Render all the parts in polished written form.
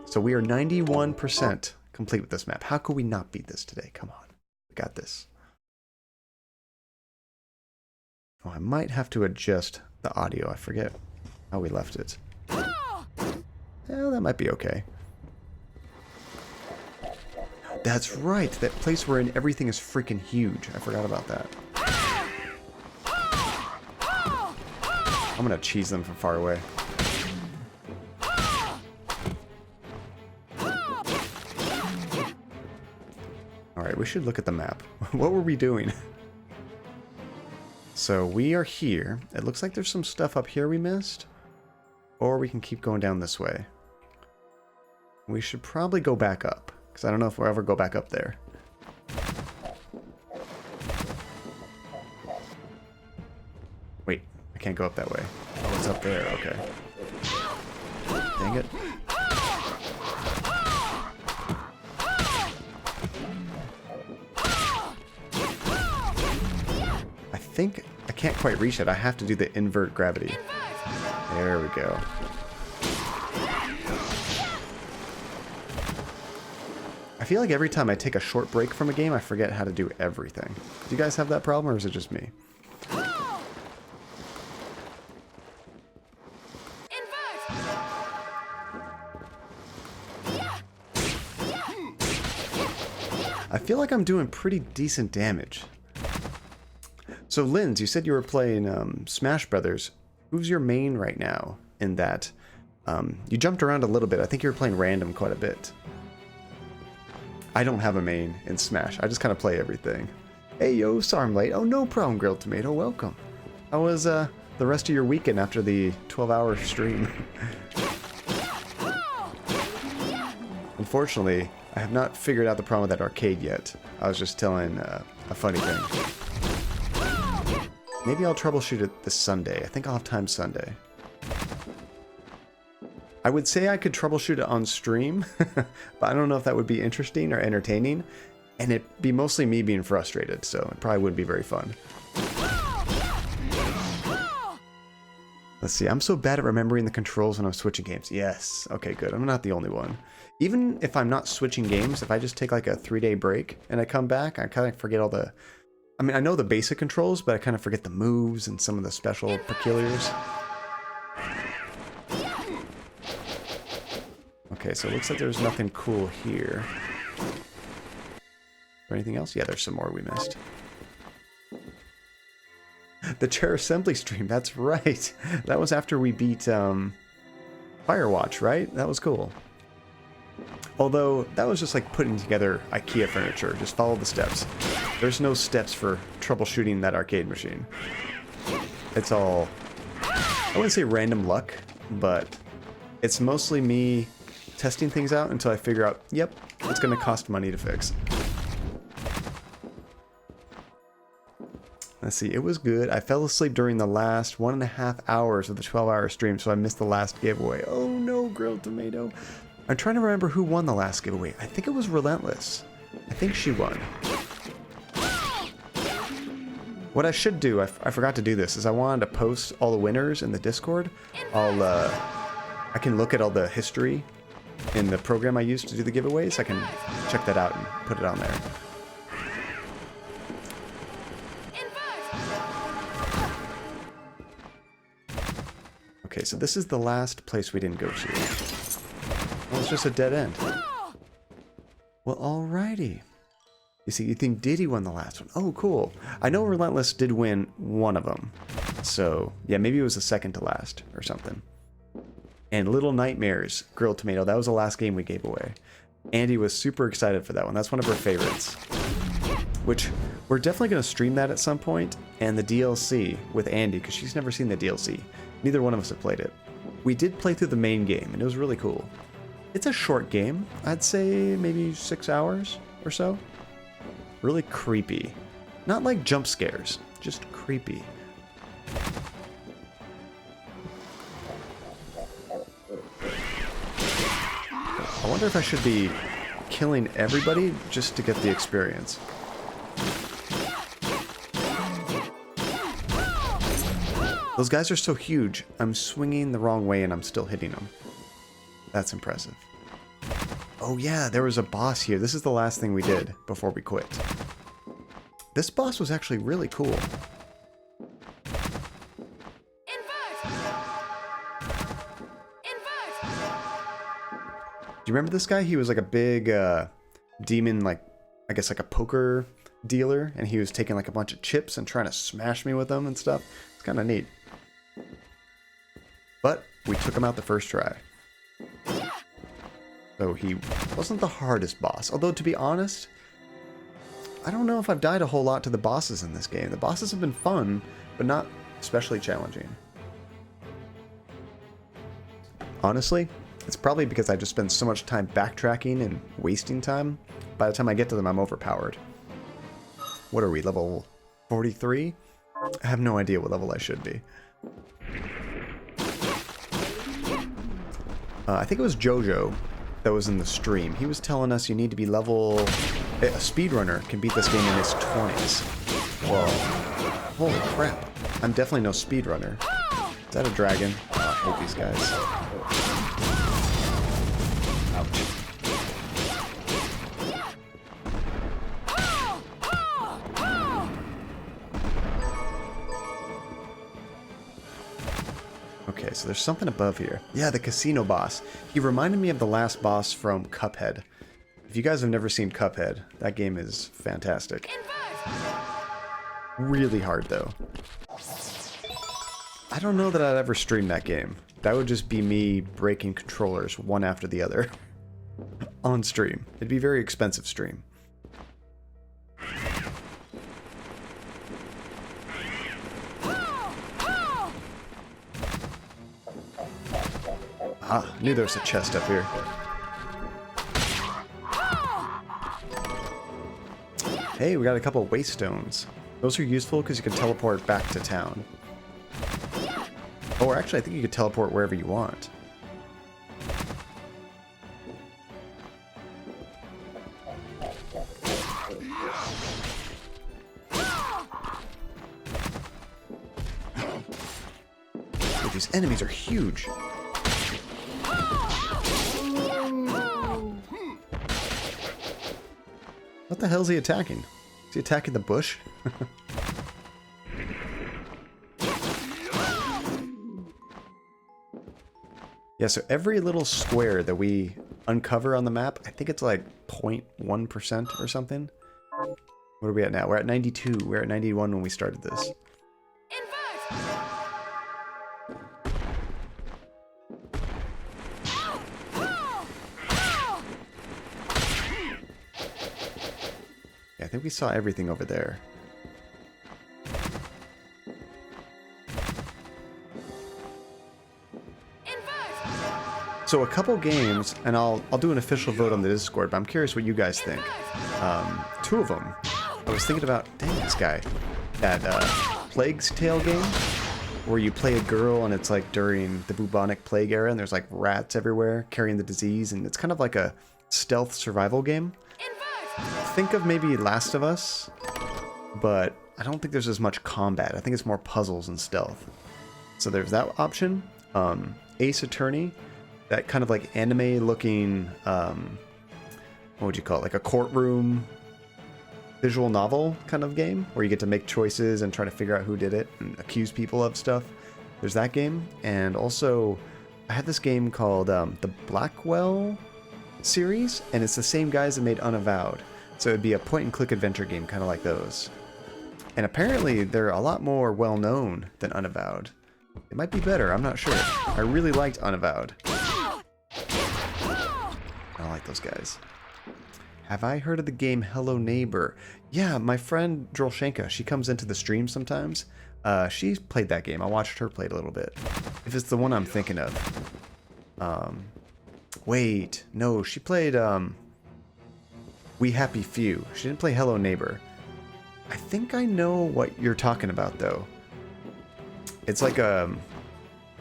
So we are 91% complete with this map. How could we not beat this today? Come on. We got this. Oh, I might have to adjust the audio. I forget how we left it. Well, that might be okay. That's right. That place wherein everything is freaking huge. I forgot about that. I'm gonna cheese them from far away. Alright, we should look at the map. What were we doing? So we are here. It looks like there's some stuff up here we missed. Or we can keep going down this way. We should probably go back up, because I don't know if we'll ever go back up there. Wait, I can't go up that way. Oh, it's up there. Okay. Dang it. I think I can't quite reach it. I have to do the invert gravity. There we go. I feel like every time I take a short break from a game, I forget how to do everything. Do you guys have that problem, or is it just me? I feel like I'm doing pretty decent damage. So, Linz, you said you were playing Smash Brothers. Who's your main right now in that? You jumped around a little bit. I think you were playing random quite a bit. I don't have a main in Smash. I just kind of play everything. Hey, yo, sorry I'm late. Oh, no problem, Grilled Tomato. Welcome. How was the rest of your weekend after the 12-hour stream? Unfortunately, I have not figured out the problem with that arcade yet. I was just telling a funny thing. Maybe I'll troubleshoot it this Sunday. I think I'll have time Sunday. I would say I could troubleshoot it on stream, but I don't know if that would be interesting or entertaining. And it'd be mostly me being frustrated, so it probably wouldn't be very fun. Let's see, I'm so bad at remembering the controls when I'm switching games. Yes, okay, good. I'm not the only one. Even if I'm not switching games, if I just take like a 3-day break and I come back, I kind of forget all the... I mean, I know the basic controls, but I kind of forget the moves and some of the special peculiars. Okay, so it looks like there's nothing cool here. Or anything else? Yeah, there's some more we missed. The chair assembly stream, that's right. That was after we beat Firewatch, right? That was cool. Although, that was just like putting together IKEA furniture. Just follow the steps. There's no steps for troubleshooting that arcade machine. It's all, I wouldn't say random luck, but it's mostly me testing things out until I figure out, yep, it's going to cost money to fix. Let's see, it was good. I fell asleep during the last 1.5 hours of the 12-hour stream, so I missed the last giveaway. Oh no, Grilled Tomato. I'm trying to remember who won the last giveaway. I think it was Relentless. I think she won. What I should do, I forgot to do this, is I wanted to post all the winners in the Discord. I can look at all the history in the program I used to do the giveaways. I can check that out and put it on there. Okay, so this is the last place we didn't go to. Well, it's just a dead end. Well, alrighty. You see, you think Diddy won the last one. Oh, cool. I know Relentless did win one of them. So, yeah, maybe it was the second to last or something. And Little Nightmares, Grilled Tomato, that was the last game we gave away. Andy was super excited for that one. That's one of her favorites. Which, we're definitely going to stream that at some point. And the DLC with Andy, because she's never seen the DLC. Neither one of us have played it. We did play through the main game, and it was really cool. It's a short game. I'd say maybe 6 hours or so. Really creepy. Not like jump scares, just creepy. I wonder if I should be killing everybody just to get the experience. Those guys are so huge, I'm swinging the wrong way and I'm still hitting them. That's impressive. Oh yeah, there was a boss here. This is the last thing we did before we quit. This boss was actually really cool. Do you remember this guy? He was like a big demon, like, I guess like a poker dealer, and he was taking like a bunch of chips and trying to smash me with them and stuff. It's kind of neat. But we took him out the first try. So he wasn't the hardest boss. Although, to be honest, I don't know if I've died a whole lot to the bosses in this game. The bosses have been fun, but not especially challenging. Honestly, it's probably because I just spend so much time backtracking and wasting time. By the time I get to them, I'm overpowered. What are we, level 43? I have no idea what level I should be. I think it was Jojo that was in the stream. He was telling us you need to be level... A speedrunner can beat this game in his 20s. Whoa. Holy crap. I'm definitely no speedrunner. Is that a dragon? Oh, I hate these guys. Okay, so there's something above here. Yeah, the casino boss. He reminded me of the last boss from Cuphead. If you guys have never seen Cuphead, that game is fantastic. Really hard, though. I don't know that I'd ever stream that game. That would just be me breaking controllers one after the other on stream. It'd be a very expensive stream. Ah, knew there was a chest up here. Hey, we got a couple of waste stones. Those are useful because you can teleport back to town. Or actually, I think you could teleport wherever you want. Dude, these enemies are huge. What the hell is he attacking? Is he attacking the bush? Yeah, so every little square that we uncover on the map, I think it's like 0.1% or something. What are we at now? We're at 92. We're at 91 when we started this. Yeah, I think we saw everything over there. So a couple games, and I'll do an official vote on the Discord, but I'm curious what you guys think. Two of them. I was thinking about, dang, this guy. That Plague's Tale game, where you play a girl and it's like during the bubonic plague era, and there's like rats everywhere carrying the disease, and it's kind of like a stealth survival game. Think of maybe Last of Us, but I don't think there's as much combat. I think it's more puzzles and stealth. So there's that option. Ace Attorney, that kind of like anime-looking, what would you call it? Like a courtroom visual novel kind of game, where you get to make choices and try to figure out who did it and accuse people of stuff. There's that game, and also I had this game called the Blackwell series, and it's the same guys that made Unavowed. So it'd be a point-and-click adventure game, kind of like those. And apparently they're a lot more well-known than Unavowed. It might be better, I'm not sure. I really liked Unavowed. I don't like those guys. Have I heard of the game Hello Neighbor? Yeah, my friend Drolshenka, she comes into the stream sometimes. She's played that game. I watched her play it a little bit. If it's the one I'm thinking of. Wait, no, she played We Happy Few. She didn't play Hello Neighbor. I think I know what you're talking about, though. It's like a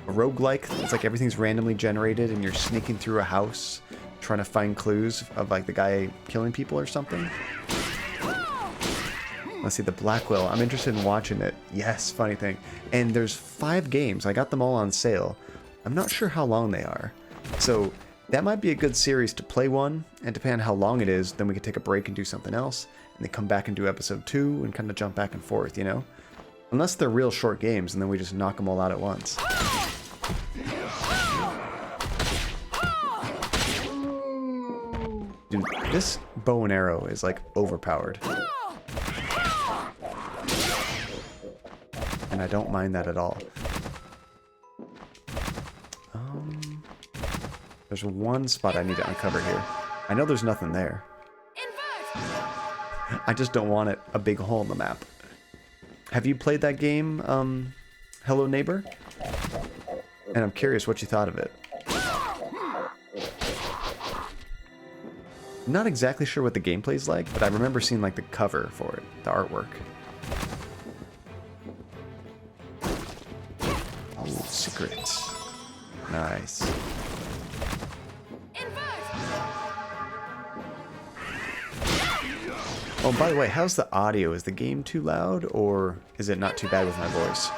roguelike. It's like everything's randomly generated and you're sneaking through a house trying to find clues of like the guy killing people or something. Let's see, the Blackwell. I'm interested in watching it. Yes, funny thing. And there's 5 games. I got them all on sale. I'm not sure how long they are. So That might be a good series to play one, and depending on how long it is, then we could take a break and do something else, and then come back and do episode 2 and kind of jump back and forth, you know? Unless they're real short games, and then we just knock them all out at once. Dude, this bow and arrow is like overpowered. And I don't mind that at all. There's one spot I need to uncover here. I know there's nothing there. I just don't want it a big hole in the map. Have you played that game, Hello Neighbor? And I'm curious what you thought of it. I'm not exactly sure what the gameplay's like, but I remember seeing like the cover for it, the artwork. Oh, secret. Nice. Oh, by the way, how's the audio? Is the game too loud, or is it not too bad with my voice?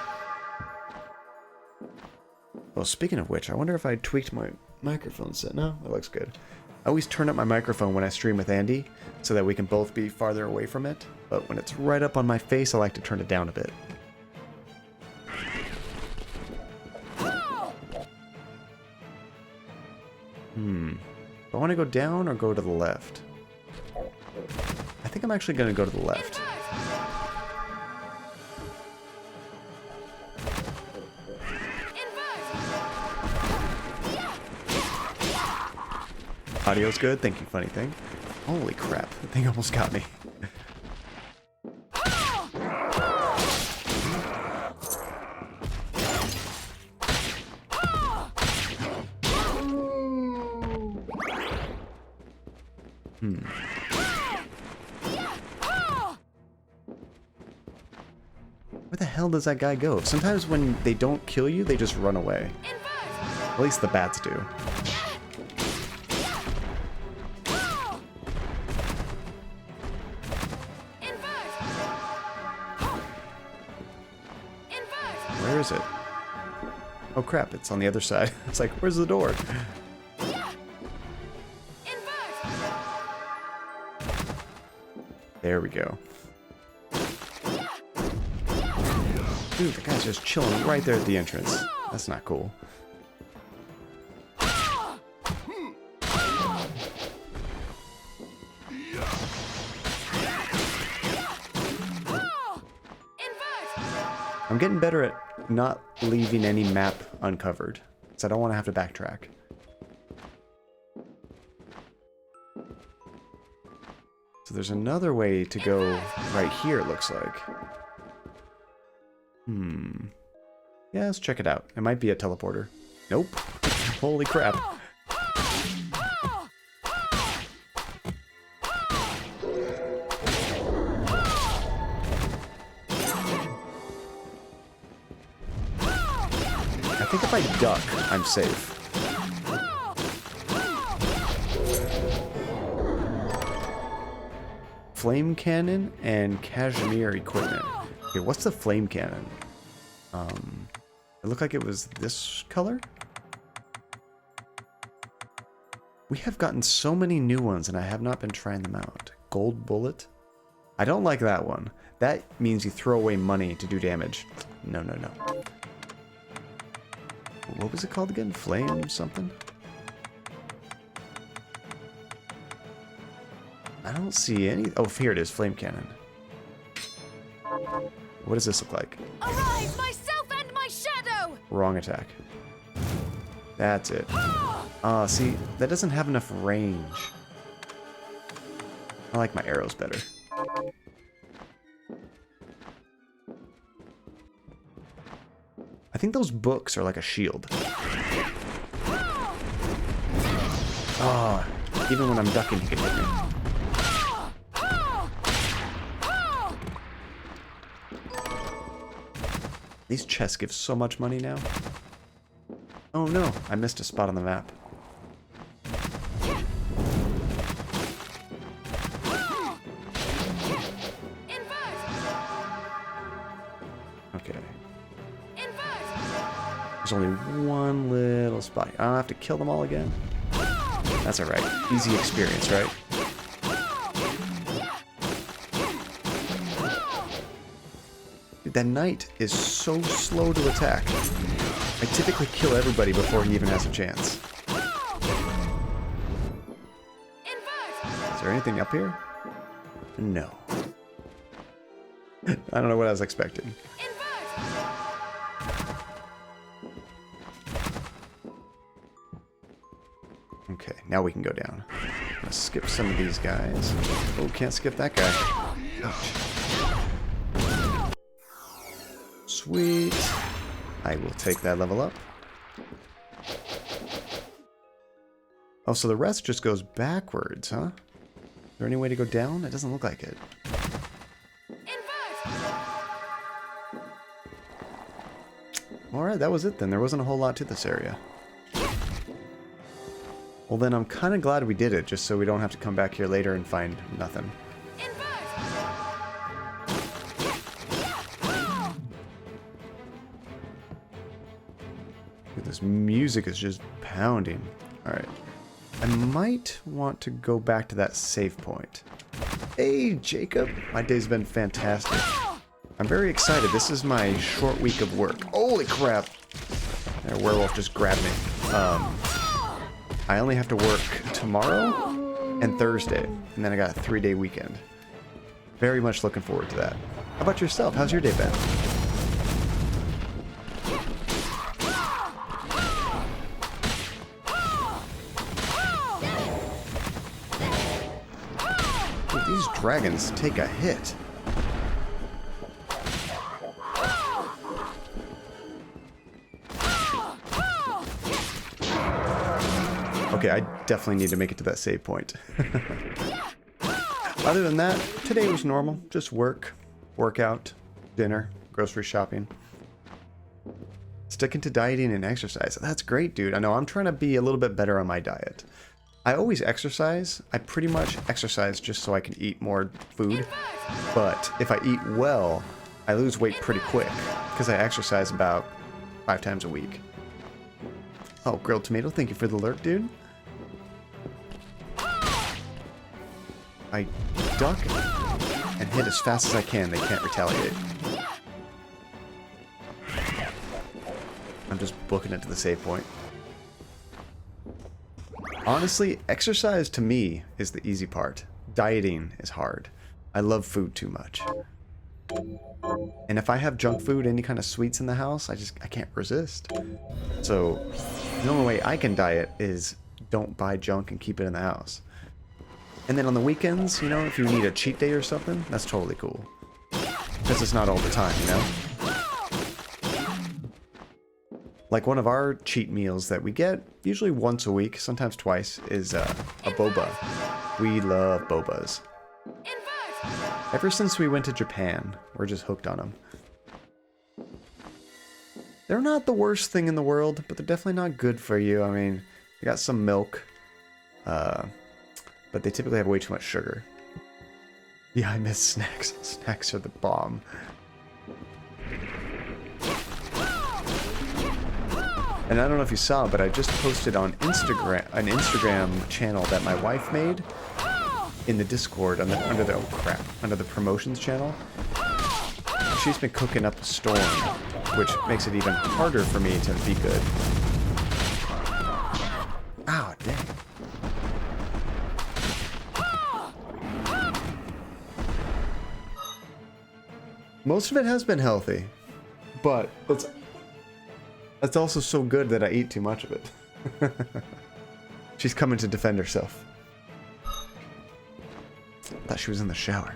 Well, speaking of which, I wonder if I tweaked my microphone set. No, it looks good. I always turn up my microphone when I stream with Andy, so that we can both be farther away from it. But when it's right up on my face, I like to turn it down a bit. Do I want to go down or go to the left? I think I'm actually going to go to the left. Audio's good. Thank you, funny thing. Holy crap. The thing almost got me. Where the hell does that guy go? Sometimes when they don't kill you, they just run away. At least the bats do. Where is it? Oh crap, it's on the other side. It's like, where's the door? There we go. Dude, the guy's just chilling right there at the entrance. That's not cool. I'm getting better at not leaving any map uncovered, so I don't want to have to backtrack. So there's another way to go right here, it looks like. Yeah, let's check it out. It might be a teleporter. Nope. Holy crap. I think if I duck, I'm safe. Flame cannon and cashmere equipment. Okay, what's the flame cannon? It looked like it was this color? We have gotten so many new ones and I have not been trying them out. Gold bullet? I don't like that one. That means you throw away money to do damage. No, no, no. What was it called again? Flame something? I don't see any... Oh, here it is. Flame cannon. What does this look like? Arise, myself and my shadow! Wrong attack. That's it. See, that doesn't have enough range. I like my arrows better. I think those books are like a shield. Oh, even when I'm ducking, he can hit me. These chests give so much money now. Oh no, I missed a spot on the map. Okay. There's only one little spot. I don't have to kill them all again. That's alright. Easy experience, right? Dude, that knight is so slow to attack. I typically kill everybody before he even has a chance. Is there anything up here? No. I don't know what I was expecting. Okay, now we can go down. I'm gonna skip some of these guys. Oh, can't skip that guy. Ouch. Sweet. I will take that level up. Oh, so the rest just goes backwards, huh? Is there any way to go down? It doesn't look like it. Alright, that was it then. There wasn't a whole lot to this area. Well then, I'm kind of glad we did it, just so we don't have to come back here later and find nothing. Dude, this music is just pounding. Alright. I might want to go back to that save point. Hey, Jacob! My day's been fantastic. I'm very excited. This is my short week of work. Holy crap! That werewolf just grabbed me. I only have to work tomorrow and Thursday, and then I got a 3-day weekend. Very much looking forward to that. How about yourself? How's your day been? Dude, these dragons take a hit. Okay, I definitely need to make it to that save point. Other than that, today was normal. Just work, workout, dinner, grocery shopping. Sticking to dieting and exercise. That's great, dude. I know I'm trying to be a little bit better on my diet. I always exercise. I pretty much exercise just so I can eat more food. But if I eat well, I lose weight pretty quick because I exercise about 5 times a week. Oh, grilled tomato, thank you for the lurk, dude. I duck and hit as fast as I can. They can't retaliate. I'm just booking it to the save point. Honestly, exercise to me is the easy part. Dieting is hard. I love food too much. And if I have junk food, any kind of sweets in the house, I can't resist. So the only way I can diet is don't buy junk and keep it in the house. And then on the weekends, you know, if you need a cheat day or something, that's totally cool. Because it's not all the time, you know? Like one of our cheat meals that we get, usually once a week, sometimes twice, is a boba. We love bobas. Ever since we went to Japan, we're just hooked on them. They're not the worst thing in the world, but they're definitely not good for you. I mean, you got some milk, but they typically have way too much sugar. Yeah, I miss snacks. Snacks are the bomb. And I don't know if you saw, but I just posted on Instagram an Instagram channel that my wife made in the Discord under the promotions channel. She's been cooking up a storm, which makes it even harder for me to be good. Ah, dang. Most of it has been healthy, but it's also so good that I eat too much of it. She's coming to defend herself. Thought she was in the shower.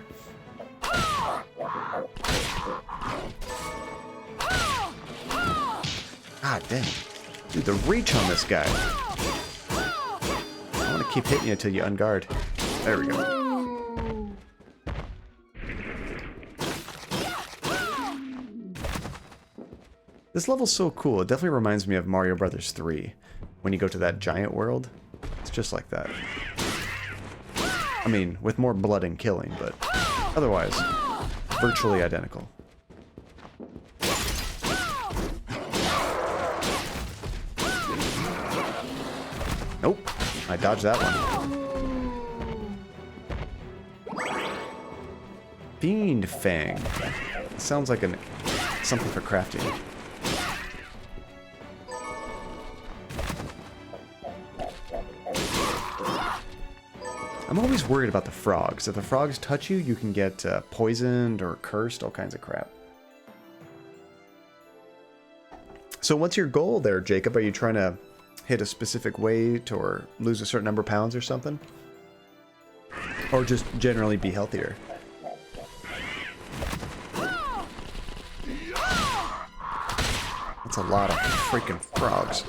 Ah, dang. Dude, the reach on this guy. I want to keep hitting you until you unguard. There we go. This level's so cool. It definitely reminds me of Mario Brothers 3. When you go to that giant world, it's just like that. I mean, with more blood and killing, but otherwise, virtually identical. Nope. I dodged that one. Fiend Fang. Sounds like something for crafting. I'm always worried about the frogs. If the frogs touch you, you can get poisoned or cursed, all kinds of crap. So what's your goal there, Jacob? Are you trying to hit a specific weight or lose a certain number of pounds or something? Or just generally be healthier? That's a lot of freaking frogs.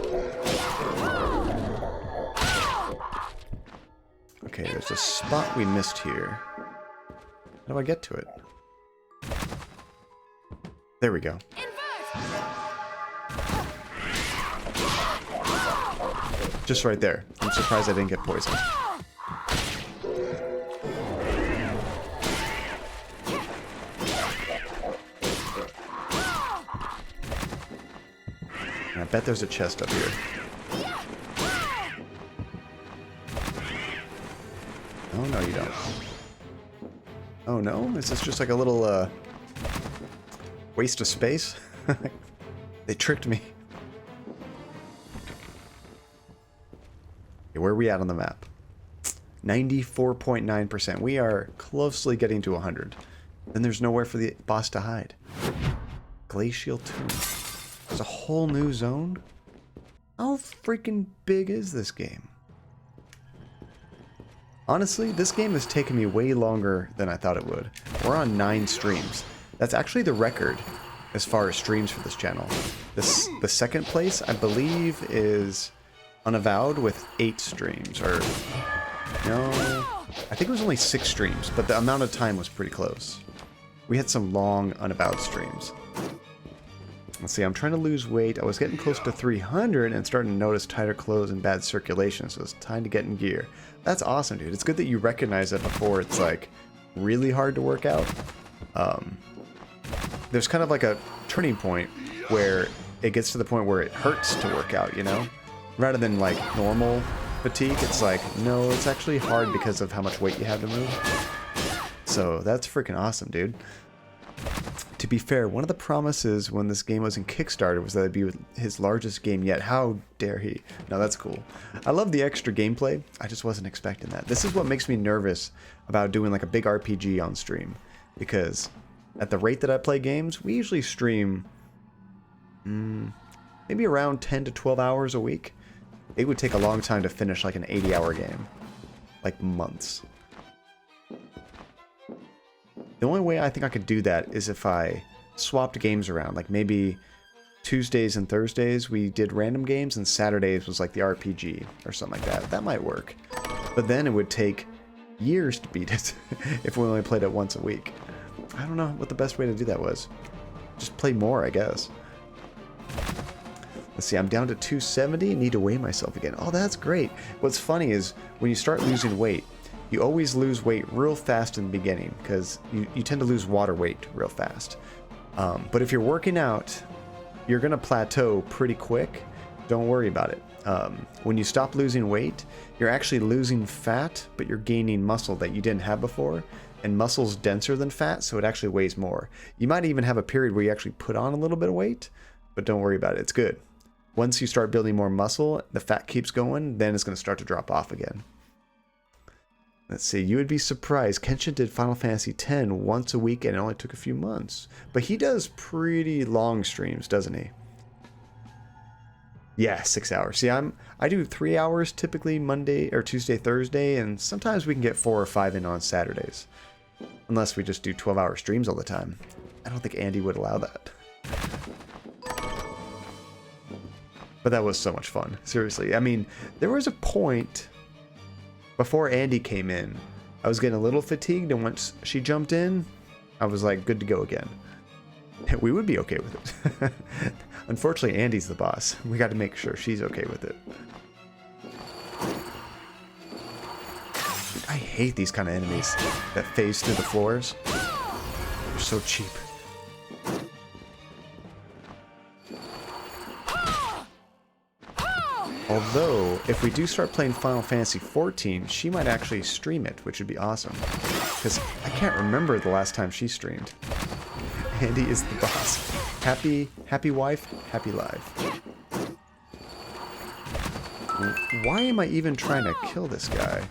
Okay, there's a spot we missed here. How do I get to it? There we go. Just right there. I'm surprised I didn't get poisoned. I bet there's a chest up here. Oh, no, you don't. Oh, no? Is this just like a little, waste of space? They tricked me. Okay, where are we at on the map? 94.9%. We are closely getting to 100. Then there's nowhere for the boss to hide. Glacial Tomb. There's a whole new zone? How freaking big is this game? Honestly, this game has taken me way longer than I thought it would. We're on 9 streams. That's actually the record as far as streams for this channel. The second place, I believe, is Unavowed with 8 streams. Or, no, I think it was only 6 streams, but the amount of time was pretty close. We had some long Unavowed streams. Let's see, I'm trying to lose weight. I was getting close to 300 and starting to notice tighter clothes and bad circulation, so it's time to get in gear. That's awesome, dude. It's good that you recognize that before it's, like, really hard to work out. There's kind of like a turning point where it gets to the point where it hurts to work out, you know? Rather than, like, normal fatigue, it's like, no, it's actually hard because of how much weight you have to move. So that's freaking awesome, dude. To be fair, one of the promises when this game was in Kickstarter was that it'd be his largest game yet. How dare he? No, that's cool. I love the extra gameplay. I just wasn't expecting that. This is what makes me nervous about doing like a big RPG on stream. Because at the rate that I play games, we usually stream maybe around 10 to 12 hours a week. It would take a long time to finish like an 80-hour game. Like months. The only way I think I could do that is if I swapped games around. Like maybe Tuesdays and Thursdays we did random games and Saturdays was like the RPG or something like that. That might work. But then it would take years to beat it if we only played it once a week. I don't know what the best way to do that was. Just play more, I guess. Let's see, I'm down to 270. Need to weigh myself again. Oh, that's great. What's funny is when you start losing weight, you always lose weight real fast in the beginning because you tend to lose water weight real fast. But if you're working out, you're going to plateau pretty quick. Don't worry about it. When you stop losing weight, you're actually losing fat, but you're gaining muscle that you didn't have before. And muscle's denser than fat, so it actually weighs more. You might even have a period where you actually put on a little bit of weight, but don't worry about it. It's good. Once you start building more muscle, the fat keeps going, then it's going to start to drop off again. Let's see, you would be surprised. Kenshin did Final Fantasy X once a week and it only took a few months. But he does pretty long streams, doesn't he? Yeah, 6 hours. See, I do 3 hours typically Monday or Tuesday, Thursday, and sometimes we can get 4 or 5 in on Saturdays. Unless we just do 12-hour streams all the time. I don't think Andy would allow that. But that was so much fun. Seriously. I mean, there was a point before Andy came in, I was getting a little fatigued, and once she jumped in, I was like, good to go again. We would be okay with it. Unfortunately, Andy's the boss. We got to make sure she's okay with it. I hate these kind of enemies that phase through the floors. They're so cheap. Although, if we do start playing Final Fantasy XIV, she might actually stream it, which would be awesome. Because I can't remember the last time she streamed. Andy is the boss. Happy wife, happy life. Why am I even trying to kill this guy?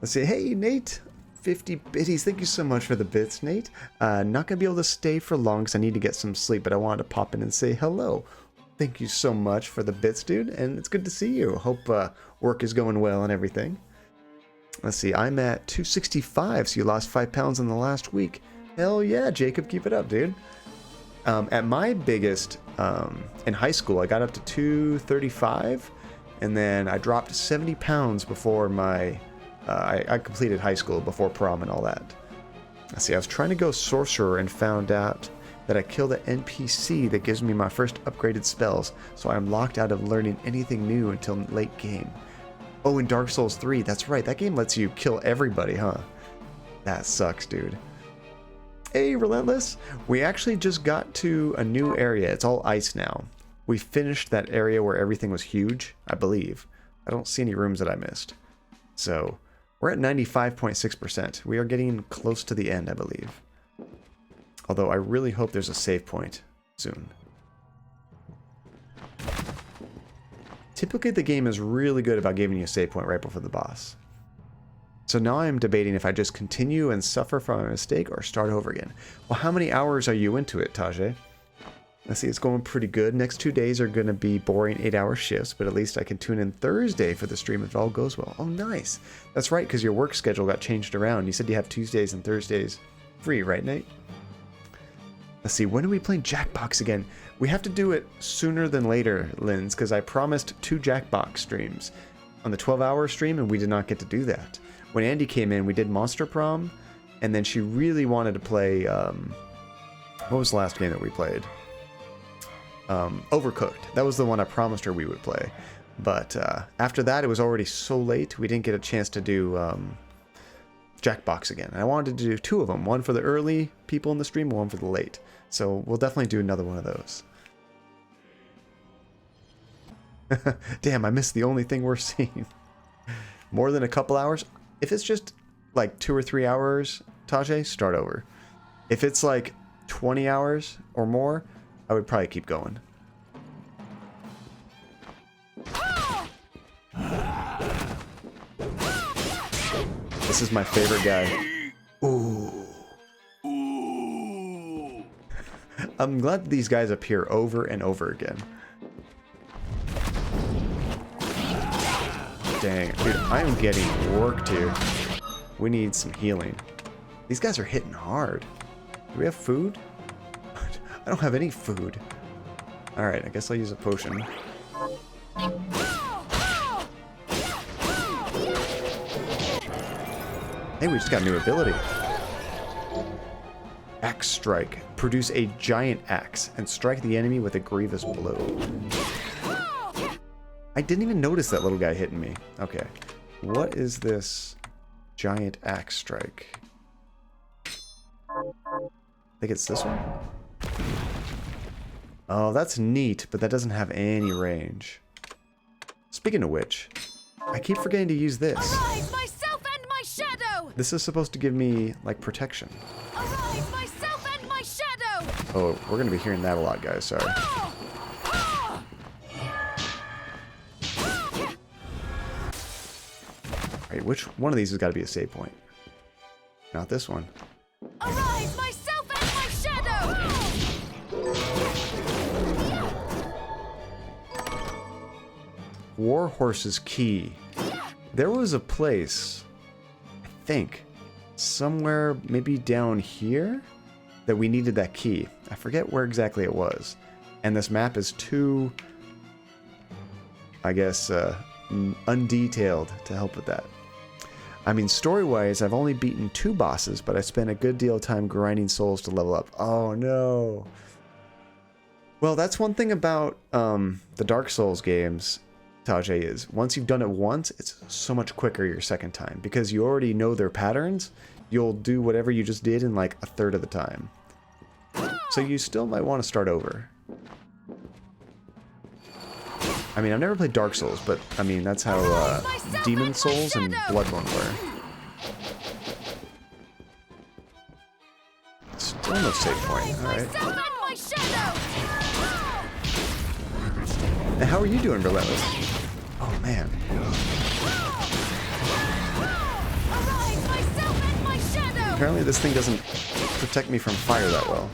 Let's see. Hey, Nate. 50 biddies. Thank you so much for the bits, Nate. Not going to be able to stay for long because I need to get some sleep, but I wanted to pop in and say hello. Thank you so much for the bits, dude, and it's good to see you. Hope work is going well and everything. Let's see. I'm at 265, so you lost 5 pounds in the last week. Hell yeah, Jacob. Keep it up, dude. At my biggest in high school, I got up to 235, and then I dropped 70 pounds before my... I completed high school before prom and all that. Let's see, I was trying to go sorcerer and found out that I killed an NPC that gives me my first upgraded spells, so I'm locked out of learning anything new until late game. Oh, in Dark Souls 3, that's right, that game lets you kill everybody, huh? That sucks, dude. Hey, Relentless! We actually just got to a new area. It's all ice now. We finished that area where everything was huge, I believe. I don't see any rooms that I missed. So... we're at 95.6%. We are getting close to the end, I believe. Although I really hope there's a save point soon. Typically the game is really good about giving you a save point right before the boss. So now I'm debating if I just continue and suffer from a mistake or start over again. Well, how many hours are you into it, Tajay? Let's see, it's going pretty good. Next 2 days are going to be boring 8-hour shifts, but at least I can tune in Thursday for the stream if it all goes well. Oh, nice. That's right, because your work schedule got changed around. You said you have Tuesdays and Thursdays free, right, Nate? Let's see, when are we playing Jackbox again? We have to do it sooner than later, Linz, because I promised 2 Jackbox streams on the 12-hour stream, and we did not get to do that. When Andy came in, we did Monster Prom, and then she really wanted to play... what was the last game that we played? Overcooked. That was the one I promised her we would play. But after that, it was already so late, we didn't get a chance to do Jackbox again. I wanted to do 2 of them. One for the early people in the stream, one for the late. So we'll definitely do another one of those. Damn, I missed the only thing we're seeing. More than a couple hours? If it's just like 2 or 3 hours, Tajay, start over. If it's like 20 hours or more, I would probably keep going. This is my favorite guy. Ooh. I'm glad that these guys appear over and over again. Dang, dude, I am getting worked here. We need some healing. These guys are hitting hard. Do we have food? I don't have any food. Alright, I guess I'll use a potion. Hey, we just got a new ability. Axe Strike. Produce a giant axe and strike the enemy with a grievous blow. I didn't even notice that little guy hitting me. Okay. What is this giant axe strike? I think it's this one? Oh, that's neat, but that doesn't have any range. Speaking of which, I keep forgetting to use this. Arise, myself and my shadow! This is supposed to give me, like, protection. Arise, myself and my shadow! Oh, we're gonna be hearing that a lot, guys, sorry. Alright, which one of these has got to be a save point? Not this one. Arise, myself and my shadow! Warhorse's Key. There was a place, I think, somewhere maybe down here that we needed that key. I forget where exactly it was. And this map is too, I guess, undetailed to help with that. I mean, story-wise, I've only beaten 2 bosses, but I spent a good deal of time grinding souls to level up. Oh, no. Well, that's one thing about the Dark Souls games, Tajay, is once you've done it once, it's so much quicker your second time. Because you already know their patterns, you'll do whatever you just did in like a third of the time. So you still might want to start over. I mean, I've never played Dark Souls, but I mean, that's how Demon Souls and Bloodborne were. Still no save point. Alright. And how are you doing, Relentless? Oh, man. Apparently this thing doesn't protect me from fire that well.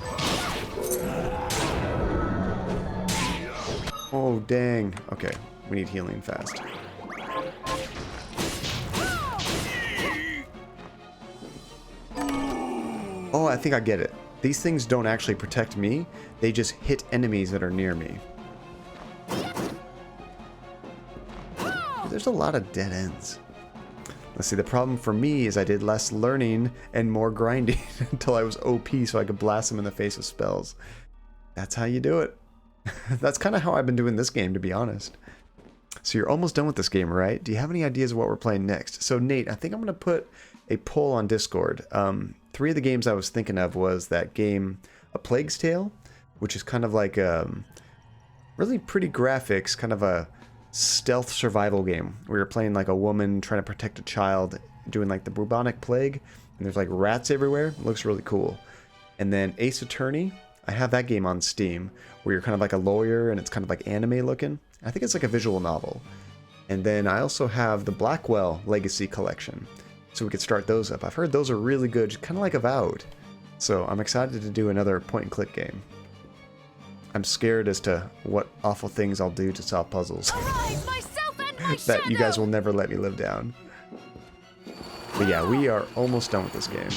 Oh, dang. Okay, we need healing fast. Oh, I think I get it. These things don't actually protect me. They just hit enemies that are near me. There's a lot of dead ends. Let's see, the problem for me is I did less learning and more grinding until I was OP so I could blast them in the face with spells. That's how you do it. That's kind of how I've been doing this game, to be honest. So you're almost done with this game, right? Do you have any ideas of what we're playing next? So Nate, I think I'm going to put a poll on Discord. 3 of the games I was thinking of was that game, A Plague's Tale, which is kind of like really pretty graphics, kind of a stealth survival game where you're playing like a woman trying to protect a child doing like the bubonic plague, and there's like rats everywhere. It looks really cool. And then Ace Attorney, I have that game on Steam where you're kind of like a lawyer and it's kind of like anime looking. I think it's like a visual novel. And then I also have the Blackwell Legacy Collection, so we could start those up. I've heard those are really good, kind of like Avowed. So I'm excited to do another point and click game. I'm scared as to what awful things I'll do to solve puzzles that you guys will never let me live down. But yeah, we are almost done with this game.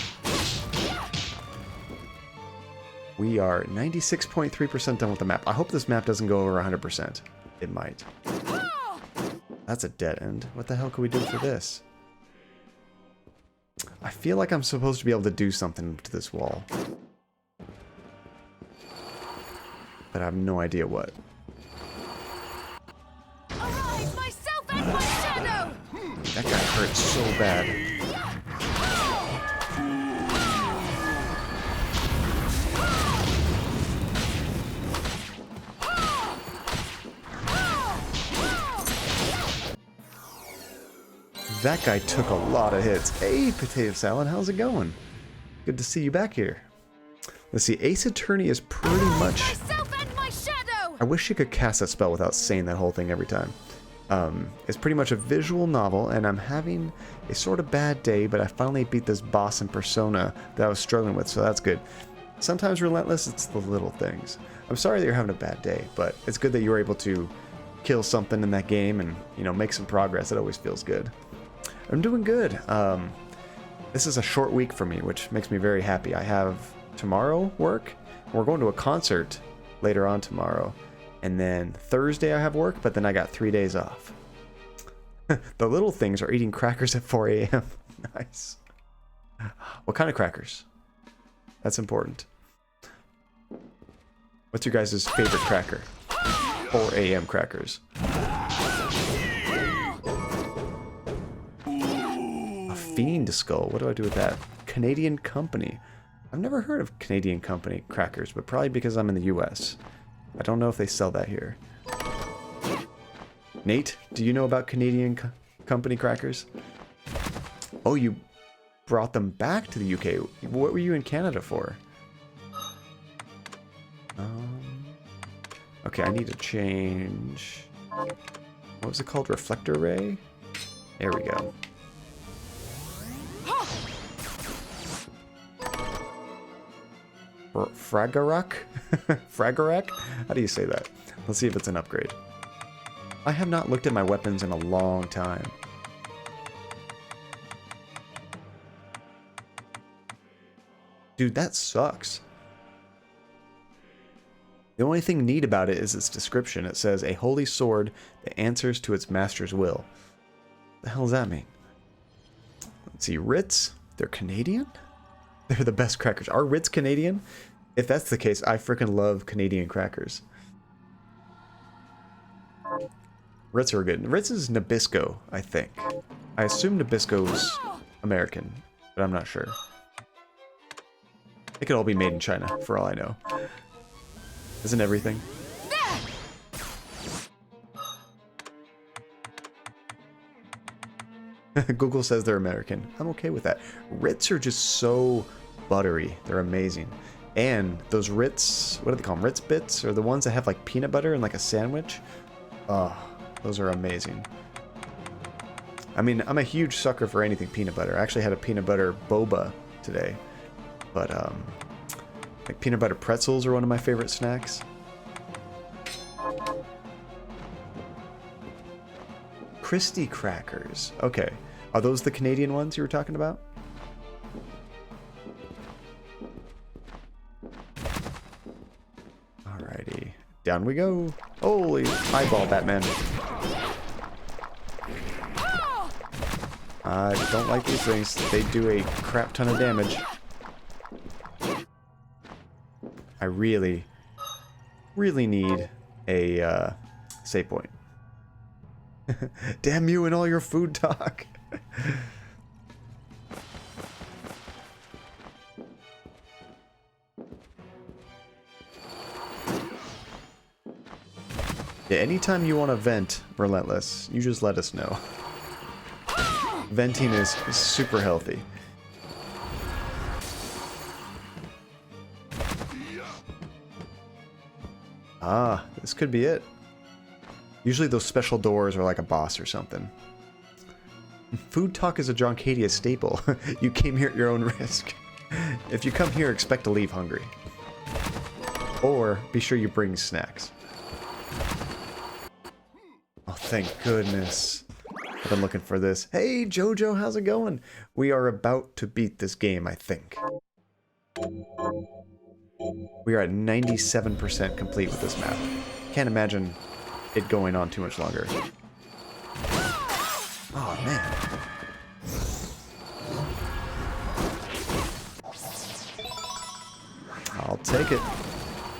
We are 96.3% done with the map. I hope this map doesn't go over 100%. It might. That's a dead end. What the hell can we do for this? I feel like I'm supposed to be able to do something to this wall. But I have no idea what. That guy hurts so bad. That guy took a lot of hits. Hey, Potato Salad, how's it going? Good to see you back here. Let's see, Ace Attorney is pretty much... I wish you could cast that spell without saying that whole thing every time. It's pretty much a visual novel, and I'm having a sort of bad day, but I finally beat this boss in Persona that I was struggling with, so that's good. Sometimes Relentless, it's the little things. I'm sorry that you're having a bad day, but it's good that you were able to kill something in that game and, you know, make some progress. It always feels good. I'm doing good. This is a short week for me, which makes me very happy. I have tomorrow work. We're going to a concert later on tomorrow. And then Thursday I have work, but then I got 3 days off. The little things are eating crackers at 4 a.m. Nice. What kind of crackers? That's important. What's your guys' favorite cracker? 4 a.m. crackers. Fiend Skull. What do I do with that? Canadian Company. I've never heard of Canadian Company crackers, but probably because I'm in the US. I don't know if they sell that here. Nate, do you know about Canadian Company crackers? Oh, you brought them back to the UK. What were you in Canada for? Okay, I need to change... What was it called? Reflector Ray? There we go. Fragarak? Fragarak? How do you say that? Let's see if it's an upgrade. I have not looked at my weapons in a long time. Dude, that sucks. The only thing neat about it is its description. It says, a holy sword that answers to its master's will. What the hell does that mean? Let's see, Ritz? They're Canadian? They're the best crackers. Are Ritz Canadian? If that's the case, I freaking love Canadian crackers. Ritz are good. Ritz is Nabisco, I think. I assume Nabisco's American, but I'm not sure. It could all be made in China, for all I know. Isn't everything? Google says they're American. I'm okay with that. Ritz are just so buttery. They're amazing. And those Ritz, what do they call them? Ritz bits? Or the ones that have like peanut butter and like a sandwich? Oh, those are amazing. I mean, I'm a huge sucker for anything peanut butter. I actually had a peanut butter boba today. But, like peanut butter pretzels are one of my favorite snacks. Christy crackers. Okay. Are those the Canadian ones you were talking about? Alrighty. Down we go. Holy eyeball, Batman. I don't like these things. They do a crap ton of damage. I really, really need a save point. Damn you and all your food talk. Yeah, anytime you want to vent, Relentless, you just let us know. Venting is super healthy. Ah, this could be it. Usually those special doors are like a boss or something. Food talk is a Joncadia staple. You came here at your own risk. If you come here, expect to leave hungry. Or be sure you bring snacks. Oh, thank goodness. I've been looking for this. Hey, Jojo, how's it going? We are about to beat this game, I think. We are at 97% complete with this map. Can't imagine it going on too much longer. Oh, man. I'll take it.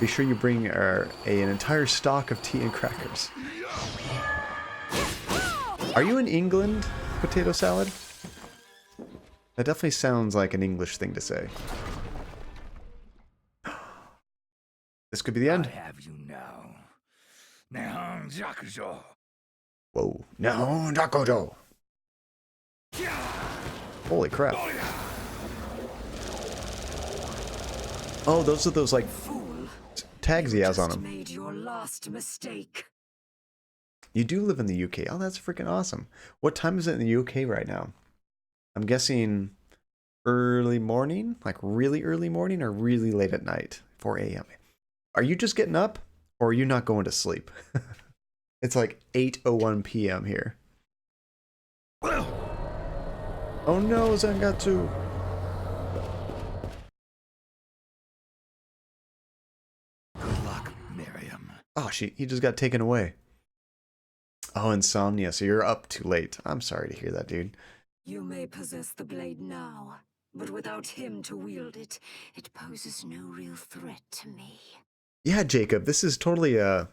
Be sure you bring an entire stock of tea and crackers. Are you in England, Potato Salad? That definitely sounds like an English thing to say. This could be the end. I have you now. Now, Jakujo. Whoa. No, Dakojo. Holy crap. Oh, those are those, like, tags he has on him. Made your last mistake. You do live in the UK. Oh, that's freaking awesome. What time is it in the UK right now? I'm guessing early morning? Like really early morning or really late at night? 4 a.m. Are you just getting up? Or are you not going to sleep? It's like 8:01 p.m. here. Oh no, Zangatsu! Good luck, Miriam. Oh, he just got taken away. Oh, insomnia, so you're up too late. I'm sorry to hear that, dude. You may possess the blade now, but without him to wield it, it poses no real threat to me. Yeah, Jacob, this is totally a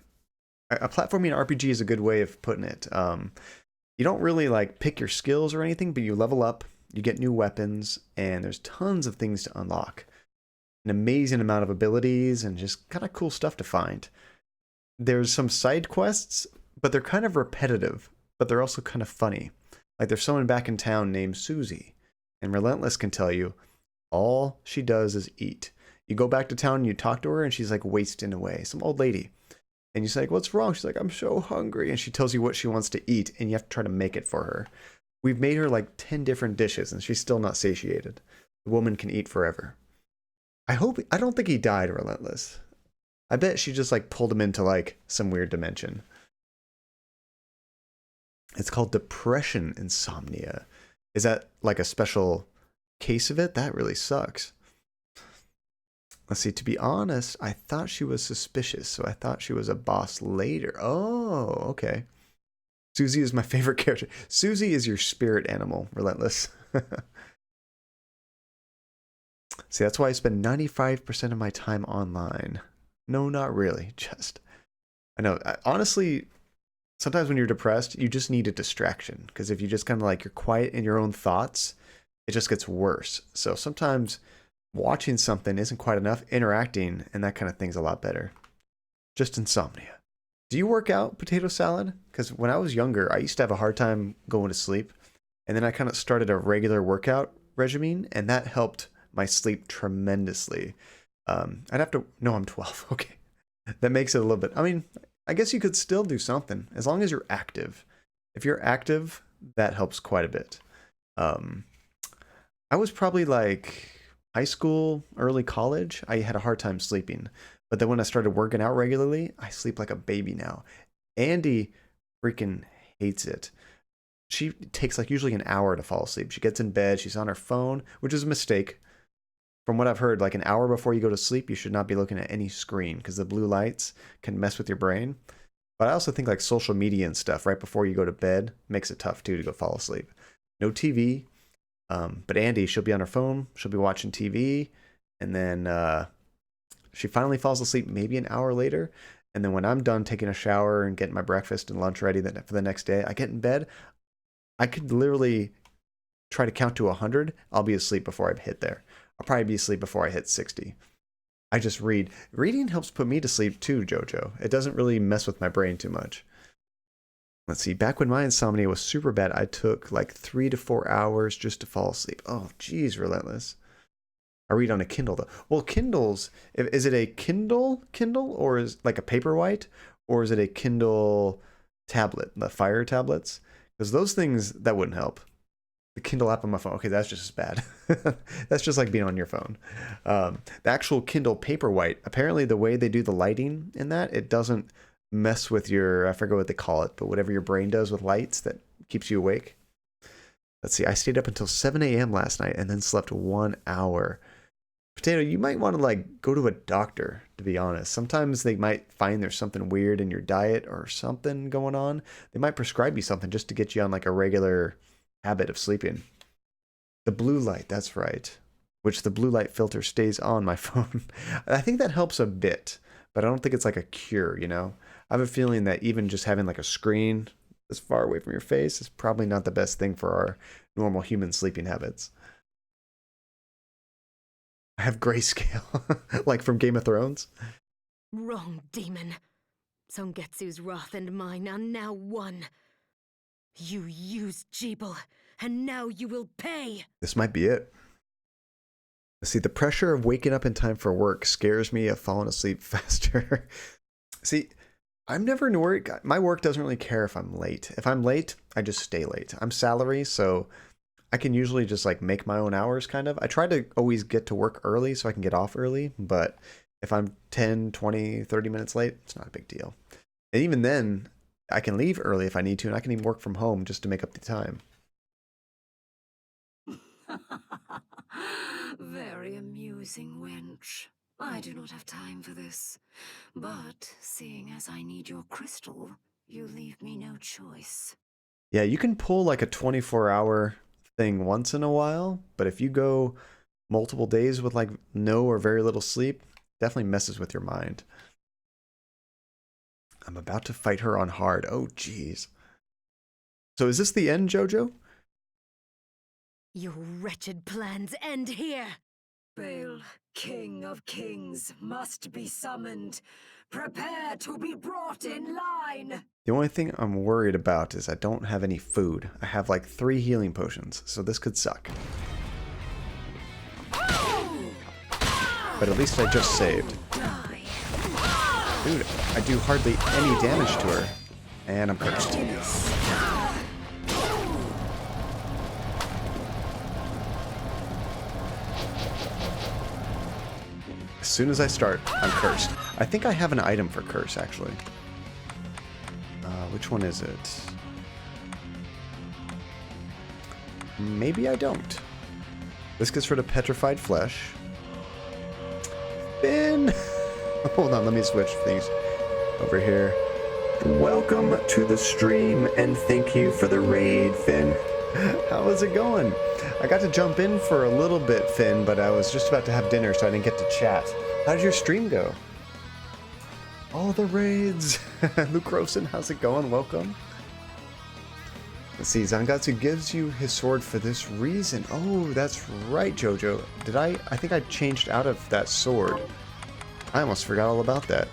platforming RPG is a good way of putting it. You don't really like pick your skills or anything, but you level up, you get new weapons, and there's tons of things to unlock. An amazing amount of abilities and just kind of cool stuff to find. There's some side quests, but they're kind of repetitive, but they're also kind of funny. Like there's someone back in town named Susie, and Relentless can tell you all she does is eat. You go back to town and you talk to her and she's like wasting away, some old lady. And you say, like, what's wrong? She's like, I'm so hungry. And she tells you what she wants to eat and you have to try to make it for her. We've made her like 10 different dishes and she's still not satiated. The woman can eat forever. I don't think he died, Relentless. I bet she just like pulled him into like some weird dimension. It's called depression insomnia. Is that like a special case of it? That really sucks. Let's see, to be honest, I thought she was suspicious, so I thought she was a boss later. Oh, okay. Susie is my favorite character. Susie is your spirit animal, Relentless. See, that's why I spend 95% of my time online. No, not really. Just, I know, honestly, sometimes when you're depressed, you just need a distraction. Because if you just kind of like, you're quiet in your own thoughts, it just gets worse. So sometimes watching something isn't quite enough. Interacting and that kind of thing's a lot better. Just insomnia. Do you work out, Potato Salad? Because when I was younger, I used to have a hard time going to sleep. And then I kind of started a regular workout regimen, and that helped my sleep tremendously. I'd have to, no, I'm 12. Okay. That makes it a little bit, I mean, I guess you could still do something as long as you're active. If you're active, that helps quite a bit. I was probably like high school, early college. I had a hard time sleeping. But then when I started working out regularly, I sleep like a baby now. Andy freaking hates it. She takes like usually an hour to fall asleep. She gets in bed, she's on her phone, which is a mistake. From what I've heard, like an hour before you go to sleep, you should not be looking at any screen because the blue lights can mess with your brain. But I also think like social media and stuff right before you go to bed makes it tough too to go fall asleep. No TV. But Andy, she'll be on her phone, she'll be watching TV, and then she finally falls asleep maybe an hour later. And then when I'm done taking a shower and getting my breakfast and lunch ready for the next day, I get in bed. I could literally try to count to 100. I'll be asleep before I hit there. I'll probably be asleep before I hit 60. I just read. Reading helps put me to sleep too, Jojo. It doesn't really mess with my brain too much. Let's see. Back when my insomnia was super bad, I took like 3 to 4 hours just to fall asleep. Oh, geez, relentless. I read on a Kindle though. Well, Kindles, is it a Kindle, or is like a Paperwhite, or is it a Kindle tablet, the Fire tablets? Because those things, that wouldn't help. The Kindle app on my phone, okay, that's just as bad. That's just like being on your phone. The actual Kindle Paperwhite, apparently the way they do the lighting in that, it doesn't mess with your, I forget what they call it, but whatever your brain does with lights that keeps you awake. Let's see, I stayed up until 7 a.m. last night and then slept 1 hour. Potato, you might want to like go to a doctor, to be honest. Sometimes they might find there's something weird in your diet or something going on. They might prescribe you something just to get you on like a regular habit of sleeping. The blue light, that's right. Which the blue light filter stays on my phone. I think that helps a bit, but I don't think it's like a cure, you know? I have a feeling that even just having like a screen as far away from your face is probably not the best thing for our normal human sleeping habits. I have grayscale, like from Game of Thrones. Wrong, demon. Songetsu's wrath and mine are now one. You used Jeeble, and now you will pay. This might be it. See, the pressure of waking up in time for work scares me of falling asleep faster. See, I'm never in work. My work doesn't really care if I'm late. If I'm late, I just stay late. I'm salary, so I can usually just like make my own hours kind of. I try to always get to work early so I can get off early, but if I'm 10, 20, 30 minutes late, it's not a big deal. And even then, I can leave early if I need to, and I can even work from home just to make up the time. Very amusing, wench. I do not have time for this. But seeing as I need your crystal, you leave me no choice. Yeah, you can pull like a 24-hour thing once in a while, but if you go multiple days with like no or very little sleep, definitely messes with your mind. I'm about to fight her on hard. Oh, jeez. So is this the end, Jojo? Your wretched plans end here. Baal, King of Kings, must be summoned. Prepare to be brought in line. The only thing I'm worried about is I don't have any food. I have like 3 healing potions, so this could suck. But at least I just saved. Dude, I do hardly any damage to her. And I'm cursed. As soon as I start, I'm cursed. I think I have an item for curse, actually. Which one is it? Maybe I don't. This gets rid of petrified flesh. Finn! Hold on, let me switch things over here. Welcome to the stream, and thank you for the raid, Finn. How is it going? I got to jump in for a little bit, Finn, but I was just about to have dinner, so I didn't get to chat. How did your stream go? All the raids. Luke Rosen, how's it going? Welcome. Let's see, Zangatsu gives you his sword for this reason. Oh, that's right, Jojo. I think I changed out of that sword. I almost forgot all about that.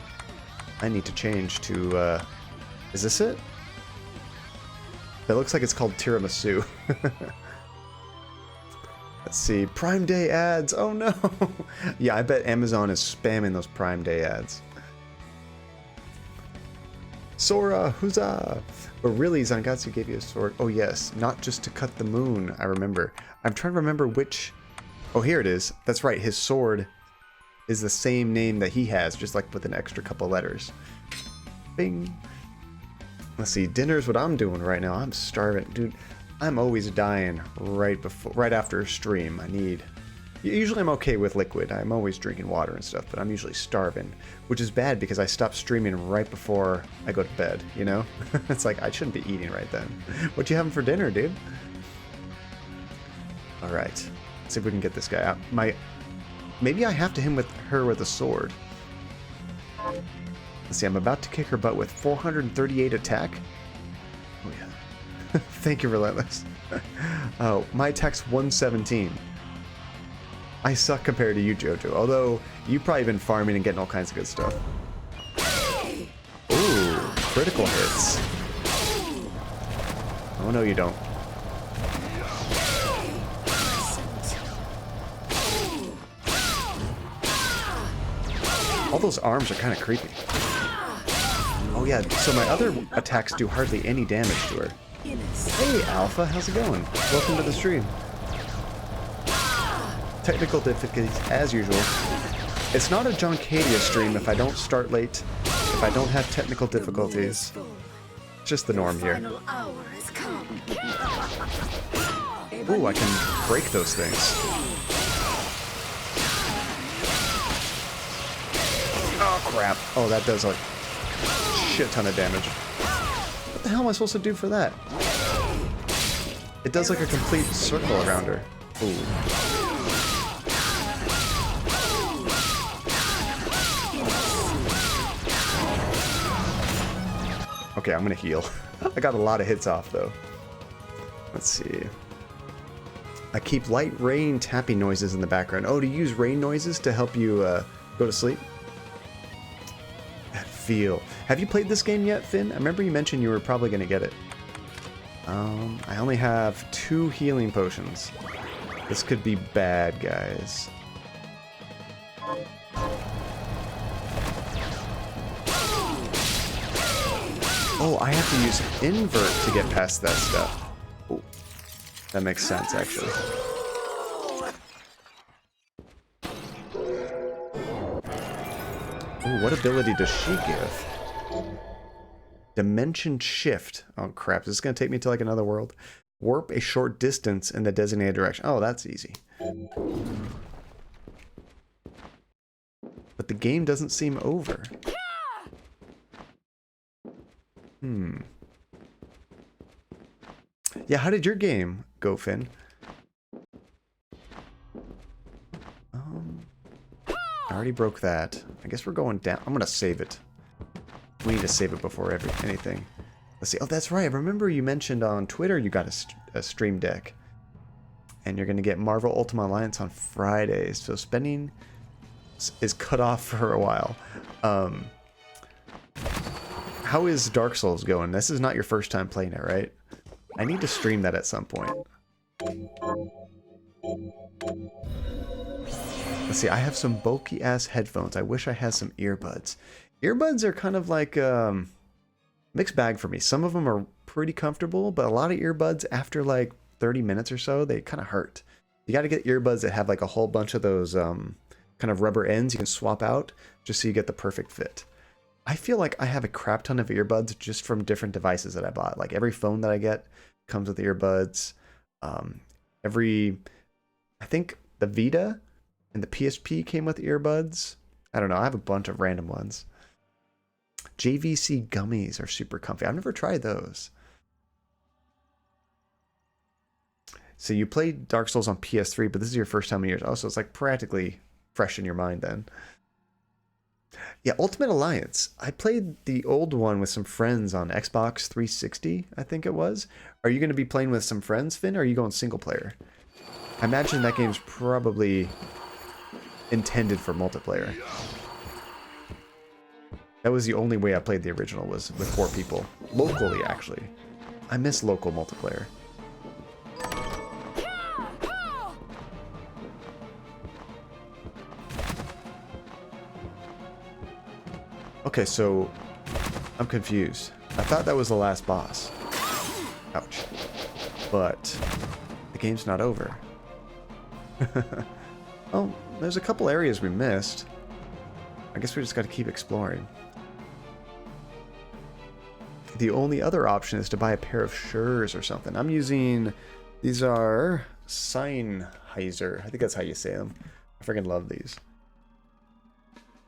I need to change to, is this it? That looks like it's called tiramisu. Let's see. Prime Day ads. Oh no. Yeah, I bet Amazon is spamming those Prime Day ads. Sora, huzzah! But really, Zangatsu gave you a sword. Oh yes, not just to cut the moon, I remember. I'm trying to remember which... Oh, here it is. That's right, his sword is the same name that he has, just like with an extra couple letters. Bing! Let's see, dinner's what I'm doing right now. I'm starving. Dude, I'm always dying right after a stream. Usually I'm okay with liquid. I'm always drinking water and stuff, but I'm usually starving, which is bad because I stop streaming right before I go to bed, you know? It's like, I shouldn't be eating right then. What you having for dinner, dude? Alright. Let's see if we can get this guy out. Maybe I have to hit her with a sword. Let's see, I'm about to kick her butt with 438 attack. Oh yeah. Thank you, Relentless. Oh, my attack's 117. I suck compared to you, Jojo, although you've probably been farming and getting all kinds of good stuff. Ooh, critical hits. Oh no, you don't. All those arms are kind of creepy. Oh yeah, so my other attacks do hardly any damage to her. Hey Alpha, how's it going? Welcome to the stream. Technical difficulties as usual. It's not a John Cadia stream if I don't start late, if I don't have technical difficulties. It's just the norm here. Ooh, I can break those things. Oh crap. Oh, that does a shit ton of damage. What the hell am I supposed to do for that? It does like a complete circle around her. Ooh. Okay, I'm gonna heal. I got a lot of hits off though. Let's see. I keep light rain tapping noises in the background. Oh, to use rain noises to help you go to sleep? That feel. Have you played this game yet, Finn? I remember you mentioned you were probably gonna get it. I only have 2 healing potions. This could be bad, guys. Oh, I have to use invert to get past that stuff. Oh, that makes sense, actually. Ooh, what ability does she give? Dimension shift. Oh crap, is this going to take me to like another world? Warp a short distance in the designated direction. Oh, that's easy. But the game doesn't seem over. Yeah, how did your game go, Finn? I already broke that. I guess we're going down. I'm gonna save it. We need to save it before anything. Let's see. Oh, that's right. I remember you mentioned on Twitter you got a Stream Deck. And you're gonna get Marvel Ultimate Alliance on Fridays. So spending is cut off for a while. How is Dark Souls going? This is not your first time playing it, right? I need to stream that at some point. Let's see, I have some bulky ass headphones. I wish I had some earbuds. Earbuds are kind of like mixed bag for me. Some of them are pretty comfortable, but a lot of earbuds after like 30 minutes or so, they kind of hurt. You got to get earbuds that have like a whole bunch of those kind of rubber ends you can swap out just so you get the perfect fit. I feel like I have a crap ton of earbuds just from different devices that I bought. Like every phone that I get comes with earbuds. I think the Vita and the PSP came with earbuds. I don't know. I have a bunch of random ones. JVC gummies are super comfy. I've never tried those. So you played Dark Souls on PS3, but this is your first time in years. Oh, so it's like practically fresh in your mind then. Yeah, Ultimate Alliance. I played the old one with some friends on Xbox 360, I think it was. Are you going to be playing with some friends, Finn, or are you going single player? I imagine that game's probably intended for multiplayer. That was the only way I played the original, was with 4 people. Locally, actually. I miss local multiplayer. Okay, so I'm confused. I thought that was the last boss. Ouch. But the game's not over. Oh, there's a couple areas we missed. I guess we just got to keep exploring. The only other option is to buy a pair of Schurz or something. I'm using... These are Sennheiser. I think that's how you say them. I freaking love these.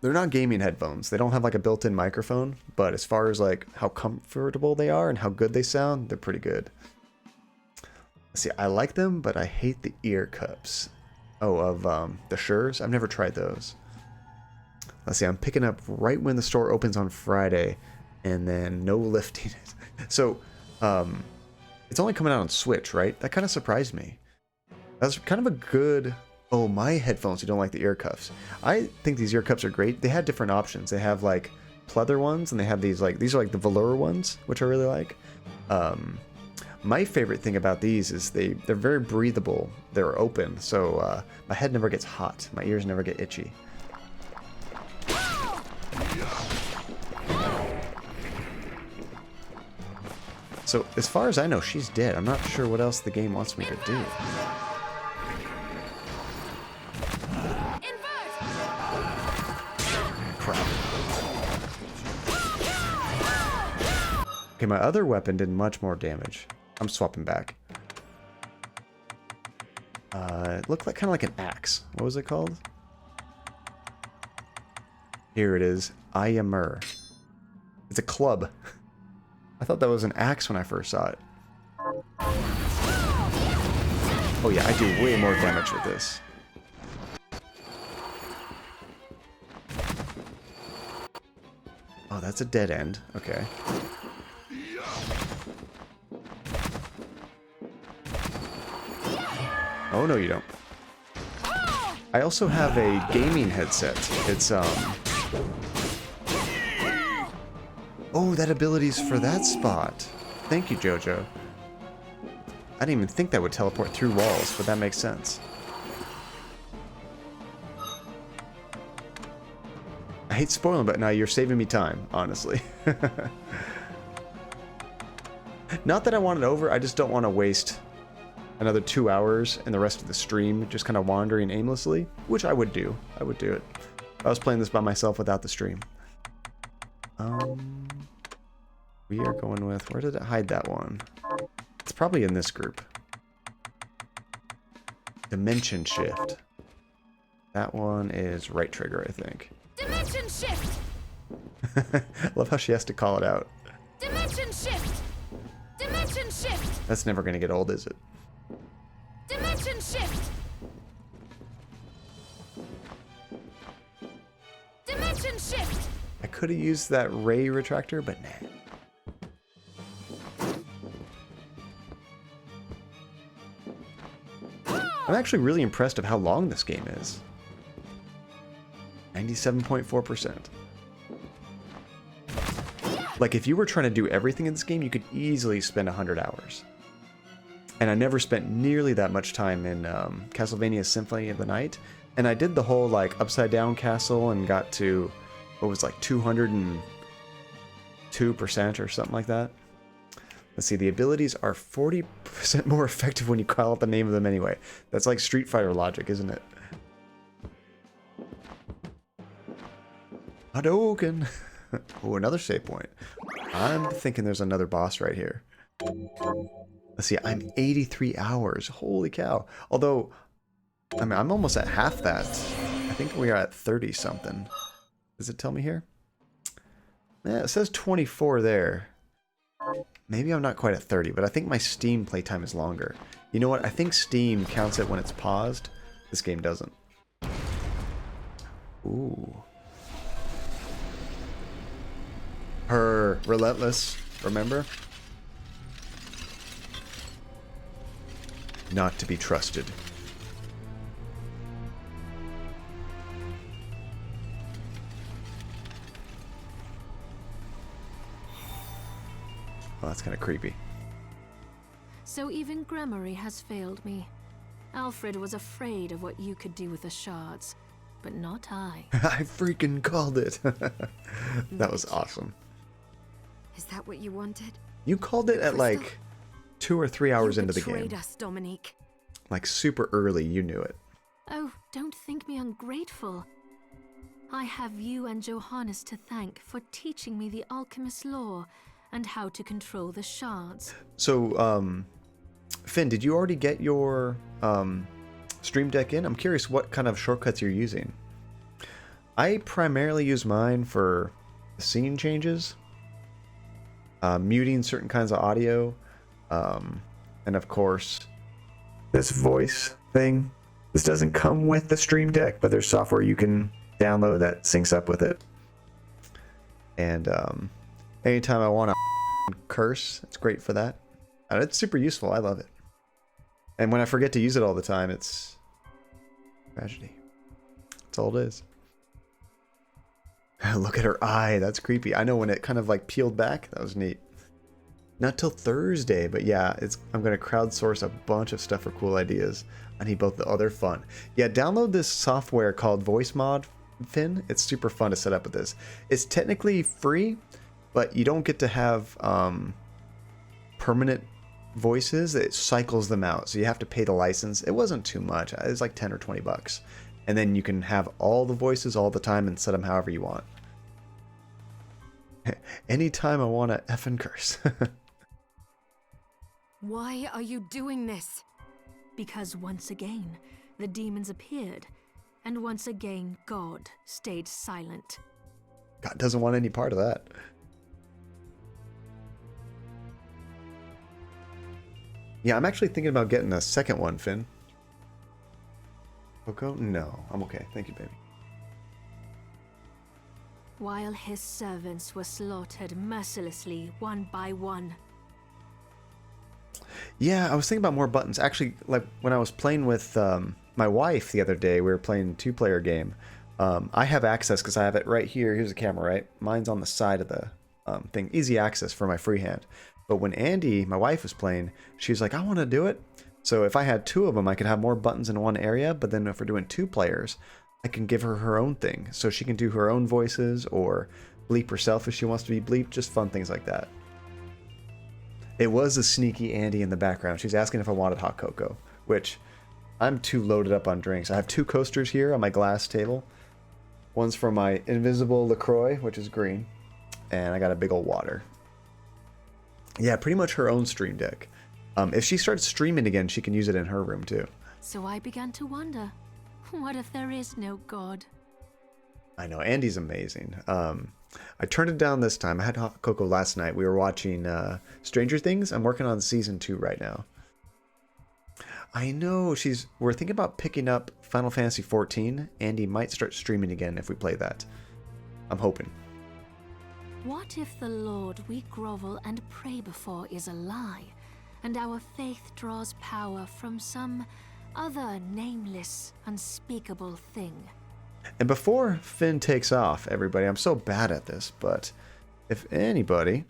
They're not gaming headphones. They don't have like a built-in microphone, but as far as like how comfortable they are and how good they sound, they're pretty good. See, I like them, but I hate the ear cups. Oh, of the Schurz? I've never tried those. Let's see, I'm picking up right when the store opens on Friday, and then no lifting it. So, it's only coming out on Switch, right? That kind of surprised me. That's kind of a good... Oh, my headphones, you don't like the ear cuffs. I think these ear cuffs are great. They had different options. They have like pleather ones, and they have these like, these are like the velour ones, which I really like. My favorite thing about these is they're very breathable. They're open, so my head never gets hot. My ears never get itchy. So as far as I know, she's dead. I'm not sure what else the game wants me to do. Crap. Okay, my other weapon did much more damage. I'm swapping back. It looked like kind of like an axe. What was it called? Here it is. Ayamer. It's a club. I thought that was an axe when I first saw it. Oh yeah, I do way more damage with this. Oh, that's a dead end. Okay. Oh, no, you don't. I also have a gaming headset. It's, Oh, that ability's for that spot. Thank you, Jojo. I didn't even think that would teleport through walls, but that makes sense. I hate spoiling, but now you're saving me time, honestly. Not that I want it over, I just don't want to waste another 2 hours and the rest of the stream just kind of wandering aimlessly, which I would do. I would do it. I was playing this by myself without the stream. We are going with... Where did it hide that one? It's probably in this group. Dimension Shift. That one is right trigger, I think. Dimension shift! Love how she has to call it out. Dimension shift! Dimension shift! That's never going to get old, is it? Dimension shift! Dimension shift! I could have used that ray retractor, but nah. I'm actually really impressed of how long this game is. 97.4%. Like, if you were trying to do everything in this game, you could easily spend 100 hours. And I never spent nearly that much time in Castlevania Symphony of the Night. And I did the whole, like, upside-down castle and got to, what was, like, 202% or something like that. Let's see, the abilities are 40% more effective when you call out the name of them anyway. That's like Street Fighter logic, isn't it? Hadouken! Oh, another save point. I'm thinking there's another boss right here. Let's see, I'm 83 hours. Holy cow. Although, I mean, I'm almost at half that. I think we are at 30-something. Does it tell me here? Yeah, it says 24 there. Maybe I'm not quite at 30, but I think my Steam playtime is longer. You know what? I think Steam counts it when it's paused. This game doesn't. Ooh. Her relentless, remember? Not to be trusted. Oh, that's kind of creepy. so even Gremory has failed me. Alfred was afraid of what you could do with the shards, but not I. I freaking called it. That was awesome. Is that what you wanted? You called it at like 2 or 3 hours into the game. You betrayed us, Dominique. Like super early, you knew it. Oh, don't think me ungrateful. I have you and Johannes to thank for teaching me the alchemist's lore and how to control the shards. So, Finn, did you already get your Stream Deck in? I'm curious what kind of shortcuts you're using. I primarily use mine for scene changes, muting certain kinds of audio, and of course, this voice thing. This doesn't come with the Stream Deck, but there's software you can download that syncs up with it. And anytime I want to curse, it's great for that. And it's super useful. I love it. And when I forget to use it all the time, it's tragedy. That's all it is. Look at her eye. That's creepy. I know when it kind of like peeled back, that was neat. Not till Thursday, but yeah, I'm going to crowdsource a bunch of stuff for cool ideas. I need both. They're fun. Yeah, download this software called Voice Mod, Finn. It's super fun to set up with this. It's technically free, but you don't get to have permanent voices. It cycles them out, so you have to pay the license. It wasn't too much. It was like 10 or 20 bucks. And then you can have all the voices all the time and set them however you want. Anytime I want to effing curse. Why are you doing this? Because once again, the demons appeared, and once again, God stayed silent. God doesn't want any part of that. Yeah, I'm actually thinking about getting a second one, Finn. Coco? No, I'm okay. Thank you, baby. While his servants were slaughtered mercilessly one by one. Yeah, I was thinking about more buttons. Actually, like when I was playing with my wife the other day, we were playing a 2-player game. I have access because I have it right here. Here's the camera, right? Mine's on the side of the thing. Easy access for my freehand. But when Andy, my wife, was playing, she was like, I want to do it. So if I had 2 of them, I could have more buttons in one area. But then if we're doing 2 players, I can give her her own thing. So she can do her own voices or bleep herself if she wants to be bleeped. Just fun things like that. It was a sneaky Andy in the background. She's asking if I wanted hot cocoa, which I'm too loaded up on drinks. I have 2 coasters here on my glass table. One's for my invisible LaCroix, which is green, and I got a big old water. Yeah, pretty much her own Stream Deck. If she starts streaming again, she can use it in her room too. So I began to wonder, what if there is no God? I know, Andy's amazing. I turned it down this time. I had hot cocoa last night. We were watching Stranger Things. I'm working on season 2 right now. I know, we're thinking about picking up Final Fantasy XIV. Andy might start streaming again if we play that. I'm hoping. What if the Lord we grovel and pray before is a lie, and our faith draws power from some other nameless, unspeakable thing? And before Finn takes off, everybody, I'm so bad at this, but if anybody,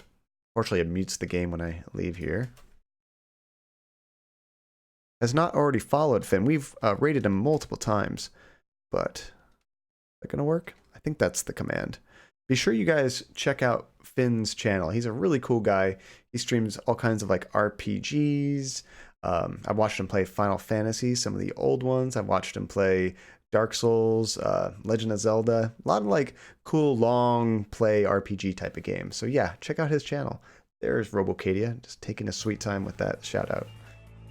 fortunately it mutes the game when I leave here, has not already followed Finn, we've rated him multiple times, but is that going to work? I think that's the command. Be sure you guys check out Finn's channel. He's a really cool guy. He streams all kinds of like RPGs. I've watched him play Final Fantasy, some of the old ones. I've watched him play Dark Souls, Legend of Zelda, a lot of like cool long play RPG type of games. So yeah, check out his channel. There's Robocadia, just taking a sweet time with that shout out.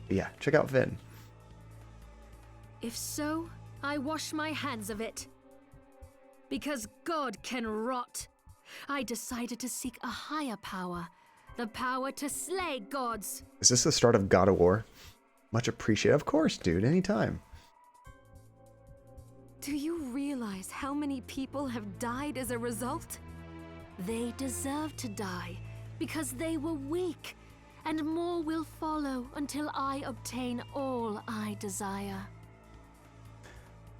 But yeah, check out Finn. If so, I wash my hands of it. Because God can rot. I decided to seek a higher power, the power to slay gods. Is this the start of God of War? Much appreciated. Of course, dude, anytime. Do you realize how many people have died as a result? They deserve to die because they were weak, and more will follow until I obtain all I desire.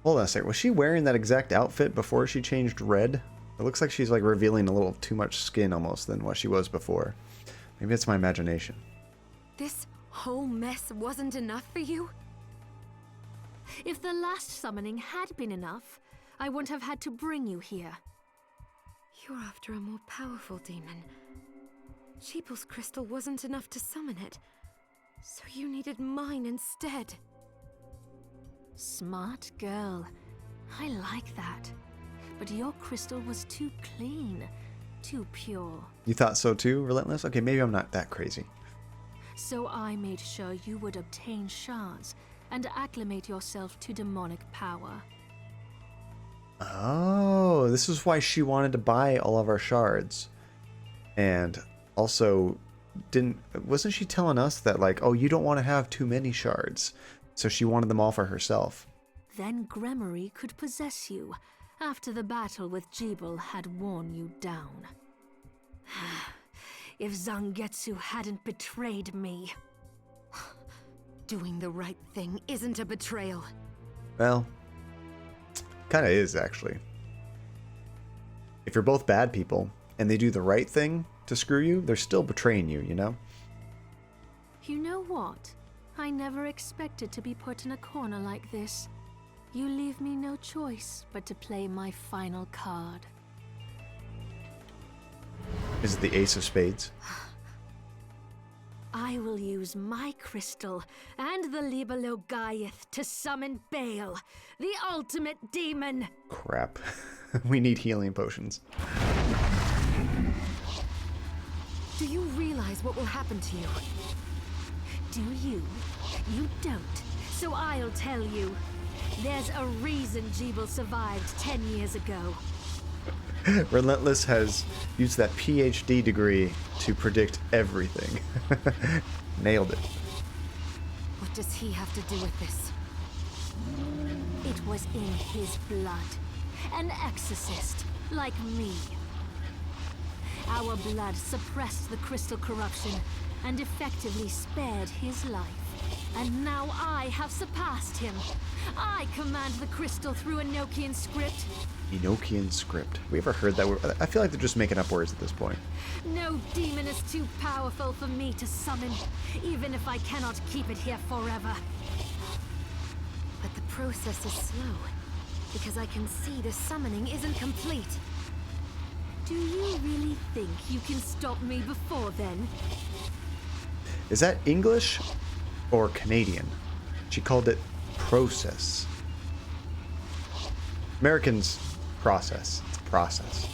Hold on a sec. Was she wearing that exact outfit before she changed red? It looks like she's like revealing a little too much skin almost than what she was before. Maybe it's my imagination. This whole mess wasn't enough for you? If the last summoning had been enough, I wouldn't have had to bring you here. You're after a more powerful demon. Sheeple's crystal wasn't enough to summon it, so you needed mine instead. Smart girl. I like that. But your crystal was too clean, too pure. You thought so too, Relentless? Okay, maybe I'm not that crazy. So I made sure you would obtain shards and acclimate yourself to demonic power. Oh, this is why she wanted to buy all of our shards. And also, wasn't she telling us that, like, oh, you don't want to have too many shards? So she wanted them all for herself. Then Gremory could possess you, after the battle with Jeeble had worn you down. If Zangetsu hadn't betrayed me... Doing the right thing isn't a betrayal. Well, kinda is, actually. If you're both bad people, and they do the right thing to screw you, they're still betraying you, you know? You know what? I never expected to be put in a corner like this. You leave me no choice but to play my final card. Is it the Ace of Spades? I will use my crystal and the Libelo Gaiath to summon Baal, the ultimate demon! Crap. We need healing potions. Do you realize what will happen to you? Do you? You don't. So I'll tell you. There's a reason Jeeble survived 10 years ago. Relentless has used that PhD degree to predict everything. Nailed it. What does he have to do with this? It was in his blood. An exorcist, like me. Our blood suppressed the crystal corruption and effectively spared his life. And now I have surpassed him. I command the crystal through Enochian script. Enochian script. Have we ever heard that word? I feel like they're just making up words at this point. No demon is too powerful for me to summon, even if I cannot keep it here forever. But the process is slow, because I can see the summoning isn't complete. Do you really think you can stop me before then? Is that English or Canadian? She called it process. Americans, process. It's a process.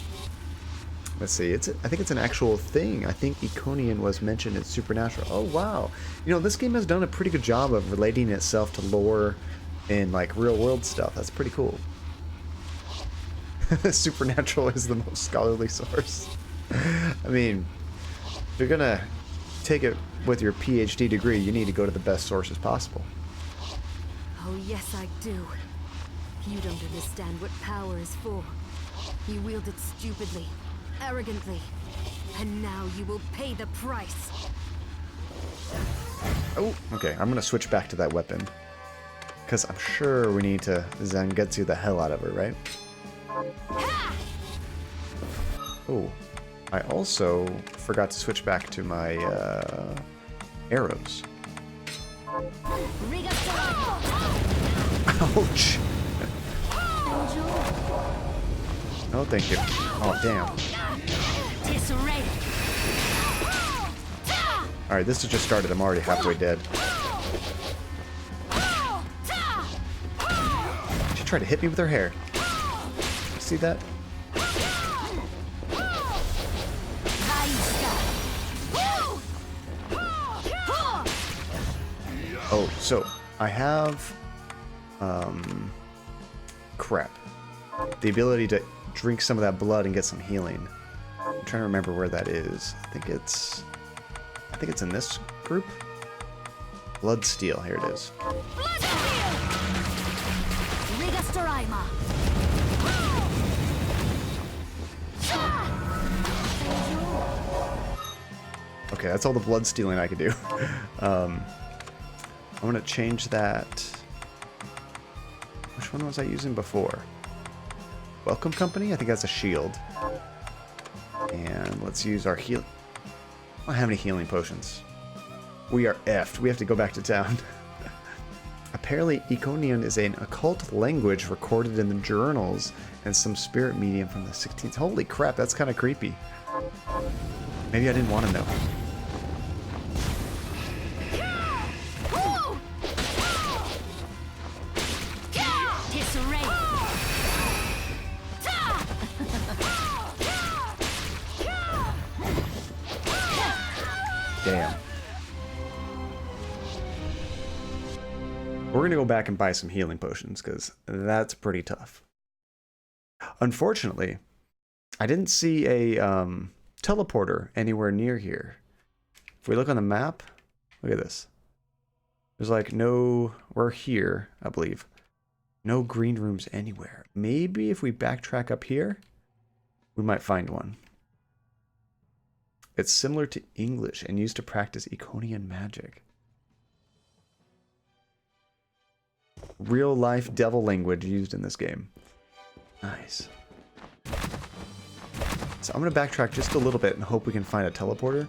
Let's see. I think it's an actual thing. I think Iconian was mentioned in Supernatural. Oh, wow. You know, this game has done a pretty good job of relating itself to lore and, like, real-world stuff. That's pretty cool. Supernatural is the most scholarly source. I mean, if you're gonna take it with your PhD degree, you need to go to the best sources possible. Oh, yes, I do. You don't understand what power is for. You wield it stupidly, arrogantly, and now you will pay the price. Oh, okay. I'm gonna switch back to that weapon. Because I'm sure we need to Zangetsu the hell out of her, right? Oh, I also forgot to switch back to my arrows. Ouch! No, thank you. Oh, damn. Alright, this has just started. I'm already halfway dead. She tried to hit me with her hair. See that? Oh, so I have crap. The ability to drink some of that blood and get some healing. I'm trying to remember where that is. I think it's in this group. Bloodsteel, here it is. Okay, that's all the blood stealing I could do. I'm gonna change that. Which one was I using before? Welcome Company? I think that's a shield. And let's use our heal. I don't have any healing potions. We are effed. We have to go back to town. Apparently, Iconian is an occult language recorded in the journals and some spirit medium from the 16th. Holy crap, that's kind of creepy. Maybe I didn't want to know. Disarray. Damn. We're going to go back and buy some healing potions, because that's pretty tough. Unfortunately, I didn't see a teleporter anywhere near here. If we look on the map, look at this. There's like no... We're here, I believe. No green rooms anywhere. Maybe if we backtrack up here, we might find one. It's similar to English and used to practice Iconian magic. Real life devil language used in this game. Nice. So I'm going to backtrack just a little bit and hope we can find a teleporter.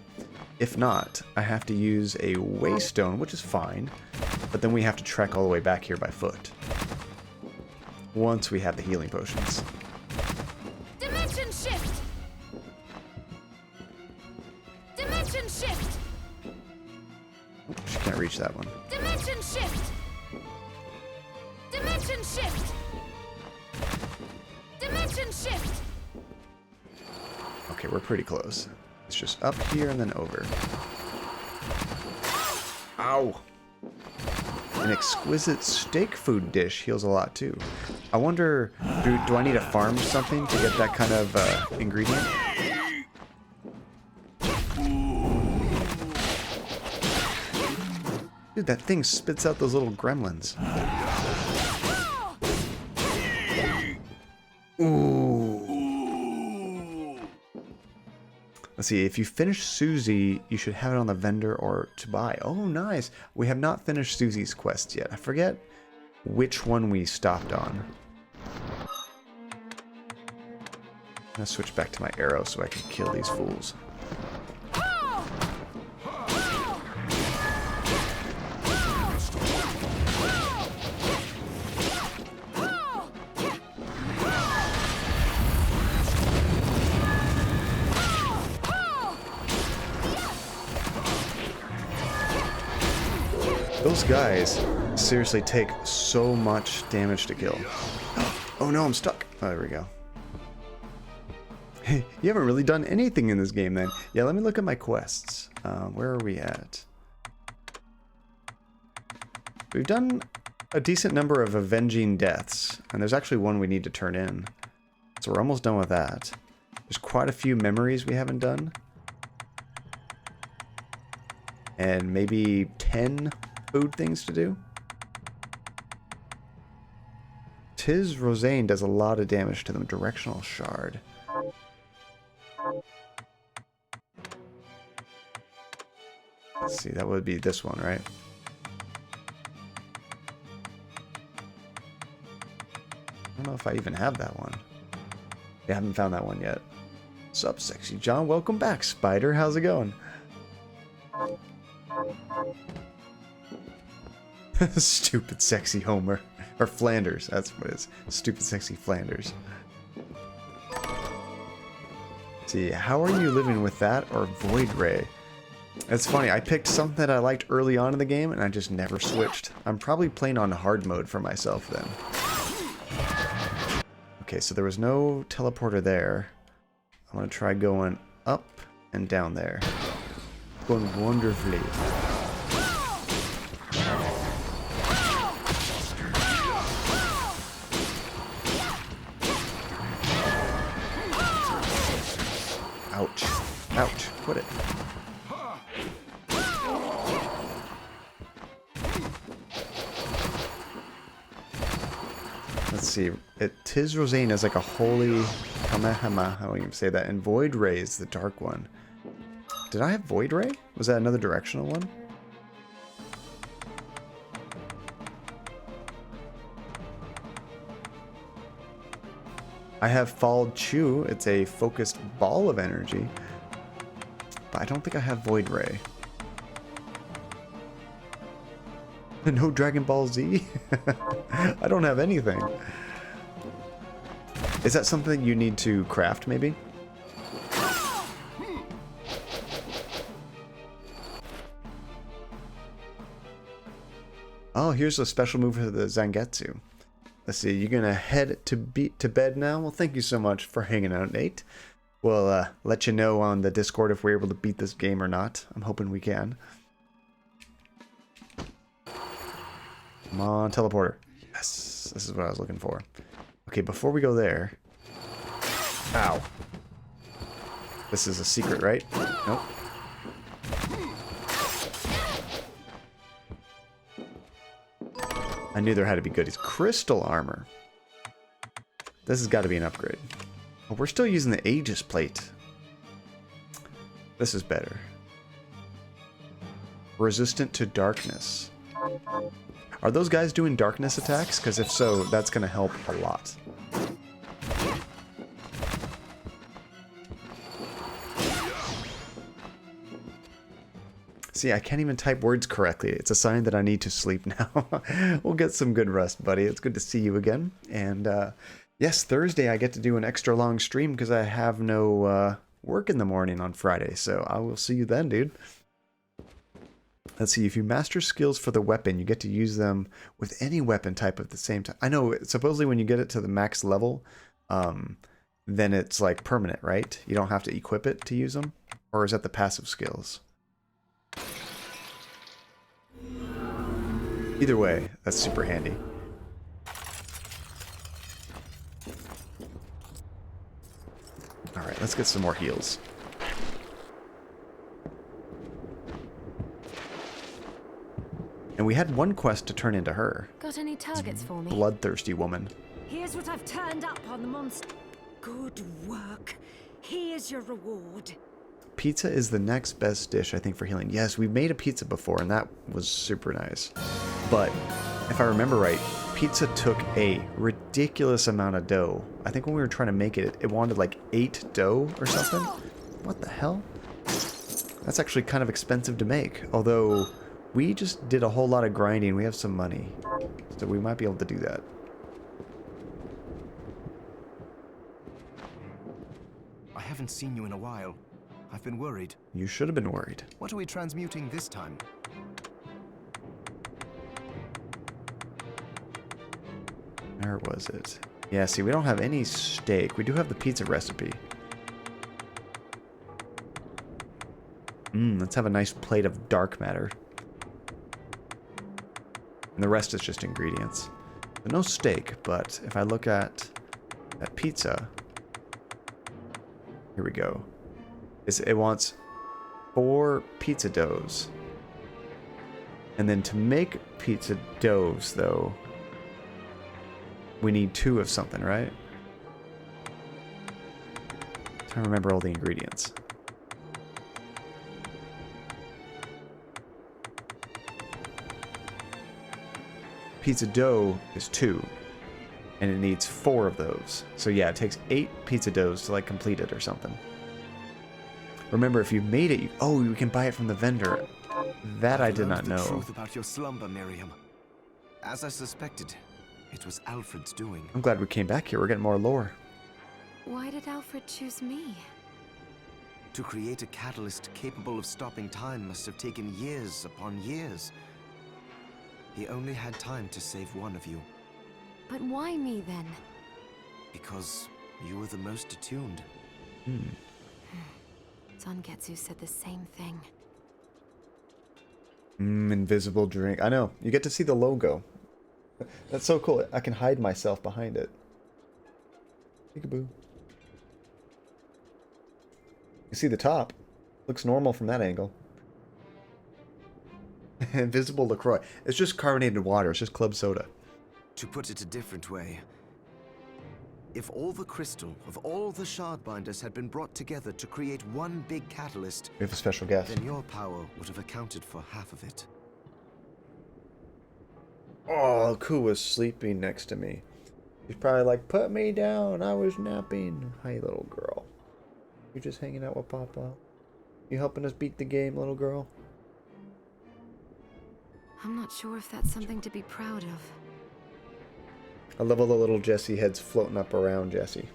If not, I have to use a waystone, which is fine, but then we have to trek all the way back here by foot. Once we have the healing potions. Dimension shift! Dimension shift! Oh, she can't reach that one. Dimension shift! Dimension shift! Dimension shift! Okay, we're pretty close. It's just up here and then over. Ow! An exquisite steak food dish heals a lot too. I wonder, do I need to farm something to get that kind of ingredient? Dude, that thing spits out those little gremlins. Ooh. Let's see, if you finish Susie, you should have it on the vendor or to buy. Oh, nice. We have not finished Susie's quest yet. I forget which one we stopped on. I'm gonna switch back to my arrow so I can kill these fools. Those guys seriously take so much damage to kill. Oh no, I'm stuck. Oh, there we go. Hey, you haven't really done anything in this game then. Yeah, let me look at my quests. Where are we at? We've done a decent number of avenging deaths, and there's actually one we need to turn in. So we're almost done with that. There's quite a few memories we haven't done. And maybe 10 food things to do. Tis Rosane does a lot of damage to them. Directional shard. Let's see, that would be this one, right? I don't know if I even have that one. I haven't found that one yet. Sup, Sexy John? Welcome back, Spider. How's it going? Stupid sexy Homer. Or Flanders, that's what it is. Stupid sexy Flanders. Let's see, how are you living with that or Void Ray? It's funny, I picked something that I liked early on in the game and I just never switched. I'm probably playing on hard mode for myself then. Okay, so there was no teleporter there. I'm gonna try going up and down there. Going wonderfully. Ouch. Ouch. Quit it. Let's see. Tis Rosane is like a holy Kamehameha. I don't even say that. And Void Ray is the dark one. Did I have Void Ray? Was that another directional one? I have Fall Chew. It's a focused ball of energy. But I don't think I have Void Ray. No Dragon Ball Z? I don't have anything. Is that something you need to craft, maybe? Oh, here's a special move for the Zangetsu. Let's see, you're gonna head to bed now? Well, thank you so much for hanging out, Nate. We'll let you know on the Discord if we're able to beat this game or not. I'm hoping we can. Come on, teleporter. Yes, this is what I was looking for. Okay, before we go there... Ow. This is a secret, right? Nope. I knew there had to be goodies. Crystal armor. This has got to be an upgrade. Oh, we're still using the Aegis plate. This is better. Resistant to darkness. Are those guys doing darkness attacks? Because if so, that's going to help a lot. See, I can't even type words correctly. It's a sign that I need to sleep now. We'll get some good rest, buddy. It's good to see you again. And yes, Thursday I get to do an extra long stream because I have no work in the morning on Friday. So I will see you then, dude. Let's see, if you master skills for the weapon, you get to use them with any weapon type at the same time. I know, supposedly when you get it to the max level, then it's like permanent, right? You don't have to equip it to use them? Or is that the passive skills? Either way, that's super handy. Alright, let's get some more heals. And we had one quest to turn into her. Got any targets for me? Bloodthirsty woman. Here's what I've turned up on the monster. Good work. Here's your reward. Pizza is the next best dish, I think, for healing. Yes, we made a pizza before, and that was super nice. But if I remember right, pizza took a ridiculous amount of dough. I think when we were trying to make it, it wanted like 8 dough or something. What the hell? That's actually kind of expensive to make. Although, we just did a whole lot of grinding. We have some money. So we might be able to do that. I haven't seen you in a while. I've been worried. You should have been worried. What are we transmuting this time? Where was it? Yeah, see, we don't have any steak. We do have the pizza recipe. Let's have a nice plate of dark matter. And the rest is just ingredients. So no steak, but if I look at that pizza... Here we go. It wants 4 pizza doughs. And then to make pizza doughs, though, we need 2 of something, right? I'm trying to remember all the ingredients. Pizza dough is 2. And it needs 4 of those. So yeah, it takes 8 pizza doughs to like complete it or something. Remember, if you made it, you can buy it from the vendor. That I did not know. The truth about your slumber, Miriam. As I suspected, it was Alfred's doing. I'm glad we came back here. We're getting more lore. Why did Alfred choose me? To create a catalyst capable of stopping time must have taken years upon years. He only had time to save one of you. But why me then? Because you were the most attuned. Zangetsu said the same thing. Invisible drink. I know. You get to see the logo. That's so cool. I can hide myself behind it. Peekaboo. You see the top. Looks normal from that angle. Invisible LaCroix. It's just carbonated water. It's just club soda. To put it a different way, if all the crystal of all the shardbinders had been brought together to create one big catalyst, We have a special guest. then your power would have accounted for half of it. Oh, Ku was sleeping next to me. He's probably like, put me down. I was napping. Hi, little girl. You just hanging out with Papa? You helping us beat the game, little girl? I'm not sure if that's something to be proud of. I love all the little Jessie heads floating up around Jessie.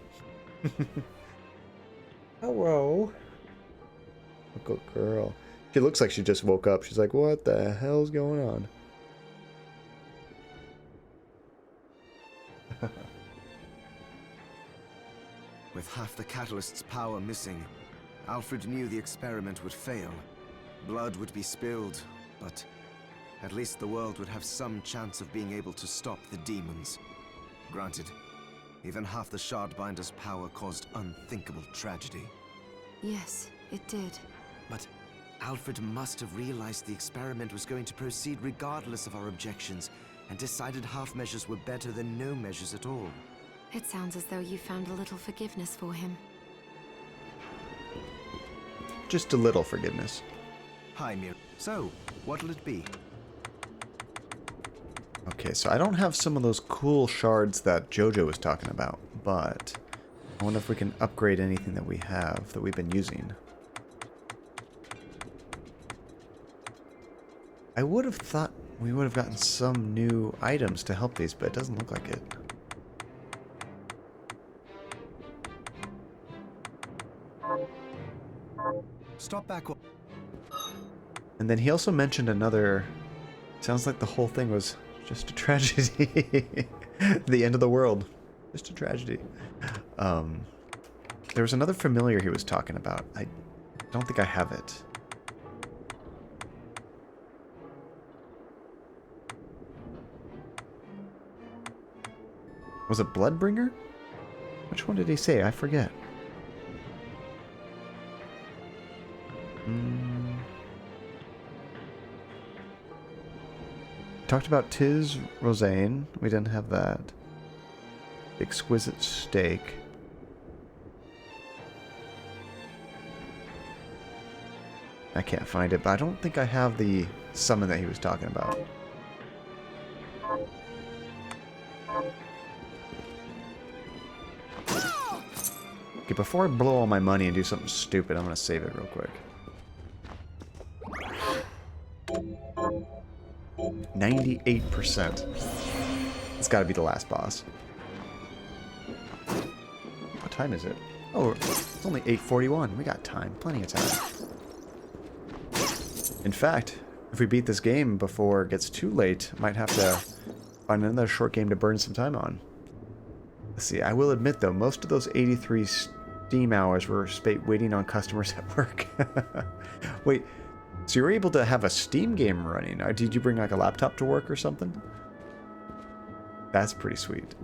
Hello. Good girl. She looks like she just woke up. She's like, what the hell's going on? With half the catalyst's power missing, Alfred knew the experiment would fail. Blood would be spilled, but at least the world would have some chance of being able to stop the demons. Granted, even half the Shardbinder's power caused unthinkable tragedy. Yes, it did. But Alfred must have realized the experiment was going to proceed regardless of our objections, and decided half measures were better than no measures at all. It sounds as though you found a little forgiveness for him. Just a little forgiveness. Hi, Mir. So, what'll it be? Okay, so I don't have some of those cool shards that Jojo was talking about, but I wonder if we can upgrade anything that we have that we've been using. I would have thought we would have gotten some new items to help these, but it doesn't look like it. Stop back. And then he also mentioned another... Sounds like the whole thing was just a tragedy. The end of the world. Just a tragedy. There was another familiar he was talking about. I don't think I have it. Was it Bloodbringer? Which one did he say? I forget. Talked about Tiz Rosane. We didn't have that. Exquisite Steak. I can't find it, but I don't think I have the summon that he was talking about. Okay, before I blow all my money and do something stupid, I'm gonna save it real quick. 98%. It's gotta be the last boss. What time is it? Oh, it's only 8:41. We got time. Plenty of time. In fact, if we beat this game before it gets too late, I might have to find another short game to burn some time on. Let's see, I will admit though, most of those 83 Steam hours were spent waiting on customers at work. Wait, so you were able to have a Steam game running? Did you bring like a laptop to work or something? That's pretty sweet.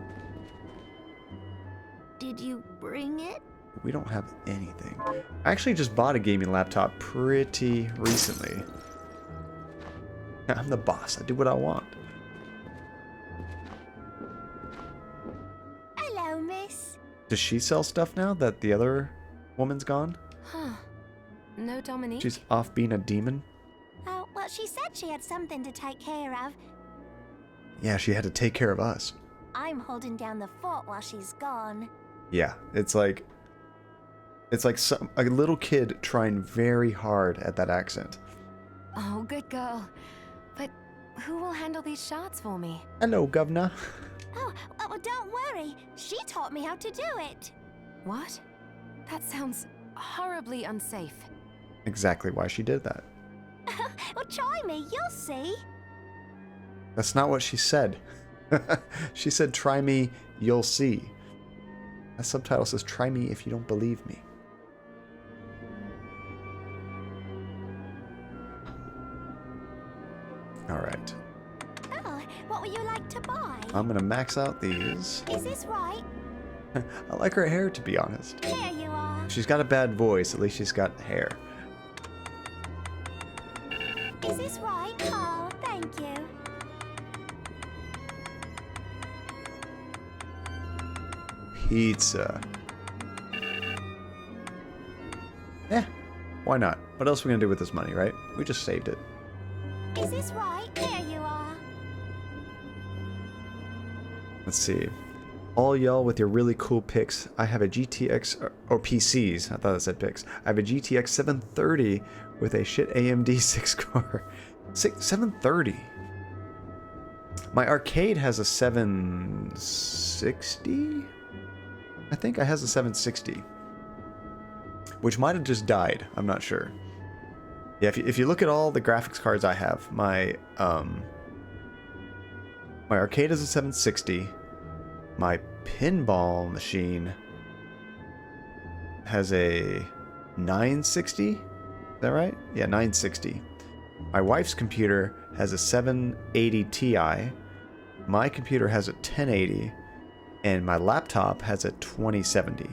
Did you bring it? We don't have anything. I actually just bought a gaming laptop pretty recently. I'm the boss. I do what I want. Hello, miss. Does she sell stuff now that the other woman's gone? Huh. No Dominique? She's off being a demon? Oh, well, she said she had something to take care of. Yeah, she had to take care of us. I'm holding down the fort while she's gone. Yeah, it's like a little kid trying very hard at that accent. Oh, good girl. But who will handle these shards for me? Hello, governor. Oh, well, don't worry. She taught me how to do it. What? That sounds horribly unsafe. Exactly why she did that. Well, try me. You'll see. That's not what she said. She said, try me, you'll see. That subtitle says, try me if you don't believe me. Alright. Oh, what would you like to buy? I'm gonna max out these. Is this right? I like her hair, to be honest. Here you are. She's got a bad voice, at least she's got hair. Is this right? Oh, thank you. Pizza. Eh, why not? What else are we gonna do with this money, right? We just saved it. Is this right? Here you are. Let's see. All y'all with your really cool picks. I have a GTX, or PCs, I thought it said picks. I have a GTX 730 with a shit AMD 6 core. 730? My arcade has a 760? I think it has a 760. Which might have just died. I'm not sure. Yeah, if you look at all the graphics cards I have, my arcade is a 760. My pinball machine has a 960. Is that right? Yeah, 960. My wife's computer has a 780 Ti. My computer has a 1080. And my laptop has a 2070.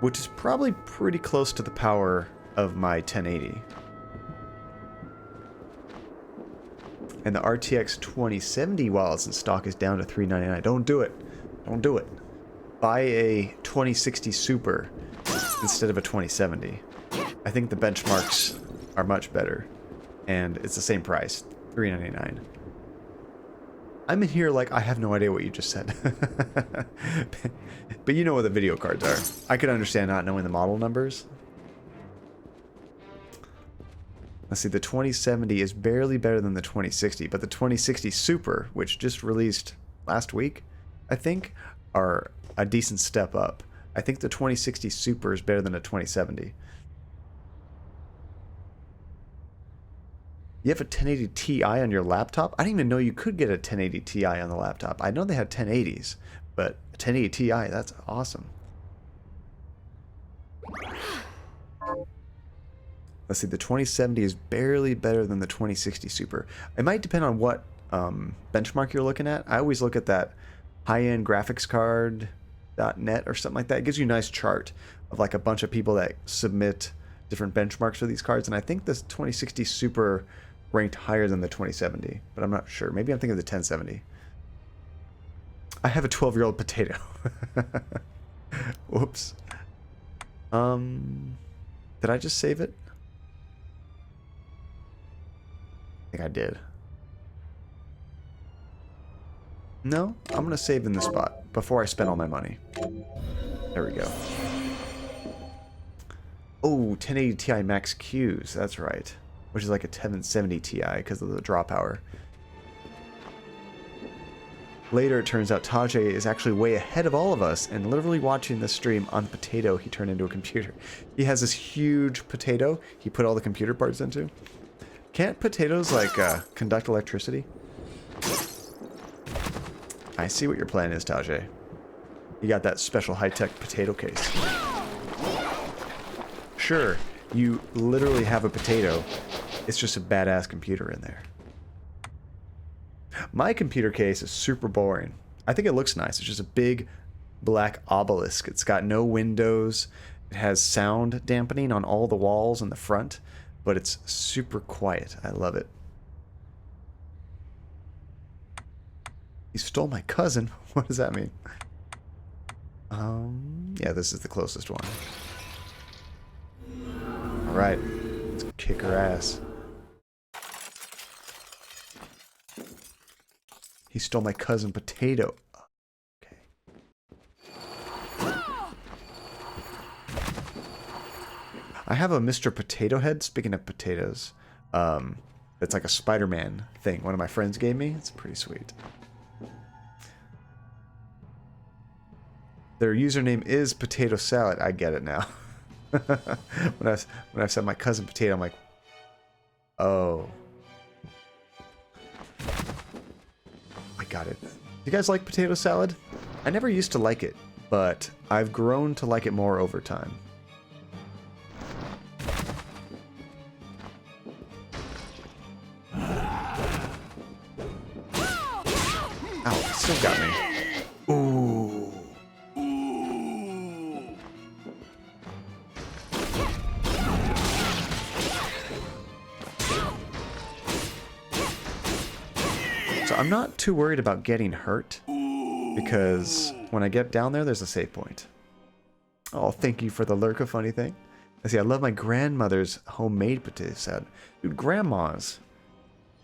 Which is probably pretty close to the power of my 1080. And the RTX 2070, while it's in stock, is down to $399. Don't do it. Don't do it. Buy a 2060 Super instead of a 2070. I think the benchmarks are much better. And it's the same price, $399. I'm in here like I have no idea what you just said. But you know what the video cards are. I could understand not knowing the model numbers. Let's see, the 2070 is barely better than the 2060, but the 2060 Super, which just released last week, I think, are a decent step up. I think the 2060 Super is better than a 2070. You have a 1080 Ti on your laptop? I didn't even know you could get a 1080 Ti on the laptop. I know they had 1080s, but a 1080 Ti, that's awesome. Let's see, the 2070 is barely better than the 2060 Super. It might depend on what benchmark you're looking at. I always look at that high-end graphics card.net or something like that. It gives you a nice chart of like a bunch of people that submit different benchmarks for these cards, and I think this 2060 Super ranked higher than the 2070, but I'm not sure. Maybe I'm thinking of the 1070. I have a 12-year-old potato. Whoops. Did I just save it? I think I did. No, I'm gonna save in this spot before I spend all my money. There we go. Oh, 1080 Ti Max Qs, that's right. Which is like a 1070 Ti because of the draw power. Later, it turns out Tajay is actually way ahead of all of us and literally watching this stream on the potato he turned into a computer. He has this huge potato he put all the computer parts into. Can't potatoes, like, conduct electricity? I see what your plan is, Tajay. You got that special high-tech potato case. Sure, you literally have a potato. It's just a badass computer in there. My computer case is super boring. I think it looks nice. It's just a big black obelisk. It's got no windows. It has sound dampening on all the walls in the front, but it's super quiet. I love it. You stole my cousin? What does that mean? Yeah, this is the closest one. Alright, let's kick her ass. He stole my cousin Potato. Okay. I have a Mr. Potato Head, speaking of potatoes. It's like a Spider-Man thing one of my friends gave me. It's pretty sweet. Their username is Potato Salad. I get it now. when I said my cousin Potato, I'm like, oh. I got it. You guys like potato salad? I never used to like it, but I've grown to like it more over time. Ow, it still got me. Ooh. So I'm not too worried about getting hurt, because when I get down there, there's a save point. Oh, thank you for the lurk, a funny thing. I see, I love my grandmother's homemade potato salad. Dude, grandma's.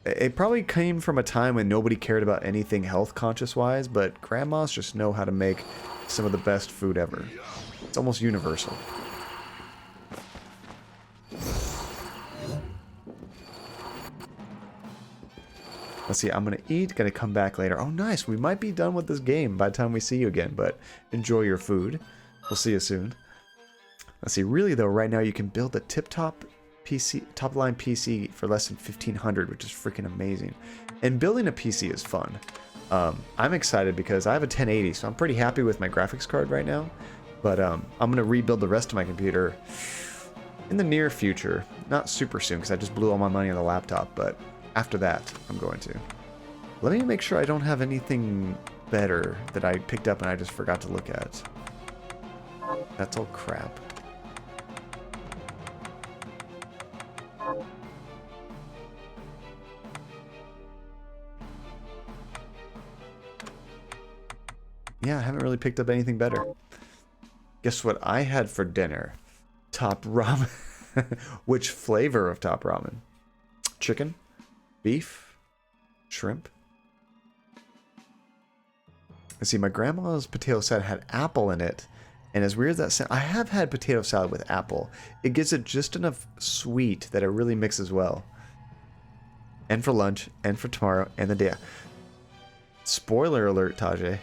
It probably came from a time when nobody cared about anything health conscious wise, but grandmas just know how to make some of the best food ever. It's almost universal. Let's see, I'm gonna eat, gonna come back later. Oh, nice. We might be done with this game by the time we see you again, but enjoy your food. We'll see you soon. Let's see, really though, right now you can build a tip-top PC, top-line PC for less than 1,500, which is freaking amazing. And building a PC is fun. I'm excited because I have a 1080, so I'm pretty happy with my graphics card right now. But I'm gonna rebuild the rest of my computer in the near future. Not super soon, because I just blew all my money on the laptop, but after that, I'm going to. Let me make sure I don't have anything better that I picked up and I just forgot to look at. That's all crap. Yeah, I haven't really picked up anything better. Guess what I had for dinner? Top ramen. Which flavor of top ramen? Chicken? Beef? Shrimp? Let's see, my grandma's potato salad had apple in it. And as weird as that sounds, I have had potato salad with apple. It gives it just enough sweet that it really mixes well. And for lunch, and for tomorrow, and the day. Spoiler alert, Tajay.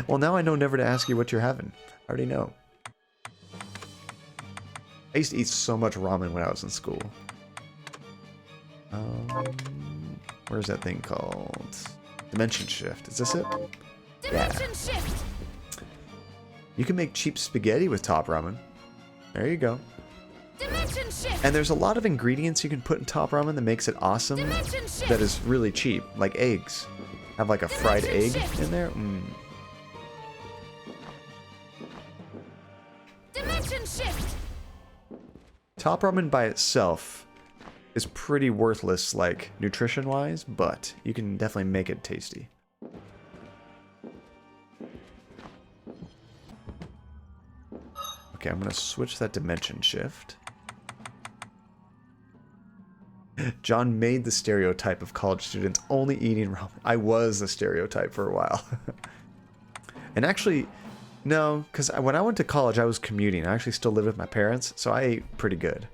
Well, now I know never to ask you what you're having. I already know. I used to eat so much ramen when I was in school. Where's that thing called? Dimension Shift. Is this it? Dimension shift. You can make cheap spaghetti with top ramen. There you go. Dimension shift. And there's a lot of ingredients you can put in top ramen that makes it awesome. Dimension shift. That is really cheap, like eggs. Have like a fried egg in there. Dimension shift. Top ramen by itself is pretty worthless, like nutrition-wise, but you can definitely make it tasty. Okay, I'm gonna switch that dimension shift. John made the stereotype of college students only eating ramen. I was the stereotype for a while. And actually, no, because when I went to college, I was commuting. I actually still lived with my parents, so I ate pretty good.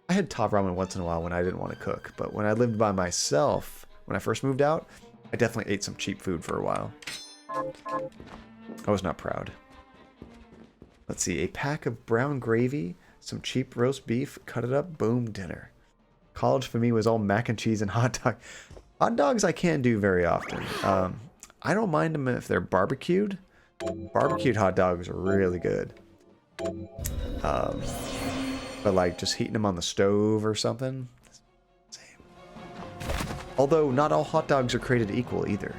I had top ramen once in a while when I didn't want to cook, but when I lived by myself, when I first moved out, I definitely ate some cheap food for a while. I was not proud. Let's see, a pack of brown gravy, some cheap roast beef, cut it up, boom, dinner. College for me was all mac and cheese and hot dog. Hot dogs I can't do very often. I don't mind them if they're barbecued. Barbecued hot dogs are really good. But like just heating them on the stove or something, same. Although not all hot dogs are created equal either.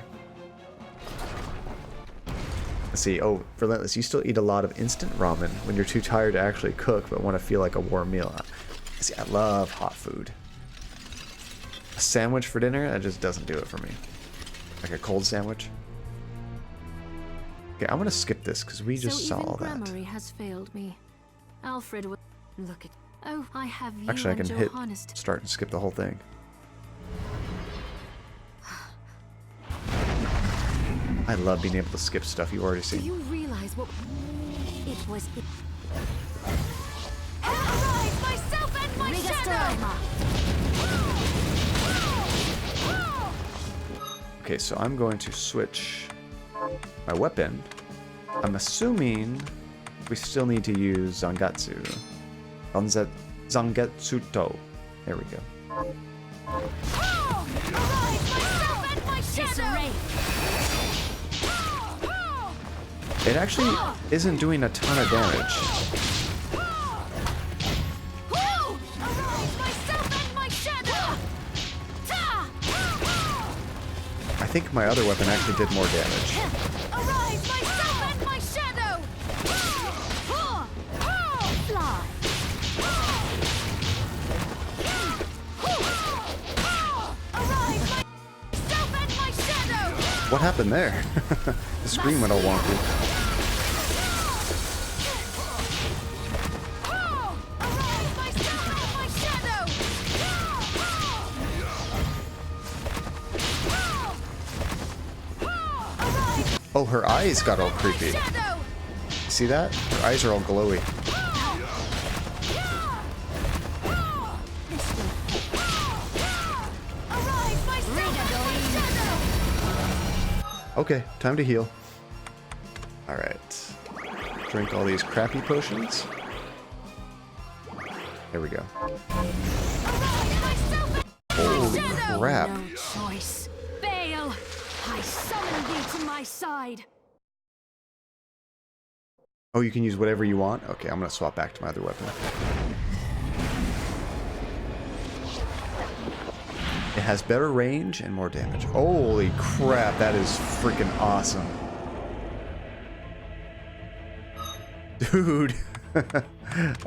Let's see, oh, Relentless, you still eat a lot of instant ramen when you're too tired to actually cook but want to feel like a warm meal. See, I love hot food. A sandwich for dinner, that just doesn't do it for me. Like a cold sandwich. Okay, I'm gonna skip this because we just saw all that. Grammary has failed me. Alfred would look at. Oh, I have you Actually, I can and hit Johannes. start and skip the whole thing. I love being able to skip stuff you've already Do seen. you realize what it was? Arise, myself and my shadow. Okay, so I'm going to switch my weapon. I'm assuming we still need to use Zangetsu. Zangetsuto. There we go. Arise, myself and my shadow. It actually isn't doing a ton of damage. Arise, myself and my shadow. I think my other weapon actually did more damage. Arise, myself and my shadow. Fly. Arise, myself and my shadow. What happened there? The screen went all wonky. Arise, myself and my shadow. Arise, Oh, her eyes got all creepy. shadow. See that? Her eyes are all glowy. Arise, myself Okay, time to heal. Alright. Drink all these crappy potions. There we go. Holy crap. No choice. Fail! I summon thee to my side. Oh, you can use whatever you want? Okay, I'm gonna swap back to my other weapon. It has better range and more damage. Holy crap, that is freaking awesome. Dude.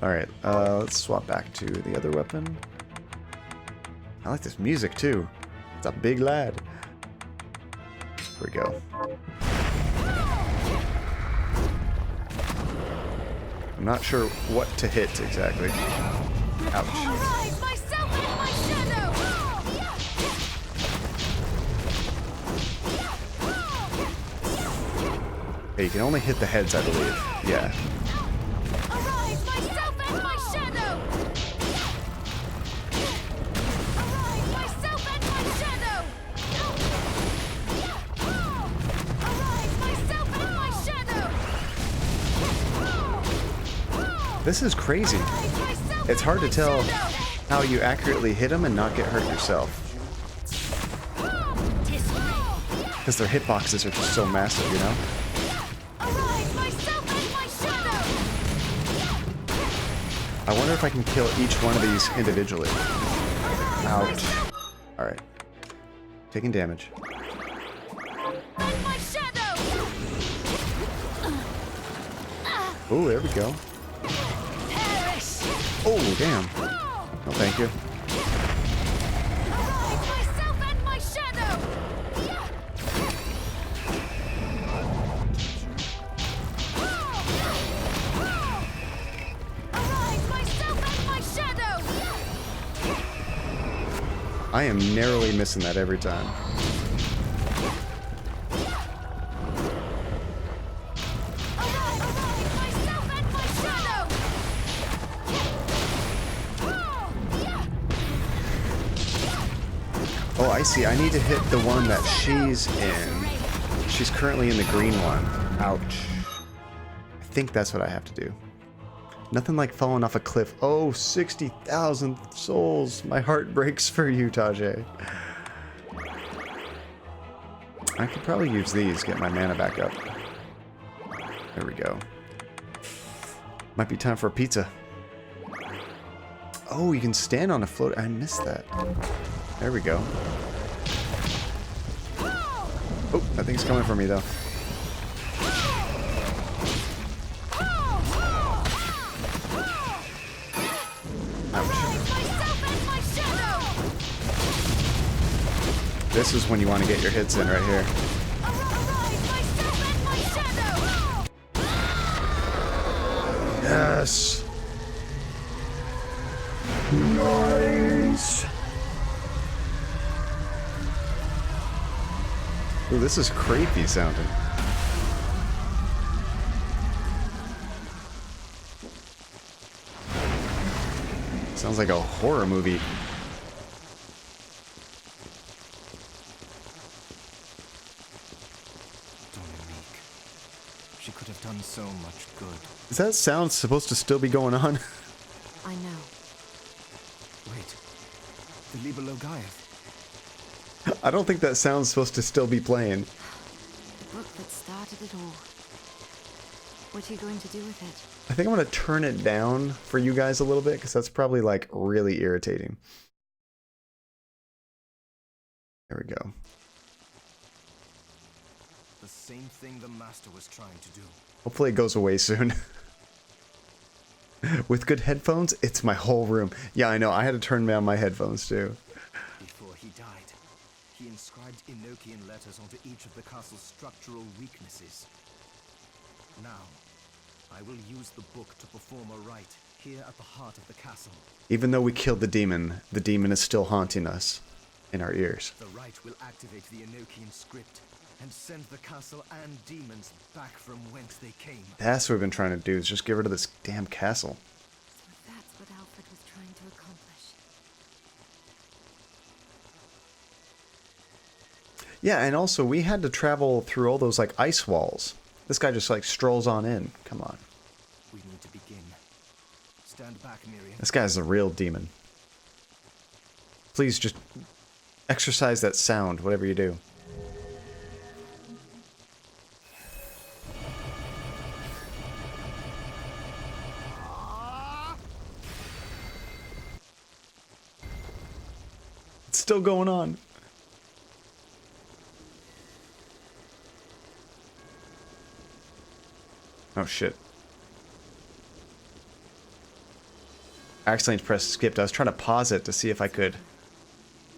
Alright, let's swap back to the other weapon. I like this music too. It's a big lad. Here we go. I'm not sure what to hit exactly. Ouch. Arise, myself and my shadow! Okay, you can only hit the heads, I believe. Yeah. Arise, myself and my shadow! Arise, myself and my shadow! Arise, myself and my shadow! This is crazy. It's hard to tell how you accurately hit them and not get hurt yourself. Because their hitboxes are just so massive, you know? Arise, myself and my shadow! I wonder if I can kill each one of these individually. Ouch. Alright. Taking damage. And my shadow! Oh, there we go. Perish! Oh, damn. No, thank you. Arise, myself and my shadow! Arise, myself and my shadow! I am narrowly missing that every time. Arise, myself and my shadow! Oh, I see. I need to hit the one that she's in. She's currently in the green one. Ouch. I think that's what I have to do. Nothing like falling off a cliff. Oh, 60,000 souls. My heart breaks for you, Tajay. I could probably use these, get my mana back up. There we go. Might be time for a pizza. Oh, you can stand on a float. I missed that. There we go. Oh, that thing's coming for me, though. This is when you want to get your hits in right here. Yes. Nice. Ooh, this is creepy sounding. Sounds like a horror movie. She could have done so much good. Is that sound supposed to still be going on? I know. Wait, the Liber Logaeth. I don't think that sound's supposed to still be playing. The book that started it all. What are you going to do with it? I think I'm going to turn it down for you guys a little bit, because that's probably, like, really irritating. There we go. The same thing the Master was trying to do. Hopefully it goes away soon. With good headphones, it's my whole room. Yeah, I know. I had to turn down my headphones, too. Before he died, he inscribed Enochian letters onto each of the castle's structural weaknesses. Now, I will use the book to perform a rite here at the heart of the castle. Even though we killed the demon is still haunting us in our ears. The rite will activate the Enochian script and send the castle and demons back from whence they came. That's what we've been trying to do, is just get rid of this damn castle. So that's what Alfred was trying to accomplish. Yeah, and also we had to travel through all those like ice walls. This guy just like strolls on in. Come on. We need to begin. Stand back, Miriam. This guy's a real demon. Please just exercise that sound, whatever you do. It's still going on. Oh shit. I accidentally pressed skipped. I was trying to pause it to see if I could.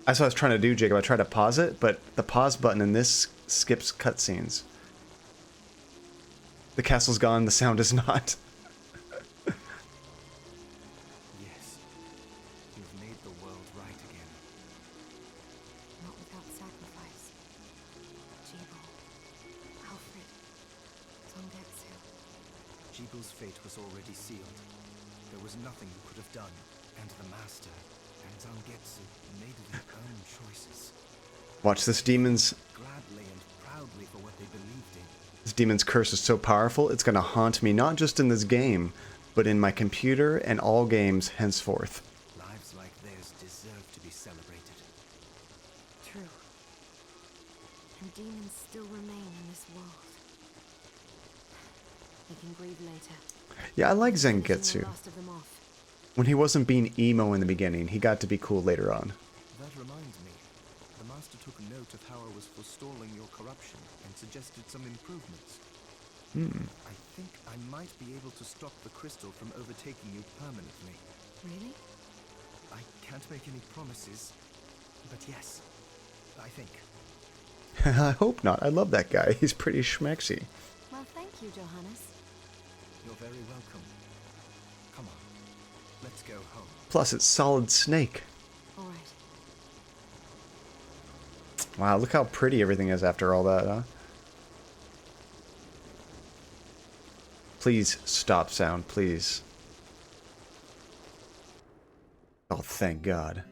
That's what I was trying to do, Jacob. I tried to pause it, but the pause button in this skips cutscenes. The castle's gone, the sound is not. Yes. You've made the world right again. Not without sacrifice. Jebel, Alfred, Zongetsu. Jibel's fate was already sealed. There was nothing you could have done. And the Master and Zangetsu made their own choices. Watch this demon's... Gladly and proudly for what they believed in. This demon's curse is so powerful, it's going to haunt me not just in this game, but in my computer and all games henceforth. Lives like theirs deserve to be celebrated. True. And demons still remain in this world. They can grieve later. Yeah, I like Finishing the Zangetsu. last of them off. When he wasn't being emo in the beginning, he got to be cool later on. That reminds me. The Master took note of how I was forestalling your corruption and suggested some improvements. I think I might be able to stop the crystal from overtaking you permanently. Really? I can't make any promises, but yes, I think. I hope not. I love that guy. He's pretty schmexy. Well, thank you, Johannes. You're very welcome. Come on, let's go home. Plus, it's Solid Snake. All right. Wow, look how pretty everything is after all that, huh? Please stop sound, please. Oh, thank God.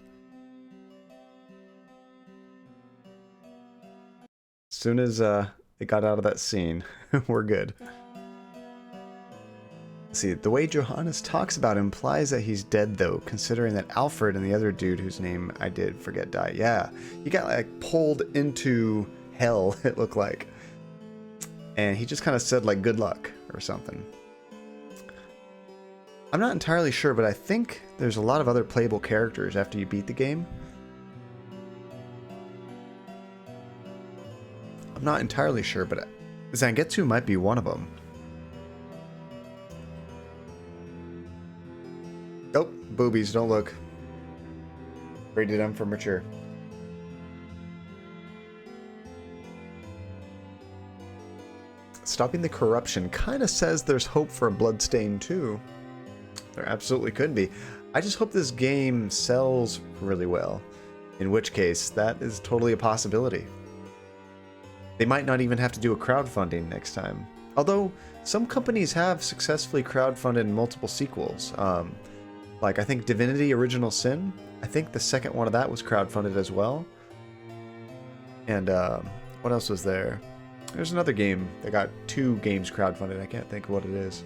As soon as it got out of that scene, we're good. See, the way Johannes talks about him implies that he's dead, though, considering that Alfred and the other dude whose name I did forget died. Yeah, he got, like, pulled into hell, it looked like. And he just kind of said, like, good luck, or something. I'm not entirely sure, but I think there's a lot of other playable characters after you beat the game. I'm not entirely sure, but Zangetsu might be one of them. Oh, boobies, don't look. Rated M for mature. Stopping the corruption kind of says there's hope for a Bloodstained 2. There absolutely could be. I just hope this game sells really well. In which case, that is totally a possibility. They might not even have to do a crowdfunding next time. Although, some companies have successfully crowdfunded multiple sequels. Like, I think Divinity Original Sin, I think the second one of that was crowdfunded as well. And, what else was there? There's another game that got 2 games crowdfunded. I can't think of what it is.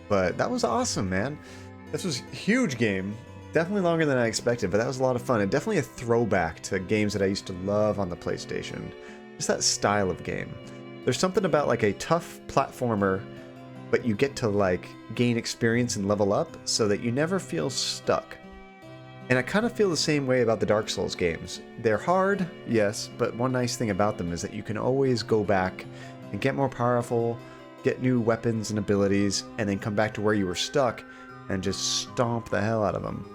But that was awesome, man. This was a huge game. Definitely longer than I expected, but that was a lot of fun. And definitely a throwback to games that I used to love on the PlayStation. Just that style of game. There's something about, like, a tough platformer, but you get to, like, gain experience and level up so that you never feel stuck. And I kind of feel the same way about the Dark Souls games. They're hard, yes, but one nice thing about them is that you can always go back and get more powerful, get new weapons and abilities, and then come back to where you were stuck and just stomp the hell out of them.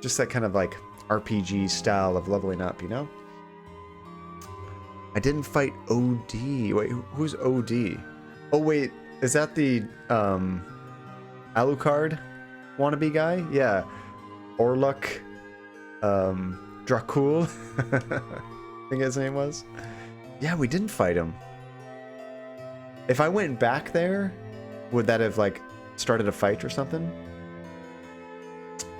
Just that kind of, like, RPG style of leveling up, you know? I didn't fight OD. Wait, who's OD? Oh, wait. Is that the Alucard wannabe guy? Yeah. Orluk Dracul. I think his name was. Yeah, we didn't fight him. If I went back there, would that have, like, started a fight or something?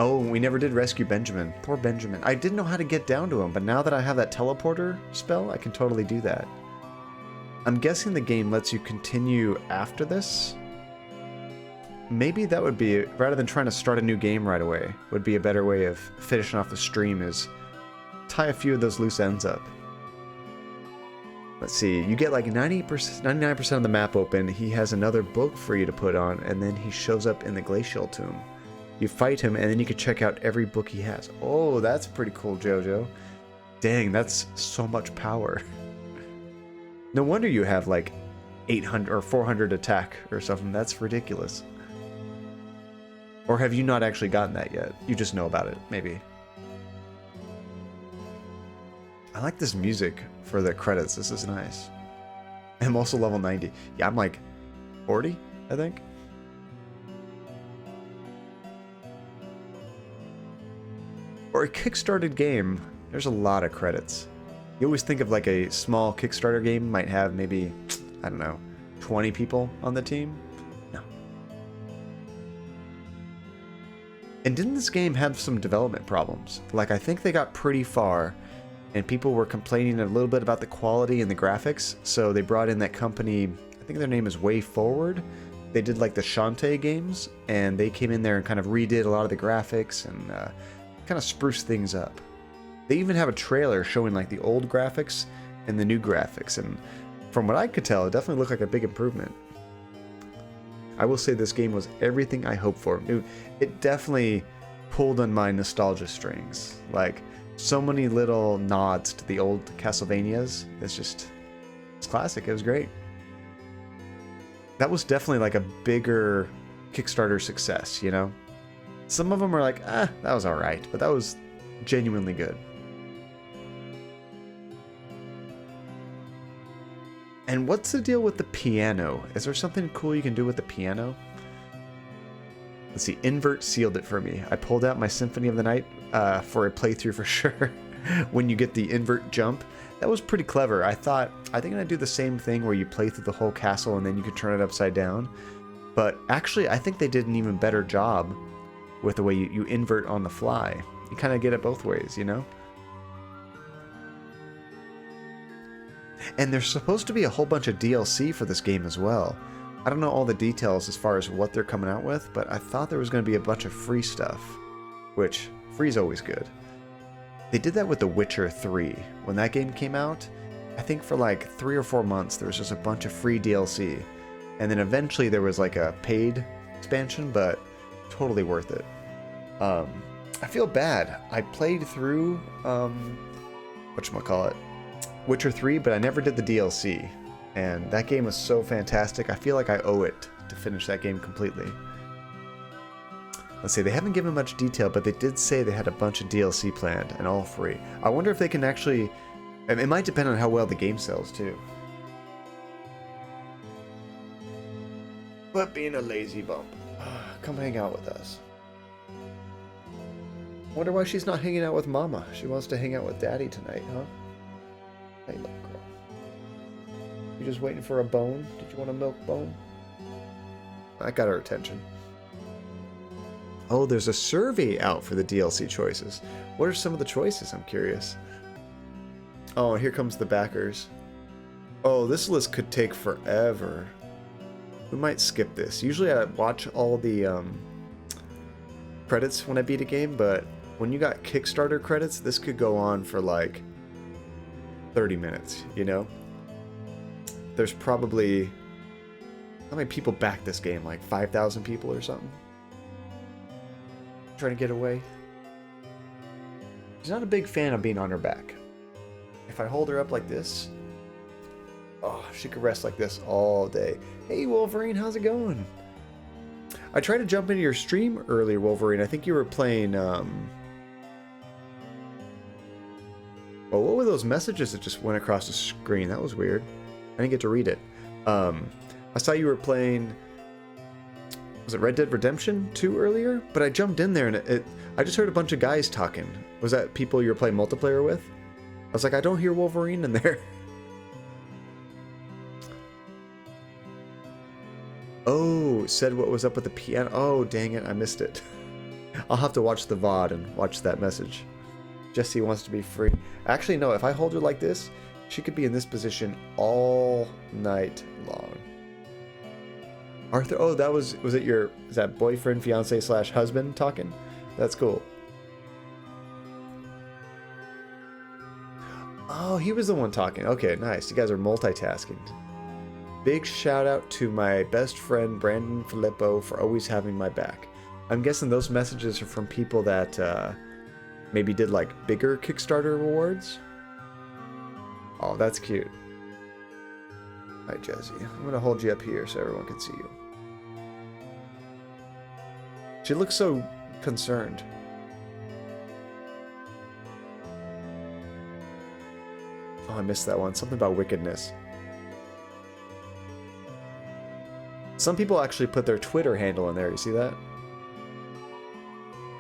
Oh, we never did rescue Benjamin. Poor Benjamin. I didn't know how to get down to him, but now that I have that teleporter spell, I can totally do that. I'm guessing the game lets you continue after this. Maybe that would be, rather than trying to start a new game right away, would be a better way of finishing off the stream is tie a few of those loose ends up. Let's see, you get like 99% of the map open, he has another book for you to put on, and then he shows up in the Glacial Tomb. You fight him, and then you can check out every book he has. Oh, that's pretty cool, Jojo. Dang, that's so much power. No wonder you have like 800 or 400 attack or something. That's ridiculous. Or have you not actually gotten that yet? You just know about it, maybe. I like this music for the credits. This is nice. I'm also level 90. Yeah, I'm like 40, I think. For a Kickstarted game, there's a lot of credits. You always think of like a small Kickstarter game might have maybe, I don't know, 20 people on the team. No. And didn't this game have some development problems? Like, I think they got pretty far, and people were complaining a little bit about the quality and the graphics, so they brought in that company, I think their name is Way Forward. They did like the Shantae games, and they came in there and kind of redid a lot of the graphics and kind of spruced things up. They even have a trailer showing like the old graphics and the new graphics, and from what I could tell, it definitely looked like a big improvement. I will say this game was everything I hoped for. It definitely pulled on my nostalgia strings. Like, so many little nods to the old Castlevanias. It's classic. It was great. That was definitely like a bigger Kickstarter success, you know? Some of them are like, that was alright, but that was genuinely good. And what's the deal with the piano? Is there something cool you can do with the piano? Let's see, Invert sealed it for me. I pulled out my Symphony of the Night for a playthrough for sure. When you get the invert jump, that was pretty clever. I think I'm gonna do the same thing where you play through the whole castle and then you can turn it upside down. But actually, I think they did an even better job with the way you invert on the fly. You kind of get it both ways, you know? And there's supposed to be a whole bunch of DLC for this game as well. I don't know all the details as far as what they're coming out with, but I thought there was going to be a bunch of free stuff, which free's always good. They did that with The Witcher 3. When that game came out, I think for like 3 or 4 months there was just a bunch of free DLC. And then eventually there was like a paid expansion, but totally worth it. I feel bad. I played through whatchamacallit, Witcher 3, but I never did the DLC. And that game was so fantastic. I feel like I owe it to finish that game completely. Let's see, they haven't given much detail, but they did say they had a bunch of DLC planned and all free. I wonder if they can actually... It might depend on how well the game sells, too. But being a lazy bump. Come hang out with us. Wonder why she's not hanging out with Mama. She wants to hang out with Daddy tonight, huh? Hey, little girl. You just waiting for a bone? Did you want a milk bone? That got her attention. Oh, there's a survey out for the DLC choices. What are some of the choices? I'm curious. Oh, here comes the backers. Oh, this list could take forever. We might skip this. Usually I watch all the credits when I beat a game, but when you got Kickstarter credits, this could go on for like 30 minutes, you know? There's probably... How many people backed this game? Like 5,000 people or something? Trying to get away. She's not a big fan of being on her back. If I hold her up like this, oh, she could rest like this all day. Hey, Wolverine, how's it going? I tried to jump into your stream earlier, Wolverine. I think you were playing, Oh, what were those messages that just went across the screen? That was weird. I didn't get to read it. I saw you were playing... Was it Red Dead Redemption 2 earlier? But I jumped in there and I just heard a bunch of guys talking. Was that people you were playing multiplayer with? I was like, I don't hear Wolverine in there. Oh, said what was up with the piano. Oh, dang it, I missed it. I'll have to watch the VOD and watch that message. Jessie wants to be free. Actually, no, if I hold her like this, she could be in this position all night long. Arthur, oh, that was it your, is that boyfriend, fiance / husband talking? That's cool. Oh, he was the one talking. Okay, nice. You guys are multitasking. Big shout out to my best friend, Brandon Filippo, for always having my back. I'm guessing those messages are from people that maybe did like bigger Kickstarter rewards. Oh, that's cute. Hi, Jessie. I'm going to hold you up here so everyone can see you. She looks so concerned. Oh, I missed that one. Something about wickedness. Some people actually put their Twitter handle in there. You see that?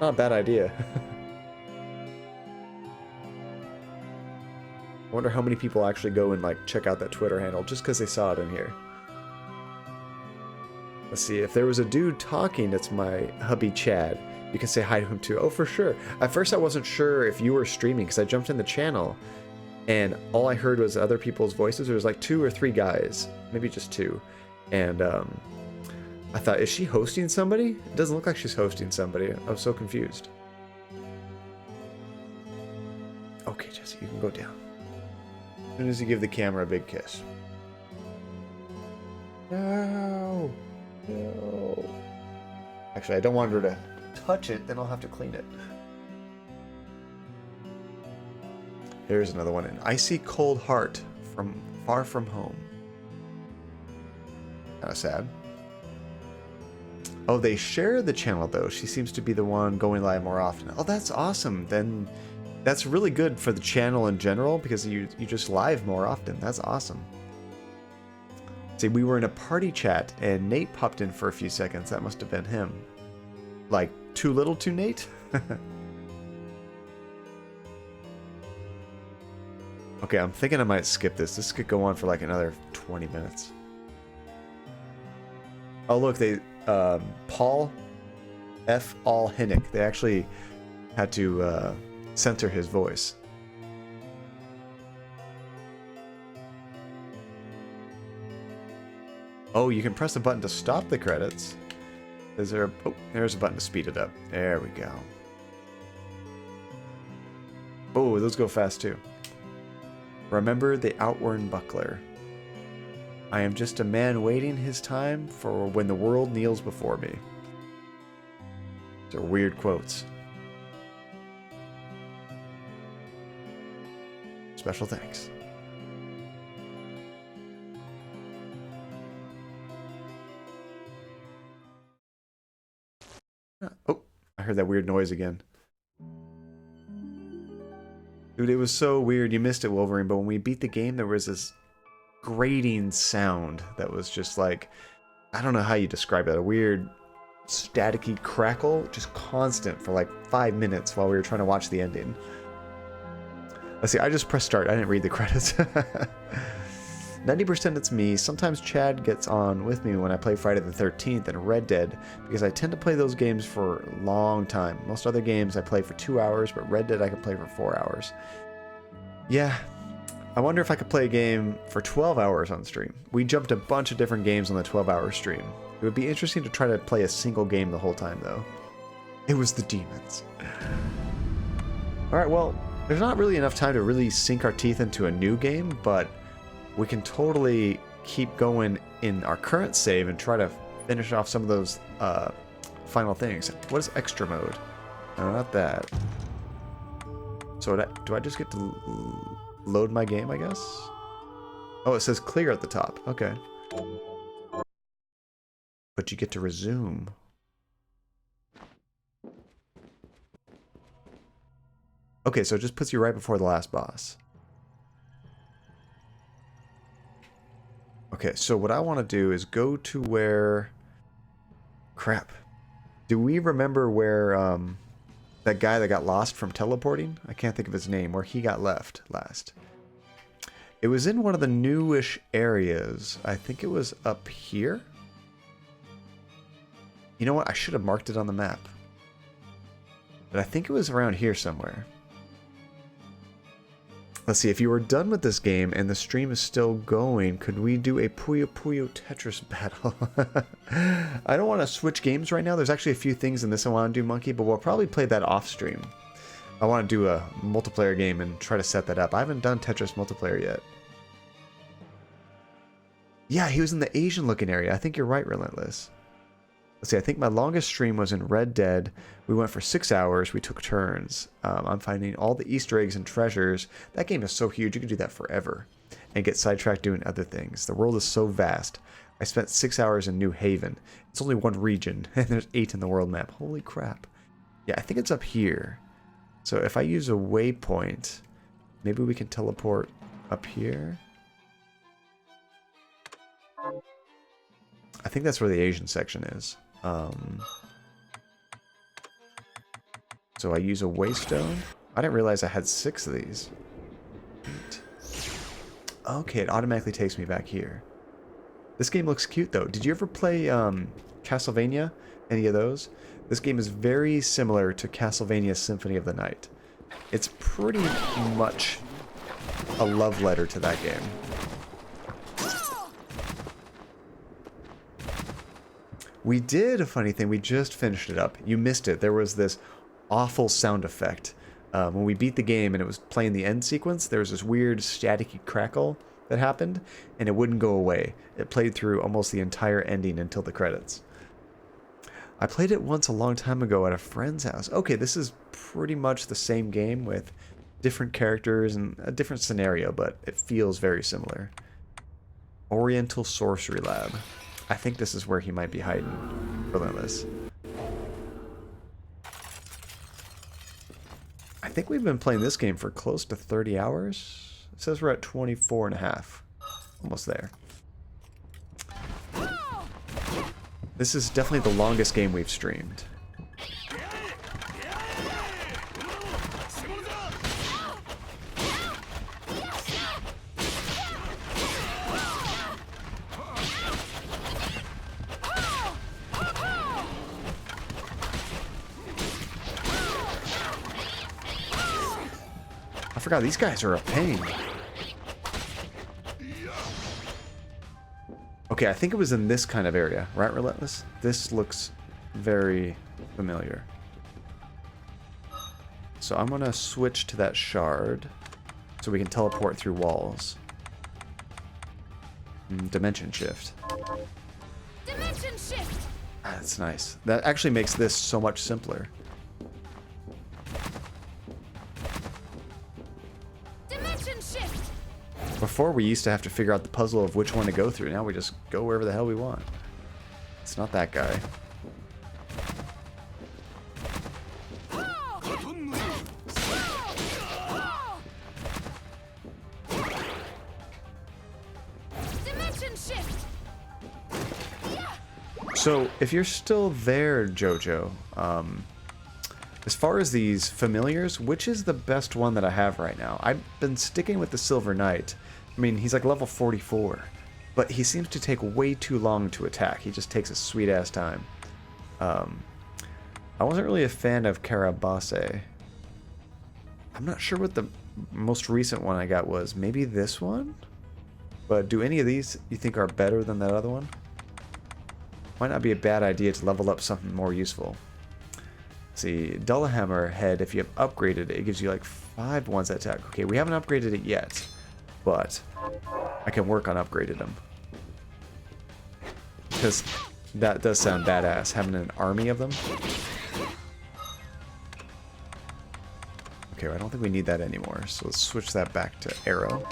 Not a bad idea. I wonder how many people actually go and like check out that Twitter handle just because they saw it in here. Let's see, if there was a dude talking, it's my hubby Chad. You can say hi to him too. Oh, for sure. At first I wasn't sure if you were streaming because I jumped in the channel and all I heard was other people's voices. There was like 2 or 3 guys, maybe just 2. And I thought, is she hosting somebody? It doesn't look like she's hosting somebody. I was so confused. Okay, Jesse, you can go down. As soon as you give the camera a big kiss. No! No! Actually, I don't want her to touch it, then I'll have to clean it. Here's another one. An icy cold heart from far from home. Kind of sad. Oh, they share the channel though. She seems to be the one going live more often. Oh, that's awesome. Then that's really good for the channel in general because you just live more often. That's awesome. See, we were in a party chat and Nate popped in for a few seconds. That must have been him. Like, too little to Nate? Okay, I'm thinking I might skip this. This could go on for like another 20 minutes. Oh, look, they, Paul F. All Hinnick, they actually had to censor his voice. Oh, you can press a button to stop the credits. Is there a... Oh, there's a button to speed it up. There we go. Oh, those go fast too. Remember the outworn buckler. I am just a man waiting his time for when the world kneels before me. These are weird quotes. Special thanks. Oh, I heard that weird noise again. Dude, it was so weird. You missed it, Wolverine, but when we beat the game, there was this grating sound that was just like, I don't know how you describe it, a weird staticky crackle, just constant for like 5 minutes while we were trying to watch the ending. Let's see, I just pressed start. I didn't read the credits. 90% it's me. Sometimes Chad gets on with me when I play Friday the 13th and Red Dead because I tend to play those games for a long time. Most other games I play for 2 hours, but Red Dead I can play for 4 hours. Yeah, I wonder if I could play a game for 12 hours on stream. We jumped a bunch of different games on the 12-hour stream. It would be interesting to try to play a single game the whole time, though. It was the demons. Alright, well, there's not really enough time to really sink our teeth into a new game, but we can totally keep going in our current save and try to finish off some of those final things. What is extra mode? No, not that. So do I just get to load my game, I guess? Oh, it says clear at the top. Okay. But you get to resume. Okay, so it just puts you right before the last boss. Okay, so what I want to do is go to where... Crap. Do we remember where that guy that got lost from teleporting? I can't think of his name, where he got left last. It was in one of the newish areas. I think it was up here. You know what? I should have marked it on the map. But I think it was around here somewhere. Let's see, if you were done with this game and the stream is still going, could we do a Puyo Puyo Tetris battle? I don't want to switch games right now. There's actually a few things in this I want to do, Monkey, but we'll probably play that off stream. I want to do a multiplayer game and try to set that up. I haven't done Tetris multiplayer yet. Yeah, he was in the Asian looking area. I think you're right, Relentless. Let's see, I think my longest stream was in Red Dead. We went for 6 hours. We took turns. I'm finding all the Easter eggs and treasures. That game is so huge. You can do that forever and get sidetracked doing other things. The world is so vast. I spent 6 hours in New Haven. It's only one region, and there's 8 in the world map. Holy crap. Yeah, I think it's up here. So if I use a waypoint, maybe we can teleport up here. I think that's where the Asian section is. So I use a waystone. I didn't realize I had 6 of these. 8. Okay, it automatically takes me back here. This game looks cute though. Did you ever play Castlevania? Any of those? This game is very similar to Castlevania Symphony of the Night. It's pretty much a love letter to that game. We did a funny thing. We just finished it up. You missed it. There was this awful sound effect. When we beat the game and it was playing the end sequence, there was this weird staticky crackle that happened, and it wouldn't go away. It played through almost the entire ending until the credits. I played it once a long time ago at a friend's house. Okay, this is pretty much the same game with different characters and a different scenario, but it feels very similar. Oriental Sorcery Lab. I think this is where he might be hiding. Relentless. I think we've been playing this game for close to 30 hours. It says we're at 24 and a half. Almost there. This is definitely the longest game we've streamed. I forgot these guys are a pain. Okay, I think it was in this kind of area, right, Relentless? This looks very familiar. So I'm gonna switch to that shard so we can teleport through walls. Dimension shift. Dimension shift. That's nice. That actually makes this so much simpler. Before, we used to have to figure out the puzzle of which one to go through. Now we just go wherever the hell we want. It's not that guy. So, if you're still there, Jojo, as far as these familiars, which is the best one that I have right now? I've been sticking with the Silver Knight. I mean, he's like level 44, but he seems to take way too long to attack. He just takes a sweet-ass time. I wasn't really a fan of Karabase. I'm not sure what the most recent one I got was. Maybe this one? But do any of these you think are better than that other one? Might not be a bad idea to level up something more useful. See, Dullahammer head, if you have upgraded it, it gives you like 5 ones that attack. Okay, we haven't upgraded it yet, but I can work on upgrading them. Because that does sound badass, having an army of them. Okay, well, I don't think we need that anymore, so let's switch that back to arrow.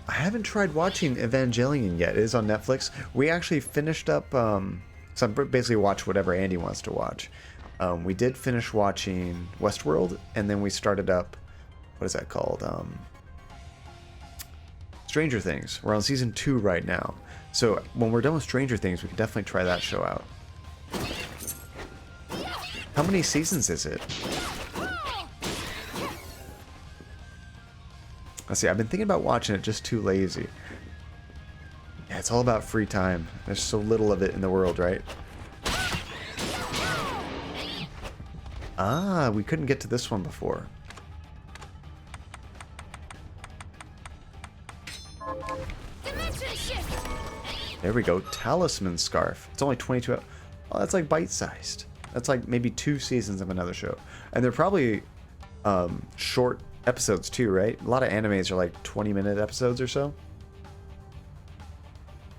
I haven't tried watching Evangelion yet. It is on Netflix. We actually finished up... So I basically watch whatever Andy wants to watch. We did finish watching Westworld, and then we started up, what is that called? Stranger Things. We're on season 2 right now. So when we're done with Stranger Things, we can definitely try that show out. How many seasons is it? Let's see, I've been thinking about watching it, just too lazy. Yeah, it's all about free time. There's so little of it in the world, right? Ah, we couldn't get to this one before. Dimension shift! There we go. Talisman Scarf. It's only 22. Oh, that's like bite-sized. That's like maybe 2 seasons of another show. And they're probably short episodes too, right? A lot of animes are like 20-minute episodes or so.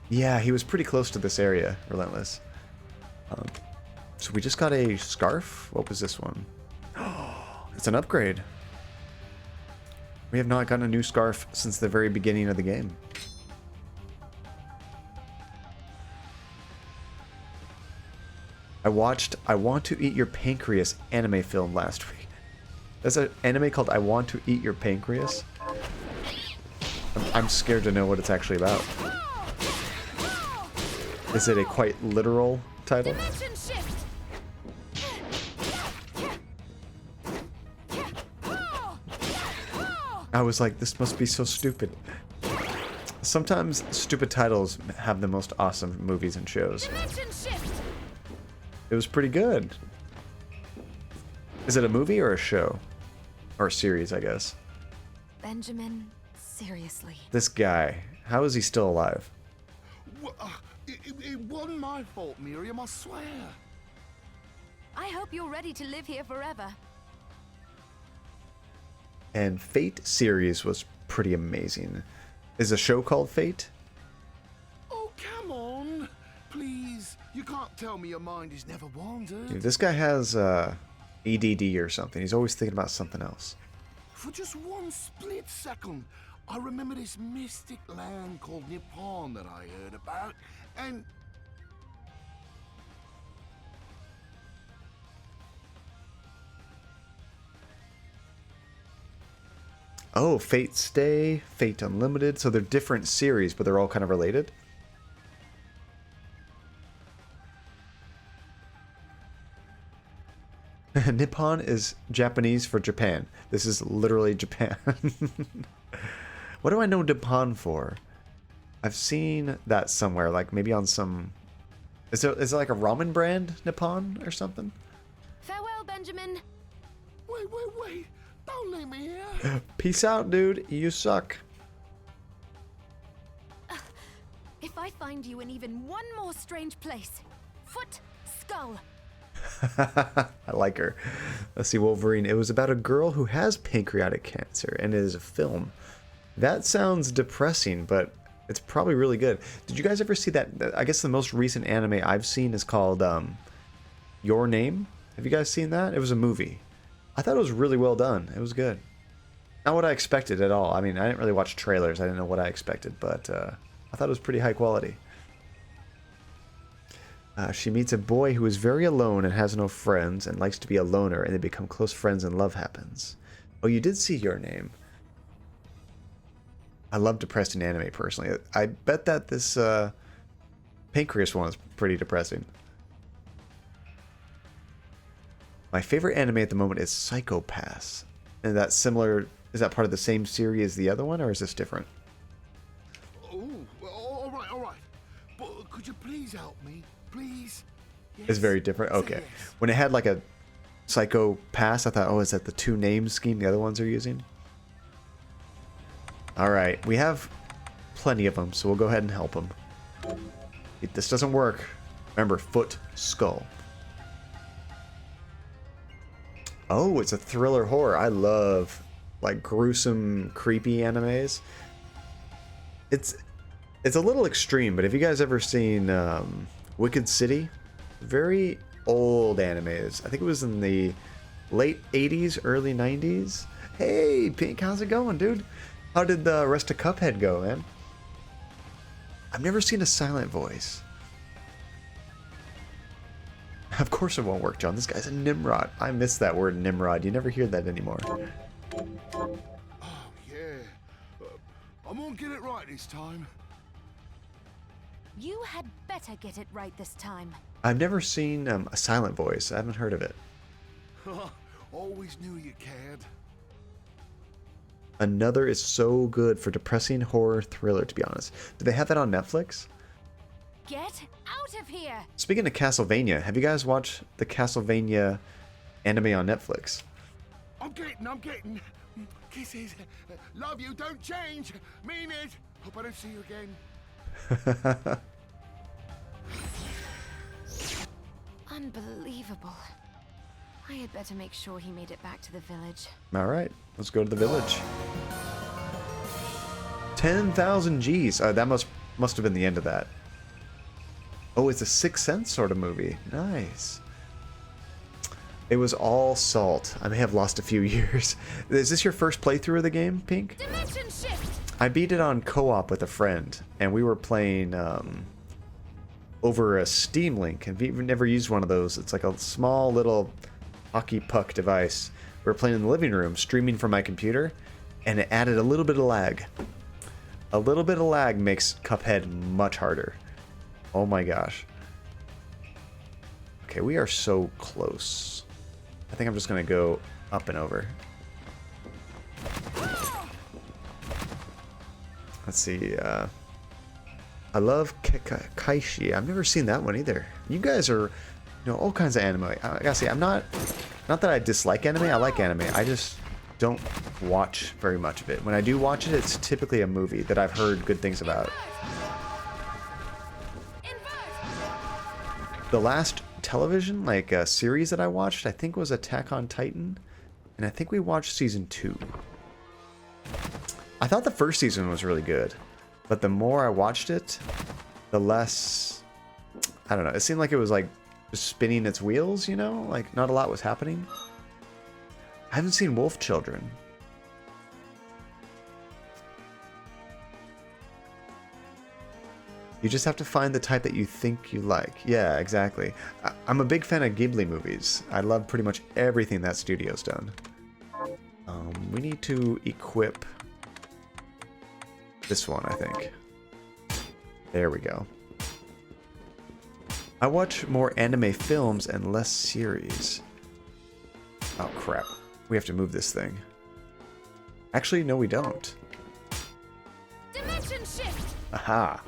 Yeah, he was pretty close to this area, Relentless. So we just got a scarf. What was this one? It's an upgrade. We have not gotten a new scarf since the very beginning of the game. I watched I Want to Eat Your Pancreas anime film last week. There's an anime called I Want to Eat Your Pancreas. I'm scared to know what it's actually about. Is it a quite literal title? Dimension shift! I was like, this must be so stupid. Sometimes stupid titles have the most awesome movies and shows. Dimension shift! It was pretty good. Is it a movie or a show? Or a series, I guess. Benjamin, seriously. This guy, how is he still alive? It wasn't my fault, Miriam, I swear. I hope you're ready to live here forever. And Fate series was pretty amazing. Is a show called Fate? Oh, come on. Please, you can't tell me your mind has never wandered. Dude, this guy has ADD or something. He's always thinking about something else. For just one split second, I remember this mystic land called Nippon that I heard about, and... Oh, Fate Stay, Fate Unlimited. So they're different series, but they're all kind of related. Nippon is Japanese for Japan. This is literally Japan. What do I know Nippon for? I've seen that somewhere, like maybe on some... Is it like a ramen brand, Nippon, or something? Farewell, Benjamin. Wait. Don't leave me here. Peace out, dude. You suck. If I find you in even one more strange place, foot, skull. I like her. Let's see, Wolverine. It was about a girl who has pancreatic cancer, and it is a film. That sounds depressing, but it's probably really good. Did you guys ever see that? I guess the most recent anime I've seen is called Your Name. Have you guys seen that? It was a movie. I thought it was really well done. It was good. Not what I expected at all. I mean, I didn't really watch trailers. I didn't know what I expected, but I thought it was pretty high quality. She meets a boy who is very alone and has no friends and likes to be a loner, and they become close friends and love happens. Oh, you did see Your Name. I love depressing anime, personally. I bet that this Pancreas one is pretty depressing. My favorite anime at the moment is Psycho Pass. And that's similar... Is that part of the same series as the other one, or is this different? Oh, all right. But could you please help me? Please? Yes. It's very different? Say Okay. yes. When it had like a Psycho Pass, I thought, oh, is that the 2 name scheme the other ones are using? Alright, we have plenty of them, so we'll go ahead and help them. If this doesn't work, remember, foot, skull. Oh, it's a thriller horror. I love, like, gruesome, creepy animes. It's a little extreme, but have you guys ever seen Wicked City? Very old animes. I think it was in the late 80s, early 90s. Hey, Pink, how's it going, dude? How did the rest of Cuphead go, man? I've never seen a silent voice. Of course it won't work, John. This guy's a Nimrod. I miss that word, Nimrod. You never hear that anymore. Oh, yeah. I'm gonna get it right this time. You had better get it right this time. I've never seen a silent voice. I haven't heard of it. Always knew you cared. Another is so good for depressing horror thriller, to be honest. Do they have that on Netflix? Get out of here! Speaking of Castlevania, have you guys watched the Castlevania anime on Netflix. I'm getting. Kisses. Love you, don't change. Mean it. Hope I don't see you again. Unbelievable. I had better make sure he made it back to the village. All right, let's go to the village. 10,000 G's. That must have been the end of that. Oh, it's a Sixth Sense sort of movie. Nice. It was all salt. I may have lost a few years. Is this your first playthrough of the game, Pink? Dimension shift! I beat it on co-op with a friend, and we were playing over a Steam Link, and we've never used one of those. It's like a small little hockey puck device. We were playing in the living room, streaming from my computer, and it added a little bit of lag. A little bit of lag makes Cuphead much harder. Oh my gosh. Okay, we are so close. I think I'm just gonna go up and over. Let's see, I love Kaishi. I've never seen that one either. You guys are, you know, all kinds of anime. I gotta say, I'm not that I dislike anime, I like anime. I just don't watch very much of it. When I do watch it, it's typically a movie that I've heard good things about. The last television, like a series that I watched, I think was Attack on Titan, and I think we watched season 2. I thought the first season was really good, but the more I watched it, the less, I don't know, it seemed like it was like just spinning its wheels, you know, like not a lot was happening. I haven't seen Wolf Children. You just have to find the type that you think you like. Yeah, exactly. I'm a big fan of Ghibli movies. I love pretty much everything that studio's done. We need to equip this one, I think. There we go. I watch more anime films and less series. Oh crap. We have to move this thing. Actually, no we don't. Dimension shift! Aha.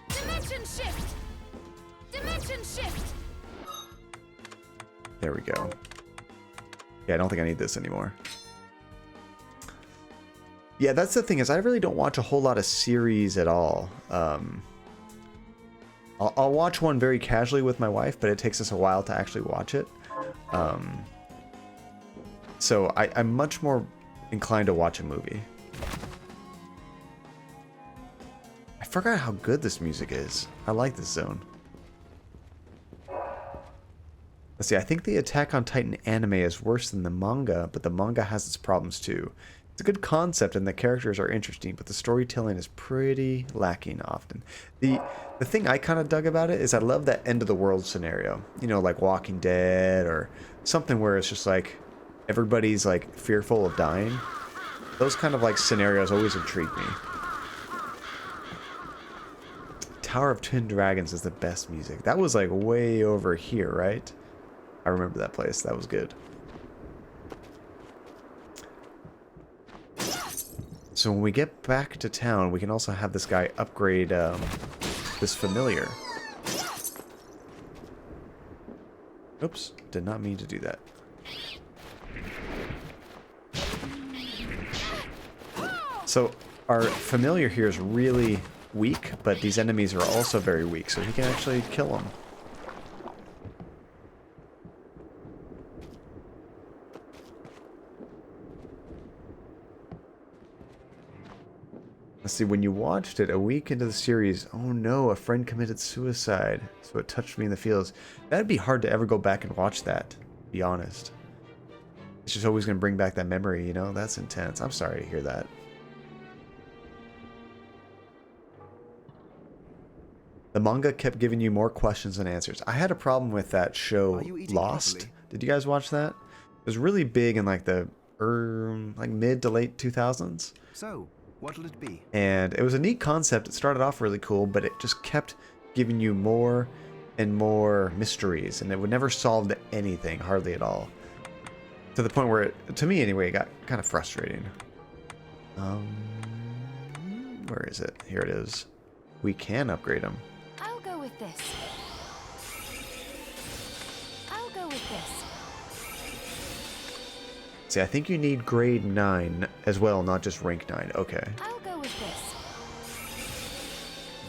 Dimension shift! Dimension shift! There we go. Yeah, I don't think I need this anymore. Yeah, that's the thing, is I really don't watch a whole lot of series at all. I'll watch one very casually with my wife, but it takes us a while to actually watch it. So I'm much more inclined to watch a movie. I forgot how good this music is. I like this zone. Let's see, I think the Attack on Titan anime is worse than the manga, but the manga has its problems too. It's a good concept and the characters are interesting, but the storytelling is pretty lacking often. The thing I kind of dug about it is I love that end of the world scenario. You know, like Walking Dead or something where it's just like everybody's like fearful of dying. Those kind of like scenarios always intrigue me. Tower of Twin Dragons is the best music. That was like way over here, right? I remember that place. That was good. So when we get back to town, we can also have this guy upgrade this familiar. Oops, did not mean to do that. So our familiar here is really weak, but these enemies are also very weak, so he can actually kill them. Let's see, when you watched it a week into the series, oh no, a friend committed suicide, so it touched me in the feels. That'd be hard to ever go back and watch that, to be honest. It's just always going to bring back that memory, you know? That's intense. I'm sorry to hear that. The manga kept giving you more questions than answers. I had a problem with that show, Lost. Properly? Did you guys watch that? It was really big in like the like mid to late 2000s. So, what'll it be? And it was a neat concept. It started off really cool, but it just kept giving you more and more mysteries, and it would never solve anything, hardly at all. To the point where it, to me anyway, it got kind of frustrating. Where is it? Here it is. We can upgrade them. I'll go with this. go with this. See, I think you need grade 9 as well, not just rank 9. Okay. I'll go with this.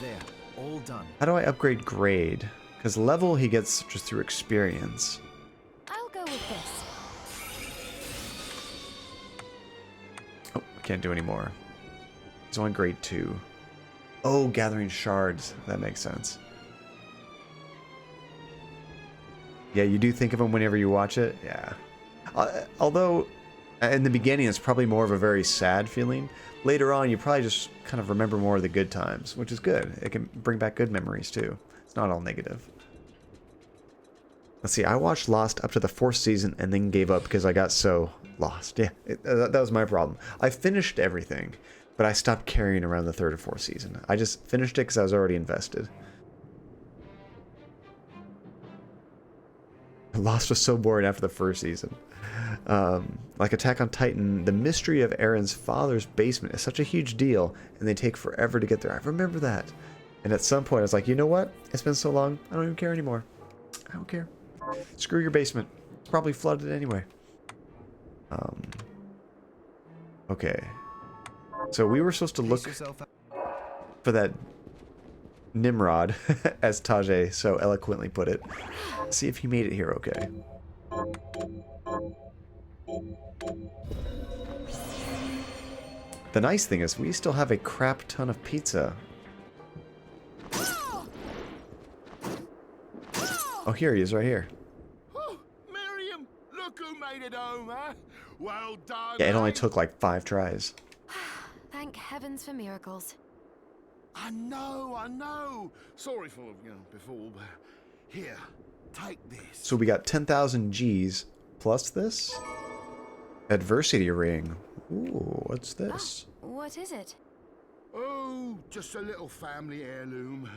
There, all done. How do I upgrade grade? Because level he gets just through experience. I'll go with this. Oh, I can't do any more. He's on grade 2. Oh, gathering shards. That makes sense. Yeah, you do think of him whenever you watch it? Yeah. Although, in the beginning, it's probably more of a very sad feeling. Later on, you probably just kind of remember more of the good times, which is good. It can bring back good memories, too. It's not all negative. Let's see, I watched Lost up to the 4th season and then gave up because I got so lost. Yeah, that was my problem. I finished everything, but I stopped carrying around the 3rd or 4th season. I just finished it because I was already invested. Lost was so boring after the 1st season. Like Attack on Titan, the mystery of Aaron's father's basement is such a huge deal, and they take forever to get there. I remember that. And at some point, I was like, you know what? It's been so long, I don't even care anymore. I don't care. Screw your basement. It's probably flooded anyway. Okay. So we were supposed to look for that Nimrod, as Tajay so eloquently put it. See if he made it here okay. The nice thing is we still have a crap ton of pizza. Oh, here he is right here. Oh, Miriam, look who made it home, huh? Well done. Yeah, it only eh? took like 5 tries. Thank heavens for miracles. I know. Sorry for, before, but here, take this. So we got 10,000 G's plus this. Adversity ring. Ooh, what's this? What is it? Oh, just a little family heirloom.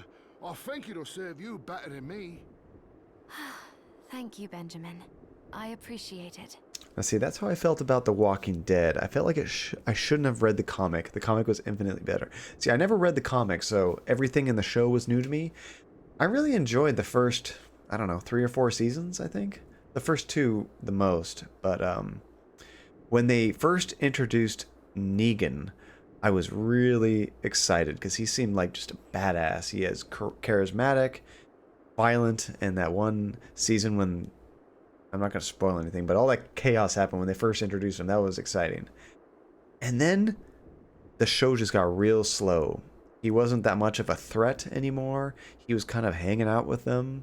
I think it'll serve you better than me. Thank you, Benjamin. I appreciate it. Now see, that's how I felt about The Walking Dead. I felt like I shouldn't have read the comic. The comic was infinitely better. See, I never read the comic, so everything in the show was new to me. I really enjoyed the first, I don't know, 3 or 4 seasons, I think. The first 2 the most, but when they first introduced Negan, I was really excited because he seemed like just a badass. He is charismatic, violent, and that one season when, I'm not going to spoil anything, but all that chaos happened when they first introduced him. That was exciting. And then the show just got real slow. He wasn't that much of a threat anymore. He was kind of hanging out with them.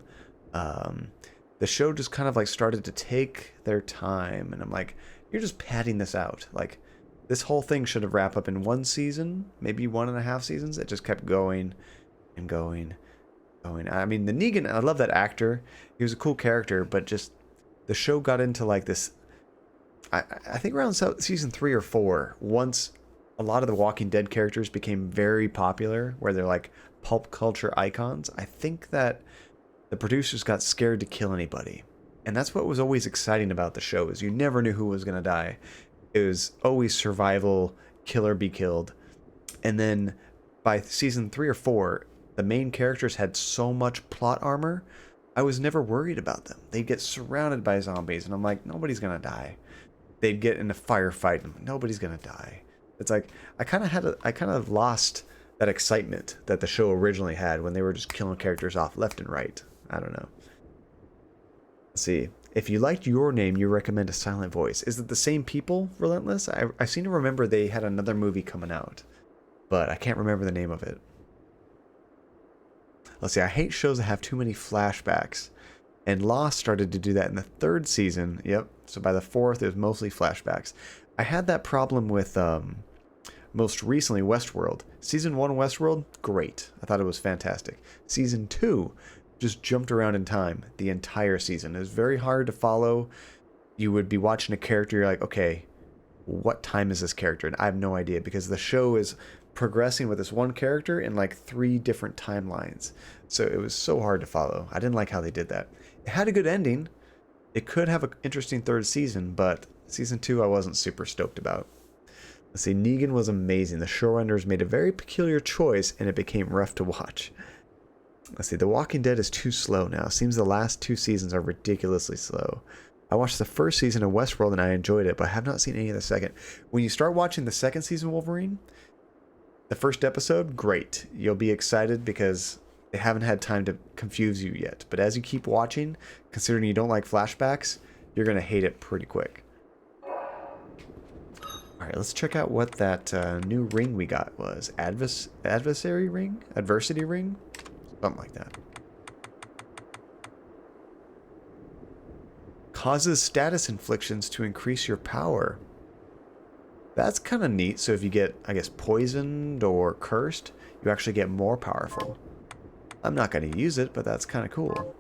The show just kind of like started to take their time, and I'm like, you're just padding this out. Like, this whole thing should have wrapped up in 1 season, maybe 1.5 seasons. It just kept going and going. I mean, the Negan, I love that actor. He was a cool character, but just the show got into like this. I think around season 3 or 4, once a lot of the Walking Dead characters became very popular, where they're like pulp culture icons, I think that the producers got scared to kill anybody. And that's what was always exciting about the show, is you never knew who was going to die. It was always survival, kill or be killed. And then by season 3 or 4, the main characters had so much plot armor, I was never worried about them. They'd get surrounded by zombies, and I'm like, nobody's going to die. They'd get in a firefight, and nobody's going to die. It's like, I kind of lost that excitement that the show originally had when they were just killing characters off left and right. I don't know. Let's see. If you liked Your Name, you recommend A Silent Voice. Is it the same people, Relentless? I seem to remember they had another movie coming out, but I can't remember the name of it. Let's see. I hate shows that have too many flashbacks, and Lost started to do that in the 3rd season. Yep. So by the 4th, it was mostly flashbacks. I had that problem with most recently Westworld. Season 1 Westworld, great. I thought it was fantastic. Season 2 just jumped around in time the entire season. It was very hard to follow. You would be watching a character, you're like, okay, what time is this character? And I have no idea, because the show is progressing with this one character in like 3 different timelines. So it was so hard to follow. I didn't like how they did that. It had a good ending. It could have an interesting 3rd season, but season 2 I wasn't super stoked about. Let's see, Negan was amazing. The showrunners made a very peculiar choice, and it became rough to watch. Let's see. The Walking Dead is too slow now. Seems the last 2 seasons are ridiculously slow. I watched the first season of Westworld and I enjoyed it, but I have not seen any of the second. When you start watching the second season of Wolverine, the first episode, great. You'll be excited because they haven't had time to confuse you yet. But as you keep watching, considering you don't like flashbacks, you're going to hate it pretty quick. Alright, let's check out what that new ring we got was. Adversary ring? Adversity ring? Something like that. Causes status inflictions to increase your power. That's kind of neat. So if you get, I guess, poisoned or cursed, you actually get more powerful. I'm not going to use it, but that's kind of cool.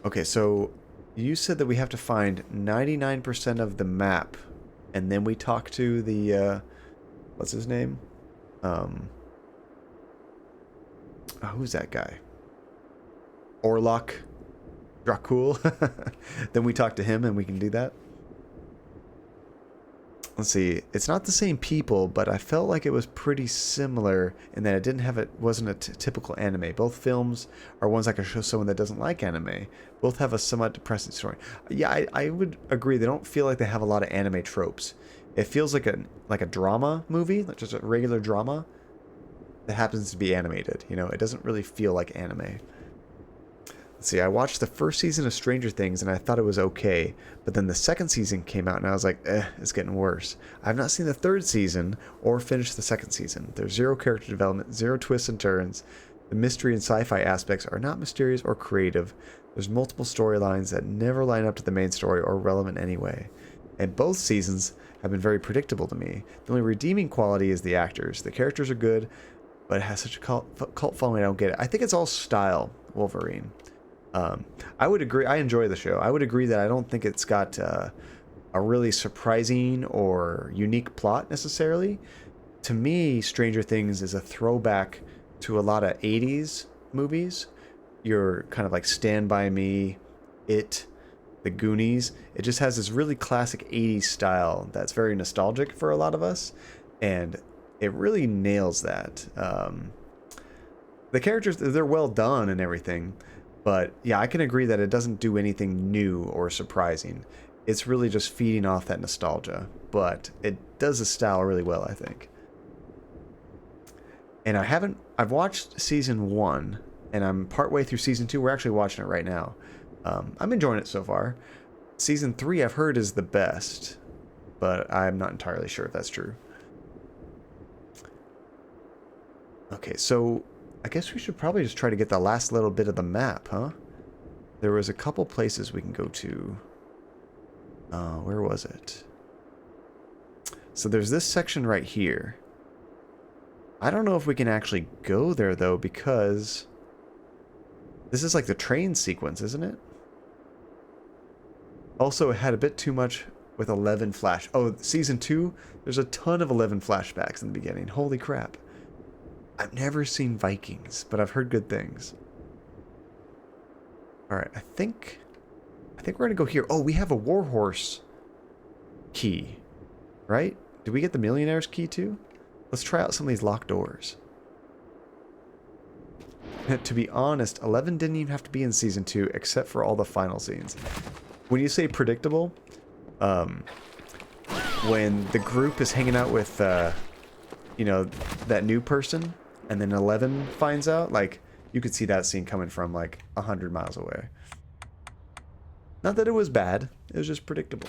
Okay, so you said that we have to find 99% of the map, and then we talk to the, what's his name? Who's that guy? Orlok Dracul. Then we talk to him and we can do that. Let's see. It's not the same people, but I felt like it was pretty similar in that it didn't have wasn't a typical anime. Both films are ones I could show someone that doesn't like anime. Both have a somewhat depressing story. Yeah, I would agree. They don't feel like they have a lot of anime tropes. It feels like a drama movie, like just a regular drama that happens to be animated. You know, it doesn't really feel like anime. Let's see, I watched the first season of Stranger Things and I thought it was okay, but then the second season came out and I was like, it's getting worse. I've not seen the third season or finished the second season. There's zero character development, zero twists and turns. The mystery and sci-fi aspects are not mysterious or creative. There's multiple storylines that never line up to the main story or relevant anyway. And both seasons have been very predictable to me. The only redeeming quality is the actors. The characters are good, but it has such a cult following, I don't get it. I think it's all style, Wolverine. I would agree. I enjoy the show. I would agree that I don't think it's got a really surprising or unique plot necessarily. To me, Stranger Things is a throwback to a lot of 80s movies. Your kind of like Stand By Me, It, The Goonies. It just has this really classic 80s style that's very nostalgic for a lot of us. And it really nails that. The characters, they're well done and everything. But yeah, I can agree that it doesn't do anything new or surprising. It's really just feeding off that nostalgia. But it does the style really well, I think. And I've watched season 1, and I'm partway through season 2. We're actually watching it right now. I'm enjoying it so far. Season 3 I've heard is the best, but I'm not entirely sure if that's true. Okay, so I guess we should probably just try to get the last little bit of the map, huh? There was a couple places we can go to. Where was it? So there's this section right here. I don't know if we can actually go there, though, because this is like the train sequence, isn't it? Also, it had a bit too much with 11 flash. Oh, season 2, there's a ton of 11 flashbacks in the beginning. Holy crap. I've never seen Vikings, but I've heard good things. Alright, I think we're going to go here. Oh, we have a Warhorse key, right? Did we get the Millionaire's key too? Let's try out some of these locked doors. To be honest, 11 didn't even have to be in Season 2, except for all the final scenes. When you say predictable, when the group is hanging out with, you know, that new person, and then 11 finds out, like, you could see that scene coming from, like, 100 miles away. Not that it was bad, it was just predictable.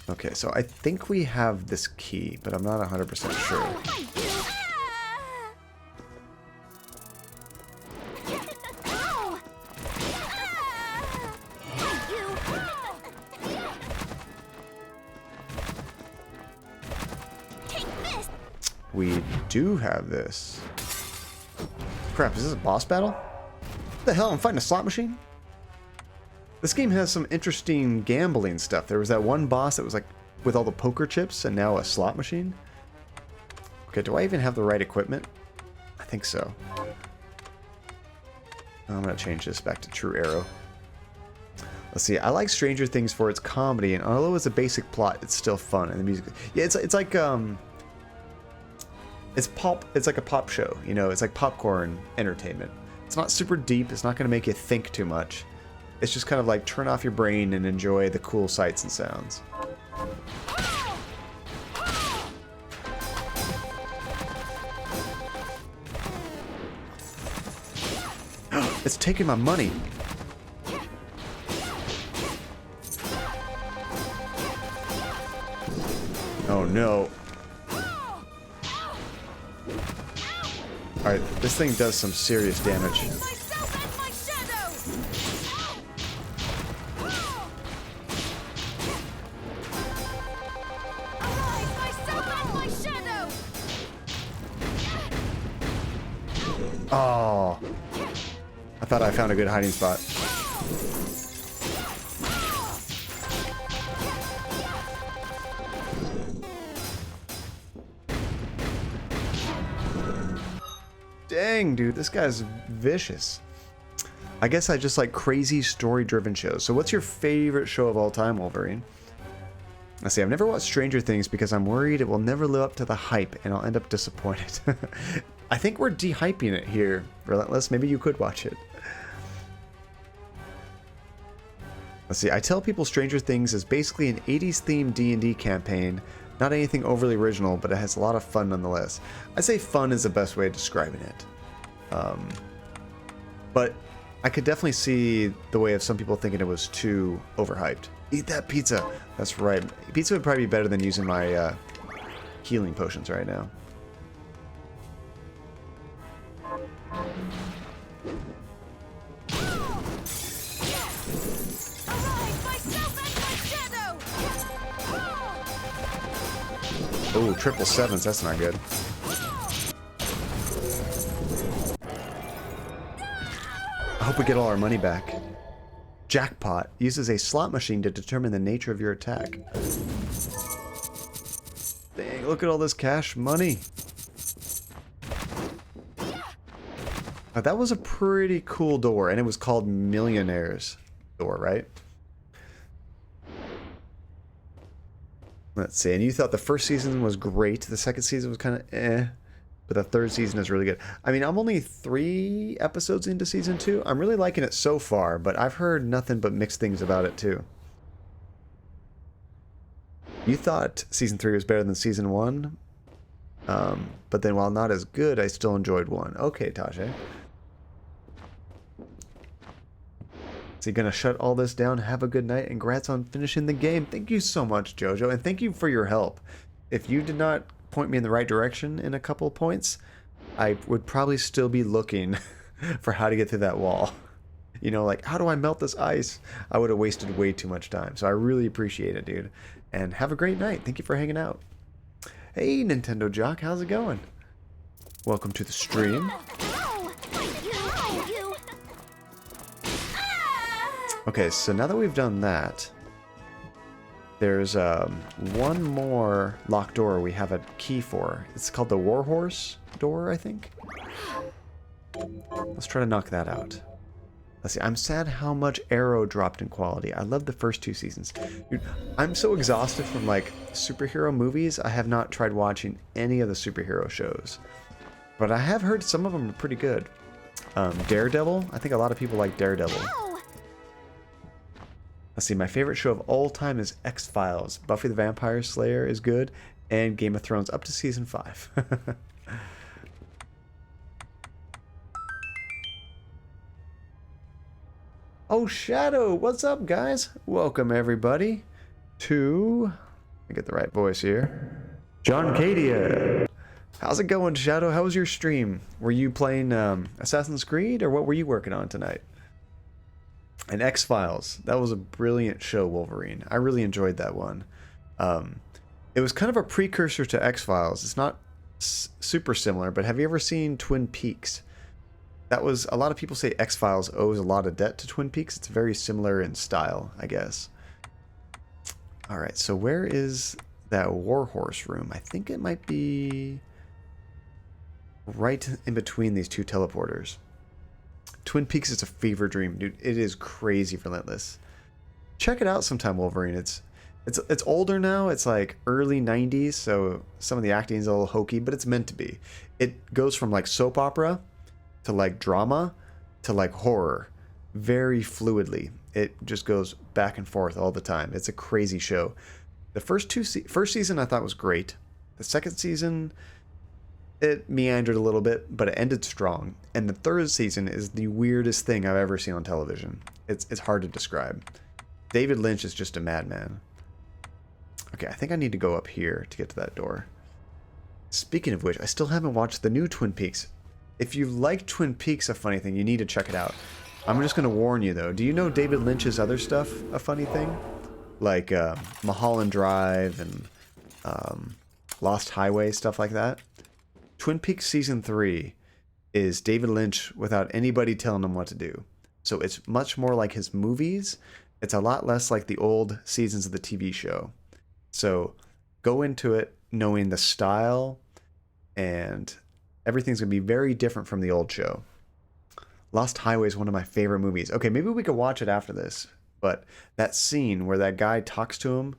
Okay, so I think we have this key, but I'm not 100% sure. We do have this. Crap, is this a boss battle? What the hell, I'm fighting a slot machine? This game has some interesting gambling stuff. There was that one boss that was like with all the poker chips and now a slot machine. Okay, do I even have the right equipment? I think so. I'm gonna change this back to true arrow. Let's see. I like Stranger Things for its comedy, and although it's a basic plot, it's still fun. And the music, yeah, it's like it's pop. It's like a pop show. You know, it's like popcorn entertainment. It's not super deep. It's not going to make you think too much. It's just kind of like turn off your brain and enjoy the cool sights and sounds. It's taking my money. Oh no. Alright, this thing does some serious damage. Oh. I thought I found a good hiding spot. Dang, dude, this guy's vicious. I guess I just like crazy story-driven shows. So what's your favorite show of all time, Wolverine? Let's see, I've never watched Stranger Things because I'm worried it will never live up to the hype and I'll end up disappointed. I think we're de-hyping it here, Relentless. Maybe you could watch it. Let's see, I tell people Stranger Things is basically an 80s themed D&D campaign. Not anything overly original, but it has a lot of fun nonetheless. I say fun is the best way of describing it. But I could definitely see the way of some people thinking it was too overhyped. Eat that pizza! That's right. Pizza would probably be better than using my healing potions right now. Oh, 777s, that's not good. I hope we get all our money back. Jackpot uses a slot machine to determine the nature of your attack. Dang, look at all this cash money. Now, that was a pretty cool door, and it was called Millionaire's Door, right? Let's see, and you thought the first season was great, the second season was kind of eh, but the third season is really good. I mean, I'm only 3 episodes into season 2. I'm really liking it so far, but I've heard nothing but mixed things about it too. You thought season 3 was better than season 1, but then while not as good, I still enjoyed 1. Okay, Tajay. Is he gonna shut all this down? Have a good night, and congrats on finishing the game. Thank you so much, Jojo, and thank you for your help. If you did not point me in the right direction in a couple of points, I would probably still be looking for how to get through that wall. You know, like, how do I melt this ice? I would have wasted way too much time. So I really appreciate it, dude. And have a great night. Thank you for hanging out. Hey, Nintendo Jock, how's it going? Welcome to the stream. Okay, so now that we've done that, there's one more locked door we have a key for. It's called the Warhorse door, I think. Let's try to knock that out. Let's see, I'm sad how much Arrow dropped in quality. I love the first 2 seasons. Dude, I'm so exhausted from like superhero movies, I have not tried watching any of the superhero shows. But I have heard some of them are pretty good. Daredevil, I think a lot of people like Daredevil. Let's see, my favorite show of all time is X-Files. Buffy the Vampire Slayer is good, and Game of Thrones up to season 5. Oh, Shadow, what's up, guys? Welcome, everybody, to... Let me get the right voice here. John Cadia. How's it going, Shadow? How was your stream? Were you playing Assassin's Creed, or what were you working on tonight? And X-Files, that was a brilliant show, Wolverine. I really enjoyed that one. It was kind of a precursor to X-Files. It's not super similar, but have you ever seen Twin Peaks? That was, a lot of people say X-Files owes a lot of debt to Twin Peaks. It's very similar in style, I guess. Alright, so where is that Warhorse room? I think it might be right in between these 2 teleporters. Twin Peaks is a fever dream, dude. It is crazy relentless. Check it out sometime, Wolverine. It's older now. It's like early 90s, so some of the acting is a little hokey, but it's meant to be. It goes from like soap opera to like drama to like horror very fluidly. It just goes back and forth all the time. It's a crazy show. The first season I thought was great. The second season, it meandered a little bit, but it ended strong. And the third season is the weirdest thing I've ever seen on television. It's hard to describe. David Lynch is just a madman. Okay, I think I need to go up here to get to that door. Speaking of which, I still haven't watched the new Twin Peaks. If you like Twin Peaks, a funny thing, you need to check it out. I'm just going to warn you, though. Do you know David Lynch's other stuff, a funny thing? Like Mulholland Drive and Lost Highway, stuff like that? Twin Peaks Season 3 is David Lynch without anybody telling him what to do. So it's much more like his movies. It's a lot less like the old seasons of the TV show. So go into it knowing the style, and everything's going to be very different from the old show. Lost Highway is one of my favorite movies. Okay, maybe we could watch it after this. But that scene where that guy talks to him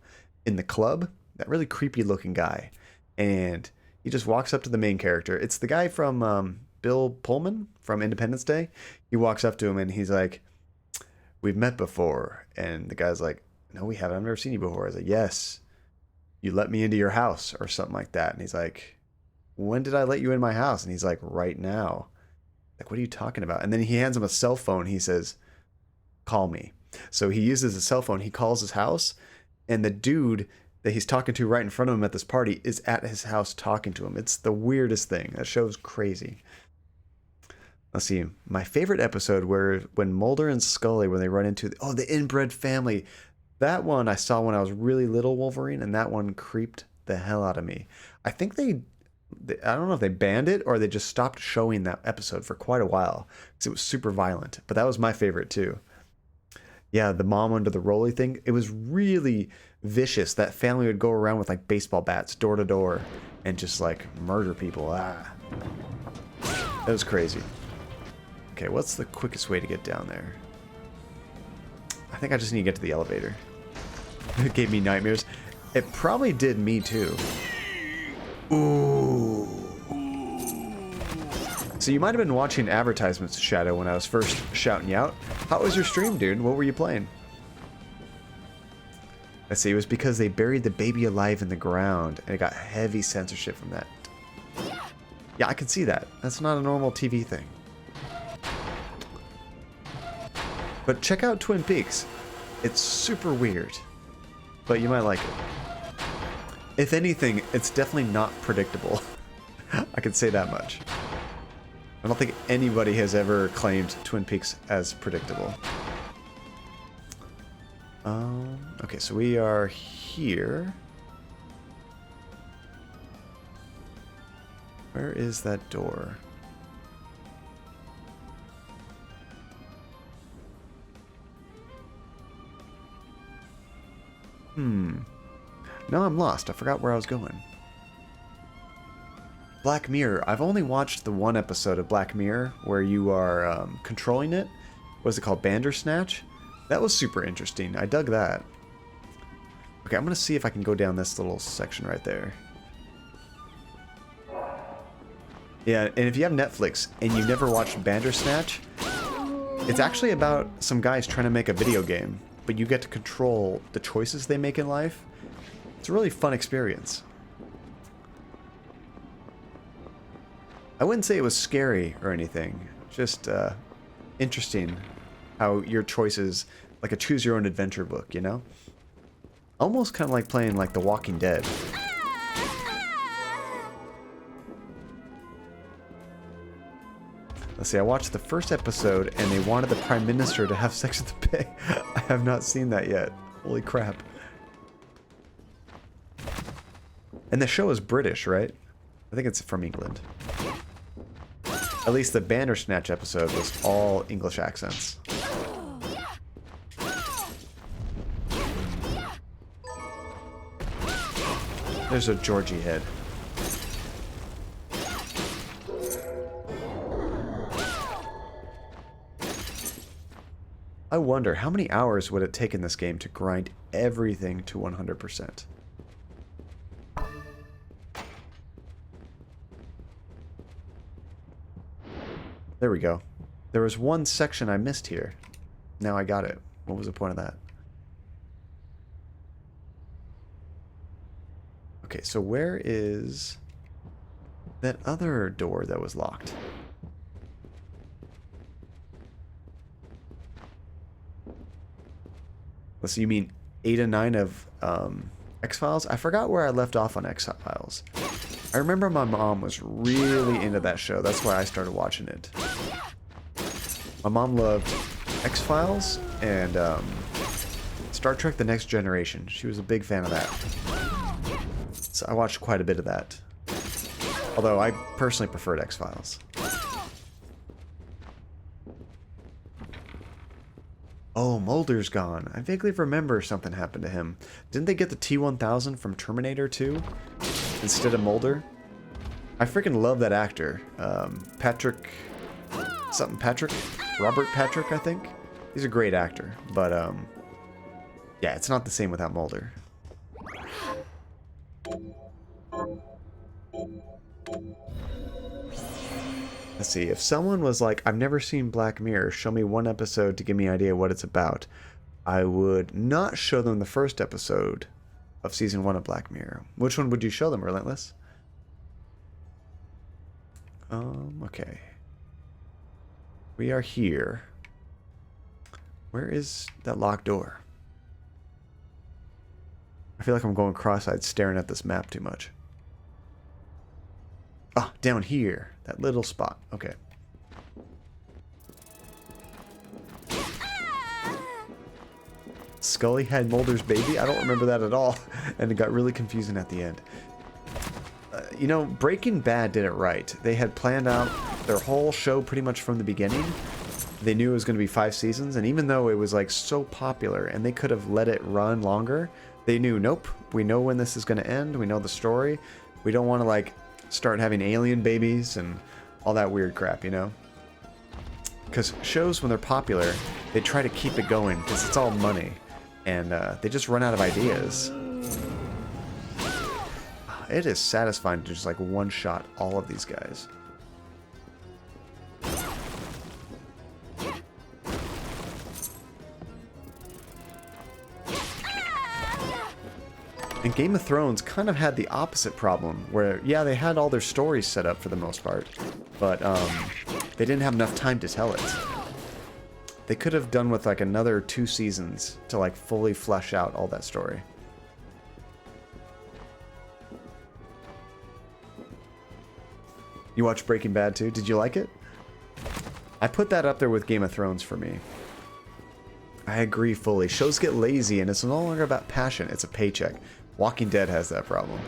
in the club, that really creepy looking guy, and he just walks up to the main character. It's the guy from Bill Pullman from Independence Day. He walks up to him and he's like, "We've met before." And the guy's like, "No, we haven't. I've never seen you before." I was like, "Yes, you let me into your house," or something like that. And he's like, "When did I let you in my house?" And he's like, "Right now." Like, what are you talking about? And then he hands him a cell phone. He says, "Call me." So he uses a cell phone. He calls his house, and the dude that he's talking to right in front of him at this party is at his house talking to him. It's the weirdest thing. That show's crazy. Let's see. My favorite episode when Mulder and Scully, when they run into the inbred family. That one I saw when I was really little, Wolverine, and that one creeped the hell out of me. I think I don't know if they banned it or they just stopped showing that episode for quite a while because it was super violent. But that was my favorite too. Yeah, the mom under the rolly thing. It was really vicious. That family would go around with like baseball bats door to door and just like murder people. That was crazy. Okay, what's the quickest way to get down there? I think I just need to get to the elevator. It gave me nightmares. It probably did me too. Ooh. So you might have been watching advertisements, Shadow, when I was first shouting you out. How was your stream, dude? What were you playing? Let's see, it was because they buried the baby alive in the ground, and it got heavy censorship from that. Yeah, I can see that. That's not a normal TV thing. But check out Twin Peaks. It's super weird, but you might like it. If anything, it's definitely not predictable. I can say that much. I don't think anybody has ever claimed Twin Peaks as predictable. Okay, so we are here. Where is that door? No, I'm lost. I forgot where I was going. Black Mirror. I've only watched the one episode of Black Mirror where you are controlling it. What is it called? Bandersnatch? That was super interesting. I dug that. Okay, I'm going to see if I can go down this little section right there. Yeah, and if you have Netflix and you've never watched Bandersnatch, it's actually about some guys trying to make a video game, but you get to control the choices they make in life. It's a really fun experience. I wouldn't say it was scary or anything, just interesting how your choices, like a choose your own adventure book, you know? Almost kind of like playing like The Walking Dead. Let's see, I watched the first episode and they wanted the Prime Minister to have sex with the pig. I have not seen that yet. Holy crap. And the show is British, right? I think it's from England. At least the Bandersnatch episode was all English accents. There's a Georgie head. I wonder, how many hours would it take in this game to grind everything to 100%? There we go. There was one section I missed here. Now I got it. What was the point of that? Okay, so where is that other door that was locked? Let's see, you mean 8 and 9 of X-Files? I forgot where I left off on X-Files. I remember my mom was really into that show. That's why I started watching it. My mom loved X-Files and Star Trek The Next Generation. She was a big fan of that. So I watched quite a bit of that. Although I personally preferred X-Files. Oh, Mulder's gone. I vaguely remember something happened to him. Didn't they get the T-1000 from Terminator 2 instead of Mulder? I freaking love that actor. Patrick... something Patrick? Robert Patrick, I think? He's a great actor. But, yeah, it's not the same without Mulder. Let's see, if someone was like, I've never seen Black Mirror, show me one episode to give me an idea what it's about, I would not show them the first episode of Season 1 of Black Mirror. Which one would you show them, Relentless? Okay. We are here. Where is that locked door? I feel like I'm going cross-eyed staring at this map too much. Ah, down here. That little spot. Okay. Scully had Mulder's baby? I don't remember that at all. And it got really confusing at the end. You know, Breaking Bad did it right. They had planned out their whole show pretty much from the beginning. They knew it was going to be 5 seasons. And even though it was like so popular and they could have let it run longer, they knew, nope, we know when this is going to end. We know the story. We don't want to like start having alien babies and all that weird crap, you know? Because shows, when they're popular, they try to keep it going because it's all money. And they just run out of ideas. It is satisfying to just like one-shot all of these guys. And Game of Thrones kind of had the opposite problem, where, yeah, they had all their stories set up for the most part, but they didn't have enough time to tell it. They could have done with like another 2 seasons to like fully flesh out all that story. You watched Breaking Bad too? Did you like it? I put that up there with Game of Thrones for me. I agree fully. Shows get lazy and it's no longer about passion, it's a paycheck. Walking Dead has that problem.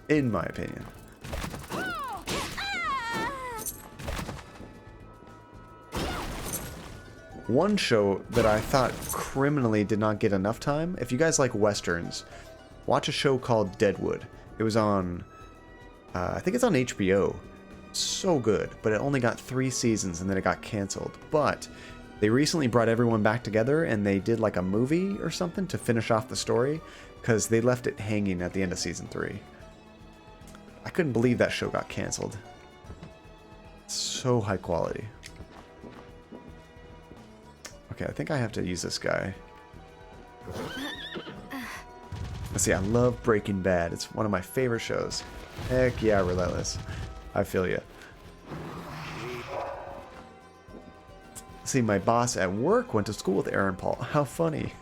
In my opinion. One show that I thought criminally did not get enough time, if you guys like westerns, watch a show called Deadwood. It was on, I think it's on HBO. So good, but it only got 3 seasons and then it got canceled. But they recently brought everyone back together and they did like a movie or something to finish off the story because they left it hanging at the end of season 3. I couldn't believe that show got canceled. So high quality. Okay, I think I have to use this guy. Let's see, I love Breaking Bad. It's one of my favorite shows. Heck yeah, Relentless. I feel ya. See, my boss at work went to school with Aaron Paul. How funny.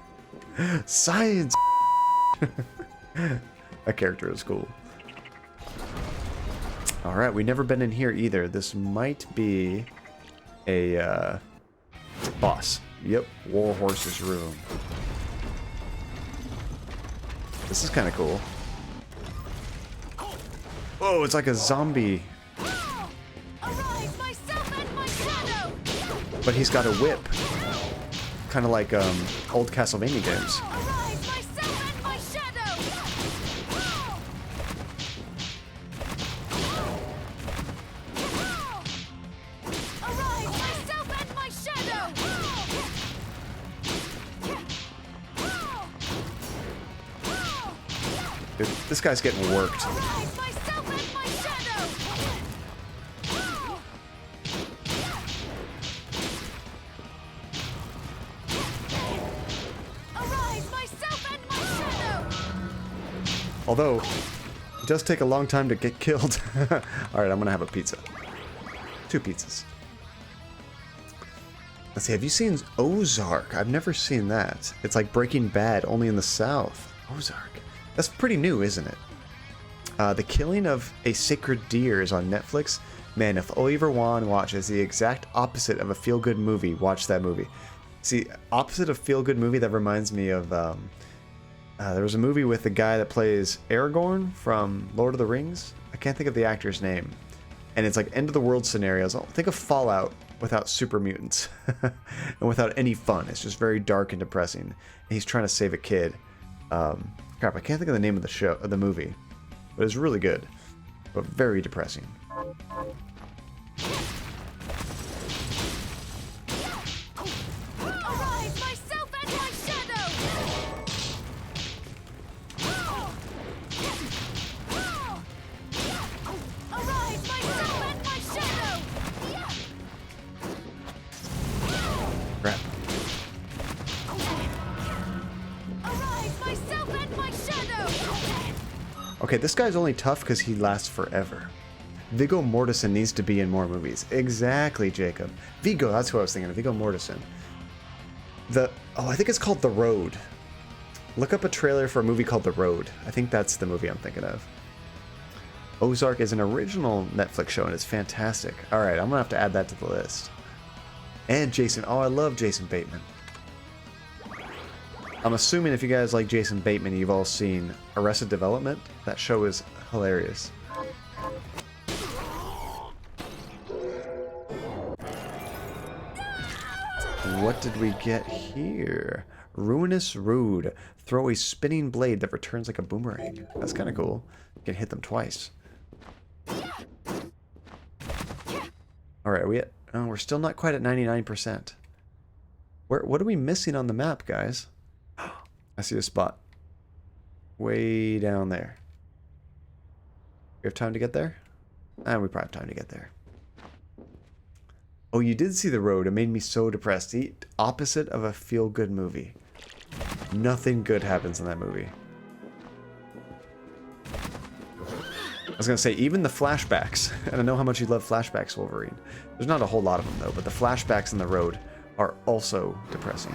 Science! That character is cool. Alright, we've never been in here either. This might be a boss. Yep, Warhorse's room. This is kind of cool. Oh, it's like a zombie. But he's got a whip. Kind of like old Castlevania games. Dude, this guy's getting worked. Arise, myself and my shadow! Arise, myself and my shadow! Although, it does take a long time to get killed. Alright, I'm gonna have a pizza. 2 pizzas. Let's see, have you seen Ozark? I've never seen that. It's like Breaking Bad, only in the South. Ozark. That's pretty new, isn't it? The Killing of a Sacred Deer is on Netflix. Man, if Oliver Wan watches the exact opposite of a feel-good movie, watch that movie. See, opposite of feel-good movie, that reminds me of... there was a movie with the guy that plays Aragorn from Lord of the Rings. I can't think of the actor's name. And it's like end-of-the-world scenarios. Think of Fallout without super mutants. And without any fun. It's just very dark and depressing. And he's trying to save a kid. Crap, I can't think of the name of the show, of the movie. But it's really good. But very depressing. Arise, myself and my shadow! Arise, myself and my shadow! Crap. Arise, myself and my shadow! Okay, this guy's only tough because he lasts forever. Viggo Mortensen needs to be in more movies. Exactly, Jacob. Viggo, that's who I was thinking of. Viggo Mortensen. I think it's called The Road. Look up a trailer for a movie called The Road. I think that's the movie I'm thinking of. Ozark is an original Netflix show and it's fantastic. Alright, I'm gonna have to add that to the list. And Jason. Oh, I love Jason Bateman. I'm assuming if you guys like Jason Bateman, you've all seen Arrested Development. That show is hilarious. What did we get here? Ruinous Rood. Throw a spinning blade that returns like a boomerang. That's kind of cool. You can hit them twice. Alright, are we at... Oh, we're still not quite at 99%. What are we missing on the map, guys? I see a spot. Way down there. We have time to get there? We probably have time to get there. Oh, you did see The Road. It made me so depressed. The opposite of a feel-good movie. Nothing good happens in that movie. I was going to say, even the flashbacks. And I know how much you love flashbacks, Wolverine. There's not a whole lot of them, though. But the flashbacks in The Road are also depressing.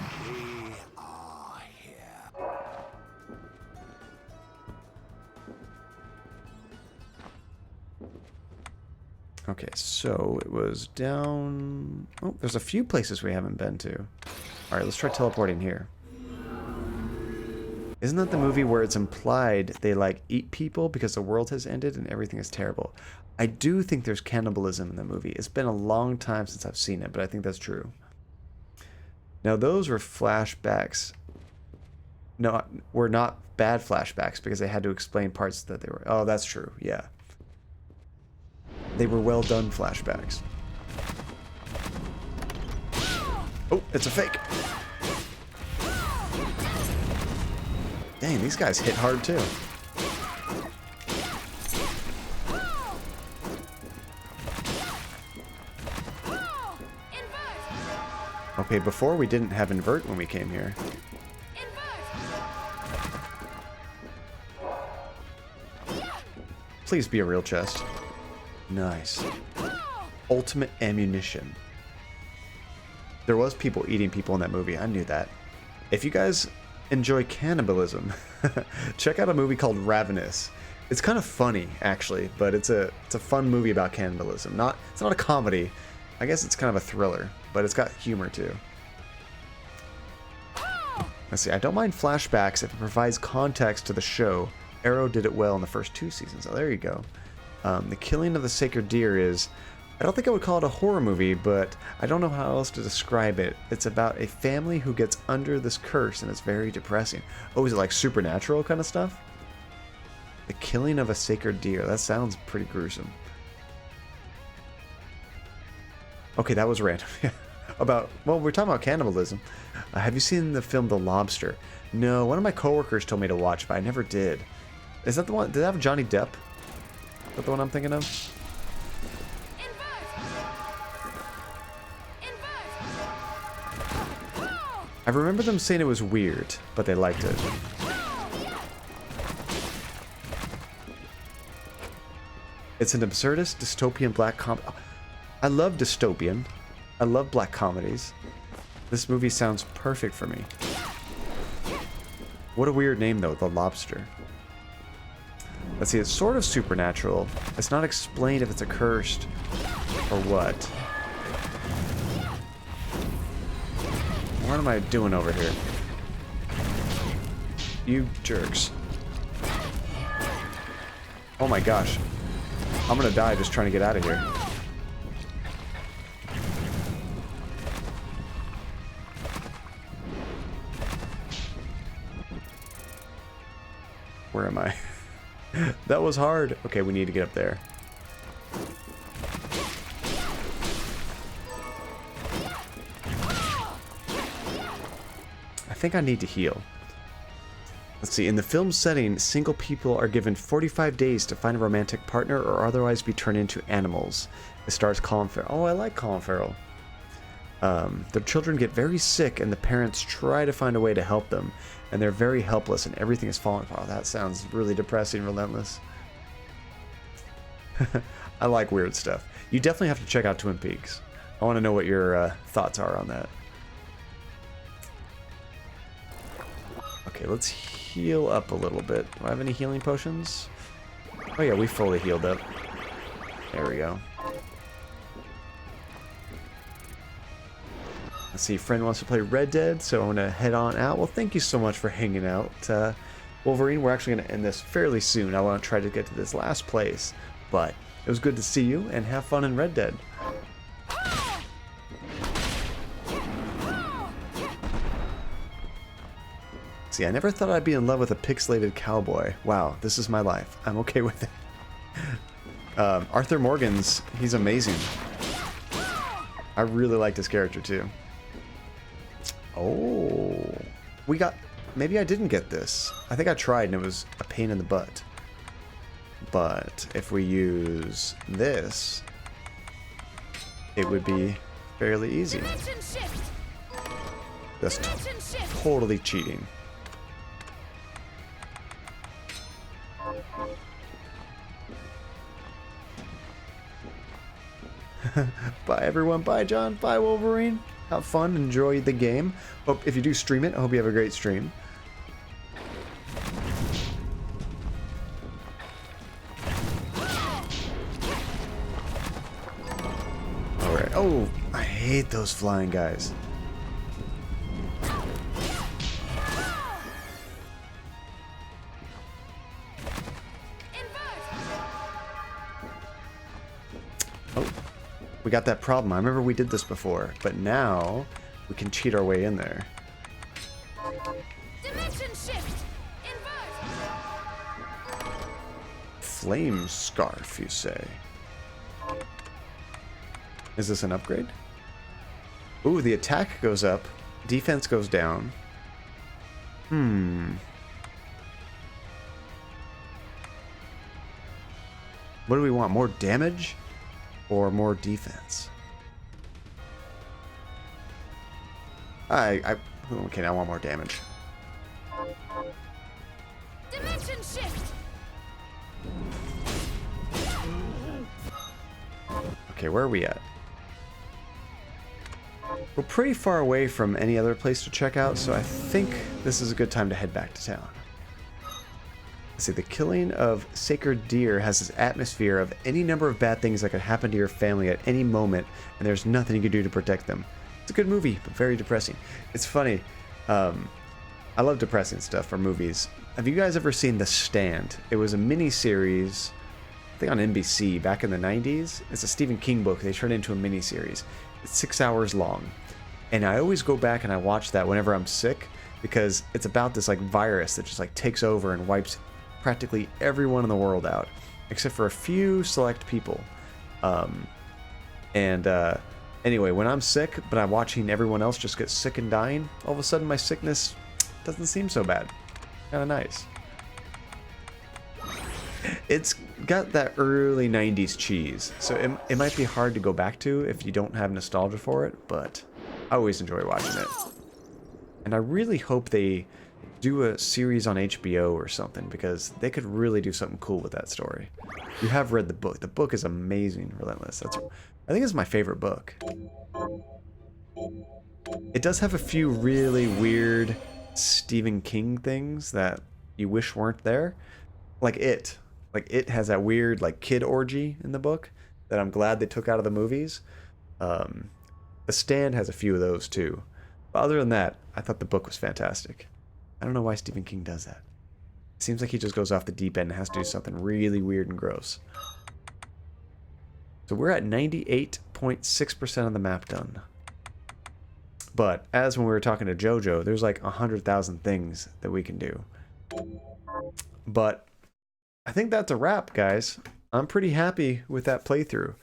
Okay, so it was down... Oh, there's a few places we haven't been to. Alright, let's try teleporting here. Isn't that the movie where it's implied they, like, eat people because the world has ended and everything is terrible? I do think there's cannibalism in the movie. It's been a long time since I've seen it, but I think that's true. Now, those were flashbacks. No, were not bad flashbacks because they had to explain parts that they were... Oh, that's true, yeah. They were well done flashbacks. Oh, it's a fake. Dang, these guys hit hard too. Okay, before we didn't have invert when we came here. Please be a real chest. Nice. Ultimate ammunition. There was people eating people in that movie. I knew that. If you guys enjoy cannibalism, check out a movie called Ravenous. It's kind of funny, actually, but it's a fun movie about cannibalism. It's not a comedy. I guess it's kind of a thriller, but it's got humor too. Let's see. I don't mind flashbacks if it provides context to the show. Arrow did it well in the first 2 seasons. Oh, there you go. The Killing of the Sacred Deer is... I don't think I would call it a horror movie, but I don't know how else to describe it. It's about a family who gets under this curse, and it's very depressing. Oh, is it like supernatural kind of stuff? The Killing of a Sacred Deer. That sounds pretty gruesome. Okay, that was random. Well, we're talking about cannibalism. Have you seen the film The Lobster? No, one of my coworkers told me to watch, but I never did. Is that the one? Did that have Johnny Depp? Is that the one I'm thinking of? I remember them saying it was weird, but they liked it. It's an absurdist, dystopian black comedy. I love dystopian. I love black comedies. This movie sounds perfect for me. What a weird name, though, The Lobster. Let's see, it's sort of supernatural. It's not explained if it's accursed or what. What am I doing over here? You jerks. Oh my gosh. I'm gonna die just trying to get out of here. Where am I? That was hard. Okay, we need to get up there. I think I need to heal. Let's see, in the film setting, single people are given 45 days to find a romantic partner or otherwise be turned into animals. It stars Colin Farrell. Oh, I like Colin Farrell. Their children get very sick and the parents try to find a way to help them. And they're very helpless and everything is falling apart. Oh, that sounds really depressing, relentless. I like weird stuff. You definitely have to check out Twin Peaks. I want to know what your thoughts are on that. Okay, let's heal up a little bit. Do I have any healing potions? Oh yeah, we fully healed up. There we go. Let's see, friend wants to play Red Dead, so I'm going to head on out. Well, thank you so much for hanging out, Wolverine. We're actually going to end this fairly soon. I want to try to get to this last place, but it was good to see you, and have fun in Red Dead. See, I never thought I'd be in love with a pixelated cowboy. Wow, this is my life. I'm okay with it. Arthur Morgan's, he's amazing. I really like this character too. Oh, we got, maybe I didn't get this. I think I tried and it was a pain in the butt. But if we use this, it would be fairly easy. That's totally cheating. Bye everyone, bye John, bye Wolverine. Have fun, enjoy the game. Hope if you do stream it, I hope you have a great stream. Alright, oh, I hate those flying guys. We got that problem. I remember we did this before, but now we can cheat our way in there. Dimension shift. Invert. Flame scarf, you say? Is this an upgrade? Ooh, the attack goes up, defense goes down. What do we want? More damage? Or more defense? Okay, I want more damage. Dimension shift. Okay, where are we at? We're pretty far away from any other place to check out, so I think this is a good time to head back to town. Let's see, the killing of sacred deer has this atmosphere of any number of bad things that could happen to your family at any moment, and there's nothing you can do to protect them. It's a good movie, but very depressing. It's funny. I love depressing stuff for movies. Have you guys ever seen The Stand? It was a mini-series, I think on NBC back in the 90s. It's a Stephen King book. They turned it into a mini-series. It's 6 hours long. And I always go back and I watch that whenever I'm sick, because it's about this like virus that just like takes over and wipes practically everyone in the world out, except for a few select people. Anyway, when I'm sick, but I'm watching everyone else just get sick and dying, all of a sudden my sickness doesn't seem so bad. Kind of nice. It's got that early 90s cheese, so it might be hard to go back to if you don't have nostalgia for it, but I always enjoy watching it. And I really hope they do a series on HBO or something, because they could really do something cool with that story. You have read the book. The book is amazing, Relentless. I think it's my favorite book. It does have a few really weird Stephen King things that you wish weren't there. Like It. Like, It has that weird, like, kid orgy in the book that I'm glad they took out of the movies. The Stand has a few of those, too. But other than that, I thought the book was fantastic. I don't know why Stephen King does that. It seems like he just goes off the deep end and has to do something really weird and gross. So we're at 98.6% of the map done. But, as when we were talking to JoJo, there's like 100,000 things that we can do. But I think that's a wrap, guys. I'm pretty happy with that playthrough.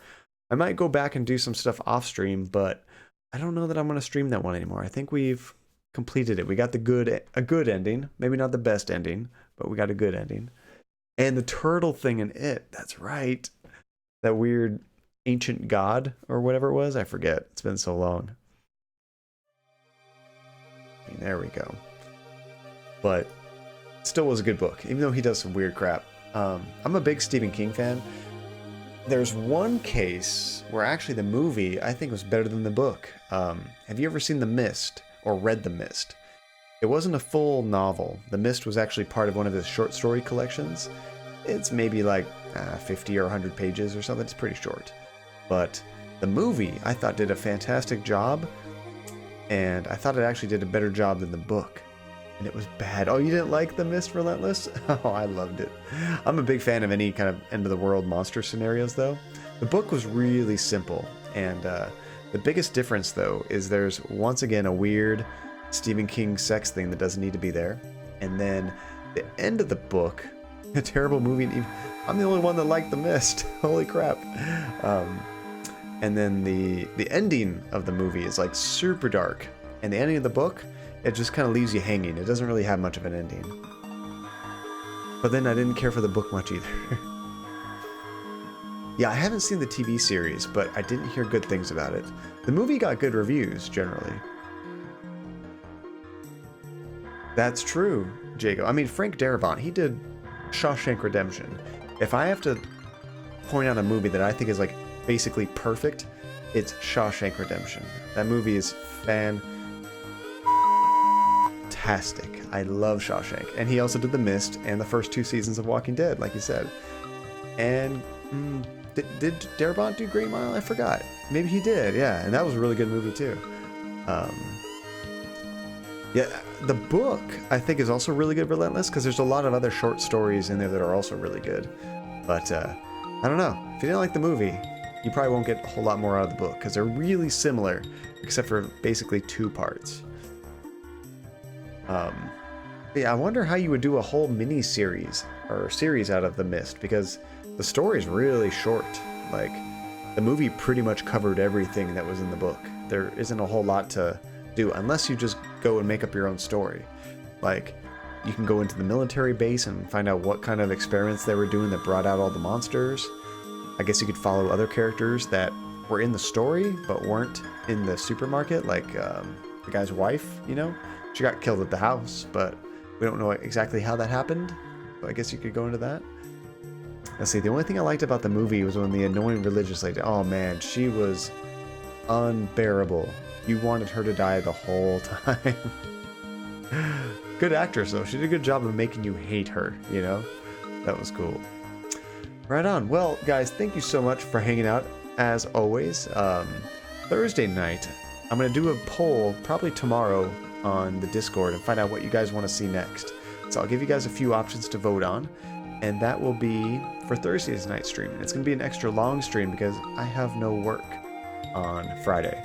I might go back and do some stuff off stream, but I don't know that I'm going to stream that one anymore. I think we've completed it. We got a good ending. Maybe not the best ending, but we got a good ending. And the turtle thing in It, that's right. That weird ancient god or whatever it was, I forget. It's been so long. There we go. But still was a good book, even though he does some weird crap. I'm a big Stephen King fan. There's one case where actually the movie I think was better than the book. Have you ever seen The Mist or read The Mist? It wasn't a full novel. The Mist was actually part of one of his short story collections. It's maybe like 50 or 100 pages or something. It's pretty short. But the movie I thought did a fantastic job, and I thought it actually did a better job than the book. And it was bad. Oh, you didn't like The Mist, Relentless? Oh, I loved it. I'm a big fan of any kind of end-of-the-world monster scenarios, though. The book was really simple, and the biggest difference, though, is there's, once again, a weird Stephen King sex thing that doesn't need to be there. And then the end of the book, a terrible movie. I'm the only one that liked The Mist. Holy crap. And then the ending of the movie is, like, super dark. And the ending of the book, it just kind of leaves you hanging. It doesn't really have much of an ending. But then I didn't care for the book much either. Yeah, I haven't seen the TV series, but I didn't hear good things about it. The movie got good reviews, generally. That's true, Jago. I mean, Frank Darabont, he did Shawshank Redemption. If I have to point out a movie that I think is, like, basically perfect, it's Shawshank Redemption. That movie is fantastic. I love Shawshank. And he also did The Mist and the first 2 seasons of Walking Dead, like you said. And did Darabont do Green Mile? I forgot. Maybe he did, yeah. And that was a really good movie, too. Yeah, the book, I think, is also really good, Relentless, because there's a lot of other short stories in there that are also really good. But, I don't know. If you didn't like the movie, you probably won't get a whole lot more out of the book, because they're really similar, except for basically 2 parts. Yeah, I wonder how you would do a whole mini-series, or series out of The Mist, because the story's really short. Like, the movie pretty much covered everything that was in the book. There isn't a whole lot to do, unless you just go and make up your own story. Like, you can go into the military base and find out what kind of experiments they were doing that brought out all the monsters. I guess you could follow other characters that were in the story, but weren't in the supermarket, like the guy's wife, you know? She got killed at the house, but we don't know exactly how that happened. So I guess you could go into that. Let's see, the only thing I liked about the movie was when the annoying religious lady, oh man, she was unbearable. You wanted her to die the whole time. Good actress, though. She did a good job of making you hate her, you know? That was cool. Right on. Well, guys, thank you so much for hanging out, as always. Thursday night, I'm going to do a poll, probably tomorrow, on the Discord and find out what you guys want to see next. So I'll give you guys a few options to vote on, and that will be for Thursday's night stream. It's going to be an extra long stream because I have no work on Friday.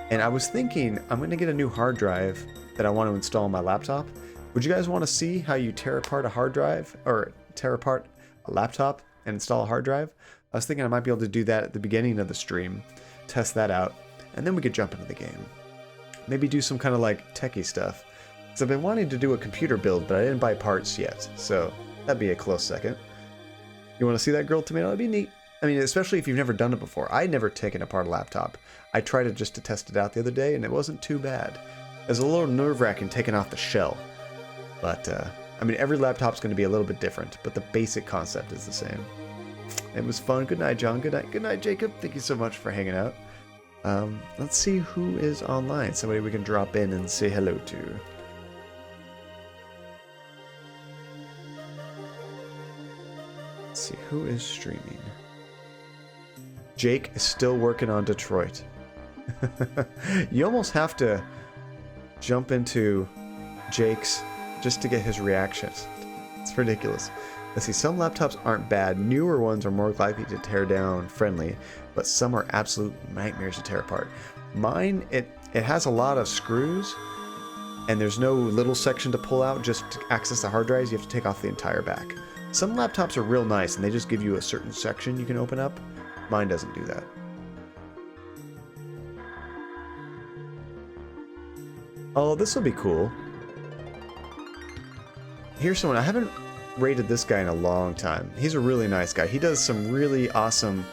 And I was thinking I'm going to get a new hard drive that I want to install on my laptop. Would you guys want to see how you tear apart a hard drive, or tear apart a laptop and install a hard drive? I was thinking I might be able to do that at the beginning of the stream, test that out, and then we could jump into the game. Maybe do some kind of like techie stuff. So I've been wanting to do a computer build, but I didn't buy parts yet, so that'd be a close second. You want to see that grilled tomato? That'd be neat. I mean, especially if you've never done it before. I'd never taken apart a laptop. I tried it just to test it out the other day, and it wasn't too bad. It was a little nerve-wracking taking off the shell. But, I mean, every laptop's going to be a little bit different, but the basic concept is the same. It was fun. Good night, John. Good night, Jacob. Thank you so much for hanging out. Let's see who is online. Somebody we can drop in and say hello to. Let's see who is streaming. Jake is still working on Detroit. You almost have to jump into Jake's just to get his reactions. It's ridiculous. Let's see, some laptops aren't bad. Newer ones are more likely to tear down friendly, but some are absolute nightmares to tear apart. Mine, it has a lot of screws, and there's no little section to pull out just to access the hard drives. You have to take off the entire back. Some laptops are real nice, and they just give you a certain section you can open up. Mine doesn't do that. Oh, this will be cool. Here's someone, I haven't rated this guy in a long time. He's a really nice guy. He does some really awesome,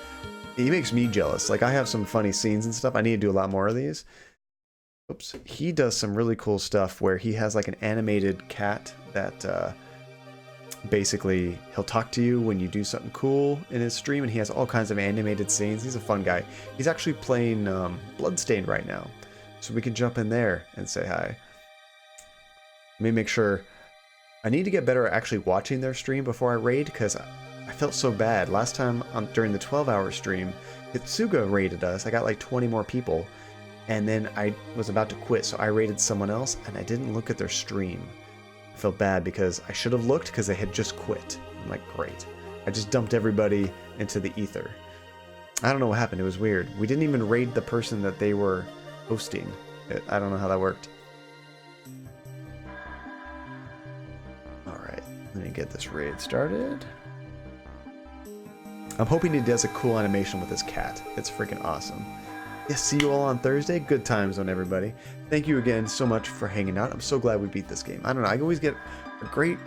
he makes me jealous. Like, I have some funny scenes and stuff. I need to do a lot more of these. Oops. He does some really cool stuff where he has like an animated cat that basically he'll talk to you when you do something cool in his stream, and he has all kinds of animated scenes. He's a fun guy. He's actually playing Bloodstained right now, so we can jump in there and say hi. Let me make sure. I need to get better at actually watching their stream before I raid, because I felt so bad. Last time during the 12-hour stream, Hitsuga raided us. I got like 20 more people, and then I was about to quit, so I raided someone else, and I didn't look at their stream. I felt bad because I should have looked because they had just quit. I'm like, great. I just dumped everybody into the ether. I don't know what happened. It was weird. We didn't even raid the person that they were hosting. I don't know how that worked. Alright, let me get this raid started. I'm hoping he does a cool animation with his cat. It's freaking awesome. Yeah, see you all on Thursday. Good times on everybody. Thank you again so much for hanging out. I'm so glad we beat this game. I don't know, I always get a great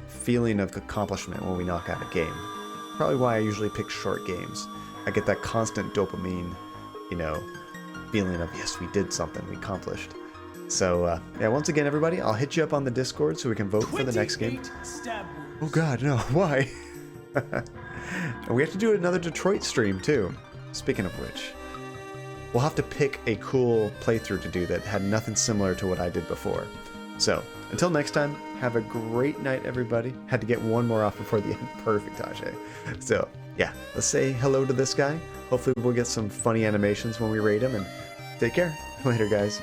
feeling of accomplishment when we knock out a game. Probably why I usually pick short games. I get that constant dopamine, you know, feeling of, yes, we did something, we accomplished. So, yeah, once again, everybody, I'll hit you up on the Discord so we can vote for the next game. Oh god, no, why? And we have to do another Detroit stream, too. Speaking of which, we'll have to pick a cool playthrough to do that had nothing similar to what I did before. So, until next time, have a great night, everybody. Had to get one more off before the end. Perfect, Ajay. So, yeah, let's say hello to this guy. Hopefully we'll get some funny animations when we raid him, and take care. Later, guys.